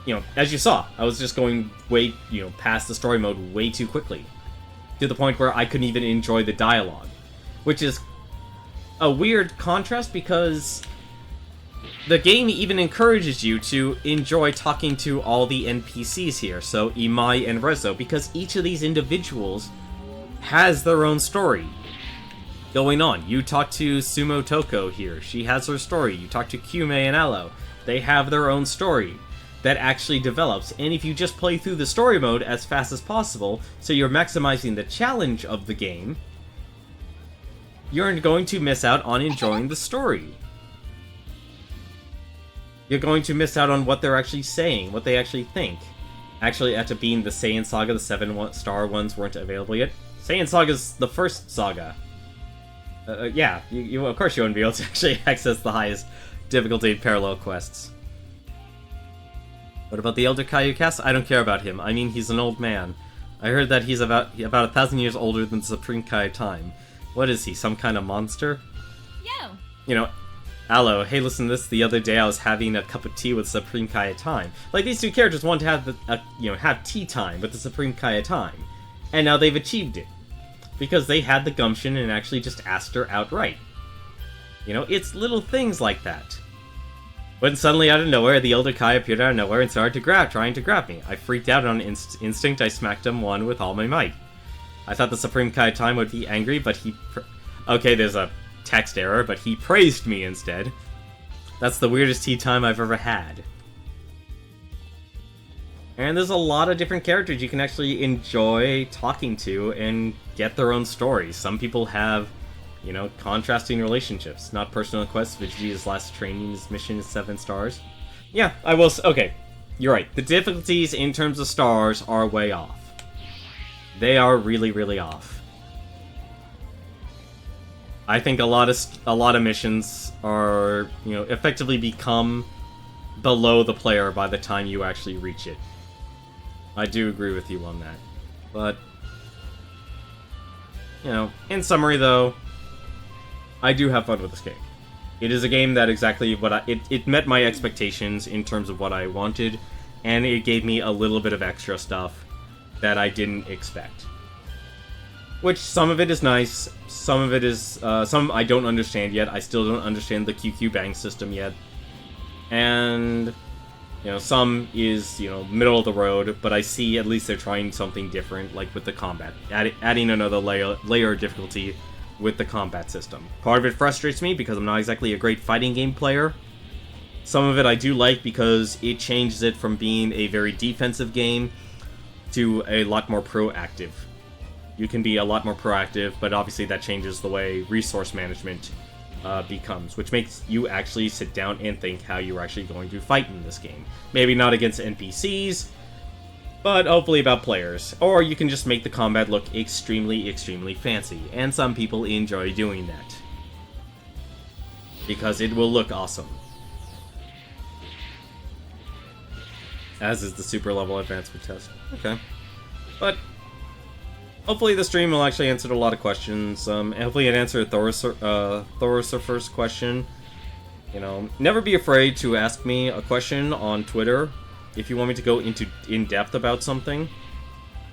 [SPEAKER 1] You know, as you saw, I was just going way, past the story mode way too quickly. To the point where I couldn't even enjoy the dialogue. Which is a weird contrast because the game even encourages you to enjoy talking to all the NPCs here, so Imai and Rezo, because each of these individuals has their own story. going on. You talk to Sumo Toko here. She has her story. You talk to Kyume and Aloe. They have their own story that actually develops. And if you just play through the story mode as fast as possible, so you're maximizing the challenge of the game, you're going to miss out on enjoying the story. You're going to miss out on what they're actually saying, what they actually think. Actually, after being the Saiyan Saga, the 7-star ones weren't available yet. Saiyan Saga's the first saga. Yeah, you of course you wouldn't be able to actually access the highest difficulty parallel quests. What about the Elder Caillou cast? I don't care about him. I mean, he's an old man. I heard that he's about 1,000 years older than the Supreme Kai Time. What is he, some kind of monster?
[SPEAKER 10] Yo!
[SPEAKER 1] You know, Aloe, hey, listen to this. The other day I was having a cup of tea with Supreme Kai Time. Like, these two characters want to have have tea time with the Supreme Kai Time. And now they've achieved it. Because they had the gumption and actually just asked her outright. You know, it's little things like that. When suddenly out of nowhere, the Elder Kai appeared out of nowhere and started trying to grab me. I freaked out on instinct. I smacked him one with all my might. I thought the Supreme Kai Time would be angry, but he... Okay, there's a text error, but he praised me instead. That's the weirdest tea time I've ever had. And there's a lot of different characters you can actually enjoy talking to and get their own stories. Some people have, you know, contrasting relationships. Not personal quests. Vegeta's last training mission is 7 stars. Yeah, I will... Okay, you're right. The difficulties in terms of stars are way off. They are really, really off. I think a lot of missions are, you know, effectively become below the player by the time you actually reach it. I do agree with you on that. But, you know, in summary though, I do have fun with this game. It is a game that exactly what it met my expectations in terms of what I wanted, and it gave me a little bit of extra stuff that I didn't expect. Which, some of it is nice, some of it is, some I don't understand yet. I still don't understand the QQ Bang system yet. And, you know, some is, you know, middle of the road, but I see at least they're trying something different, like with the combat. Adding another layer of difficulty with the combat system. Part of it frustrates me because I'm not exactly a great fighting game player. Some of it I do like because it changes it from being a very defensive game to a lot more proactive. You can be a lot more proactive, but obviously that changes the way resource management becomes, which makes you actually sit down and think how you're actually going to fight in this game. Maybe not against NPCs, but hopefully about players. Or you can just make the combat look extremely, extremely fancy, and some people enjoy doing that. Because it will look awesome. As is the super level advancement test. Okay. But hopefully the stream will actually answer a lot of questions. Hopefully it answered Thoros' first question. You know, never be afraid to ask me a question on Twitter if you want me to go in depth about something.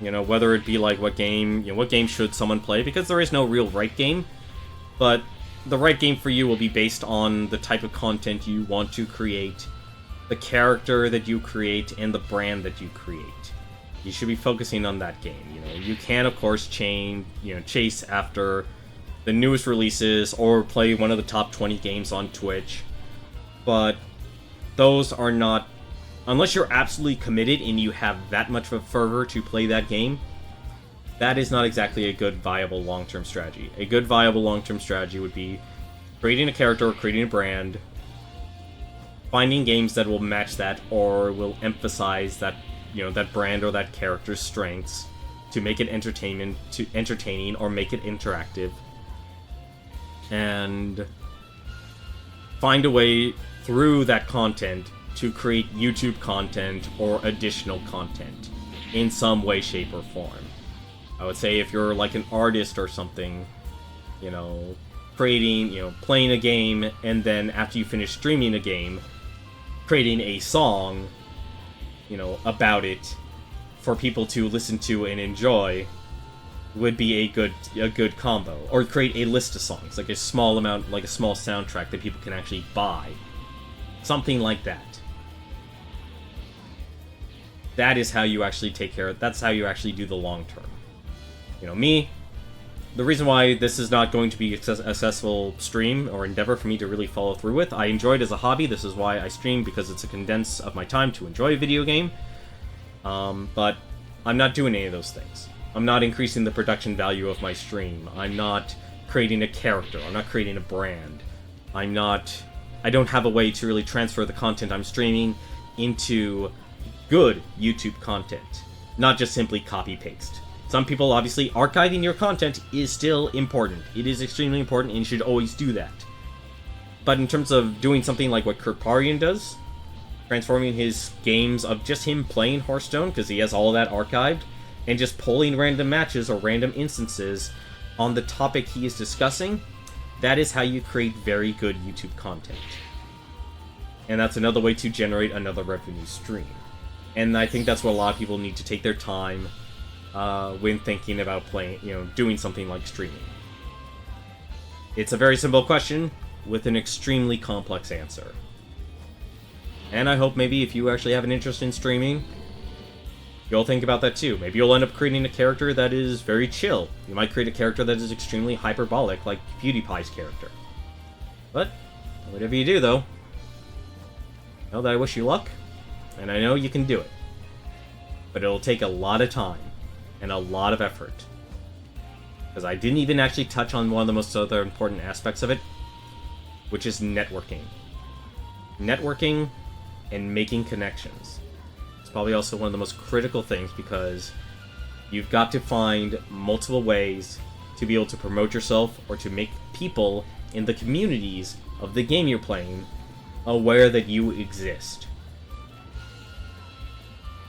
[SPEAKER 1] You know, whether it be like what game should someone play, because there is no real right game, but the right game for you will be based on the type of content you want to create, the character that you create, and the brand that you create. You should be focusing on that game. You know, you can of course chase after the newest releases or play one of the top 20 games on Twitch, but those are not, unless you're absolutely committed and you have that much of a fervor to play that game, that is not exactly a good viable long-term strategy. A good viable long-term strategy would be creating a character or creating a brand, finding games that will match that or will emphasize that, you know, that brand or that character's strengths to make it entertaining or make it interactive, and find a way through that content to create YouTube content or additional content in some way, shape, or form. I would say if you're like an artist or something, you know, playing a game, and then after you finish streaming a game, creating a song, you know, about it for people to listen to and enjoy would be a good combo. Or create a list of songs, like a small soundtrack that people can actually buy. Something like that. That is how you actually take care of it. That's how you actually do the long term. You know, me, the reason why this is not going to be a successful stream or endeavor for me to really follow through with. I enjoy it as a hobby. This is why I stream, because it's a condense of my time to enjoy a video game. But I'm not doing any of those things. I'm not increasing the production value of my stream. I'm not creating a character. I'm not creating a brand. I don't have a way to really transfer the content I'm streaming into good YouTube content. Not just simply copy-paste. Some people, obviously, archiving your content is still important. It is extremely important, and you should always do that. But in terms of doing something like what Kirparian does, transforming his games of just him playing Hearthstone, because he has all of that archived, and just pulling random matches or random instances on the topic he is discussing, that is how you create very good YouTube content. And that's another way to generate another revenue stream. And I think that's what a lot of people need to take their time when thinking about doing something like streaming. It's a very simple question with an extremely complex answer. And I hope maybe if you actually have an interest in streaming, you'll think about that too. Maybe you'll end up creating a character that is very chill. You might create a character that is extremely hyperbolic, like PewDiePie's character. But, whatever you do though, know that I wish you luck, and I know you can do it. But it'll take a lot of time, and a lot of effort. Because I didn't even actually touch on one of the most other important aspects of it, which is networking. Networking and making connections. It's probably also one of the most critical things, because you've got to find multiple ways to be able to promote yourself or to make people in the communities of the game you're playing aware that you exist.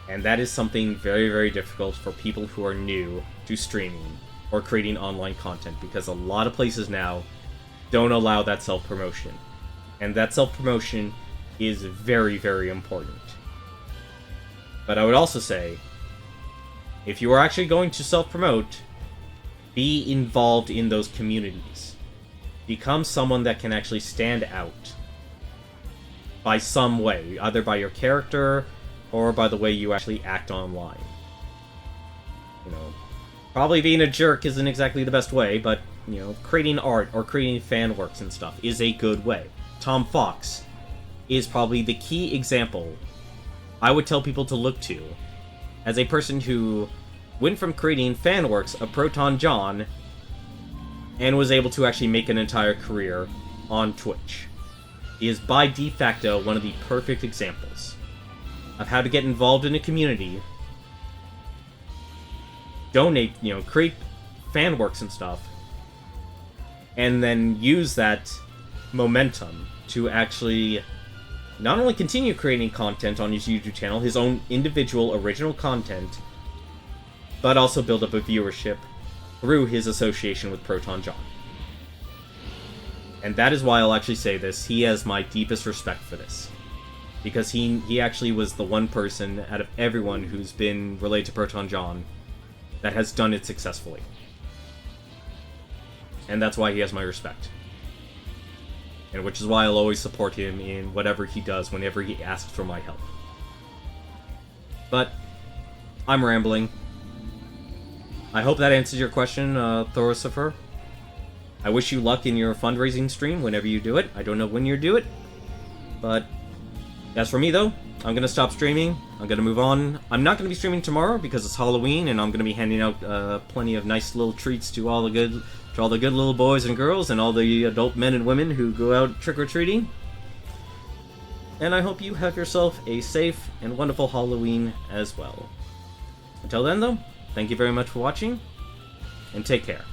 [SPEAKER 1] And that is something very, very difficult for people who are new to streaming or creating online content, because a lot of places now don't allow that self-promotion. And that self-promotion is very, very important. But I would also say, if you are actually going to self-promote, be involved in those communities. Become someone that can actually stand out by some way, either by your character or by the way you actually act online. Probably being a jerk isn't exactly the best way, but, creating art or creating fan works and stuff is a good way. Tom Fox is probably the key example I would tell people to look to as a person who went from creating fan works of Proton John and was able to actually make an entire career on Twitch. He is by de facto one of the perfect examples of how to get involved in a community, donate, create fan works and stuff, and then use that momentum to actually not only continue creating content on his YouTube channel, his own individual original content, but also build up a viewership through his association with Proton John. And that is why I'll actually say this, he has my deepest respect for this. Because he actually was the one person out of everyone who's been related to Proton John that has done it successfully. And that's why he has my respect. And which is why I'll always support him in whatever he does whenever he asks for my help. But, I'm rambling. I hope that answers your question, Thorosifer. I wish you luck in your fundraising stream whenever you do it. I don't know when you do it. But, as for me though, I'm going to stop streaming. I'm going to move on. I'm not going to be streaming tomorrow because it's Halloween, and I'm going to be handing out plenty of nice little treats to all the good little boys and girls and all the adult men and women who go out trick-or-treating. And I hope you have yourself a safe and wonderful Halloween as well. Until then though, thank you very much for watching, and take care.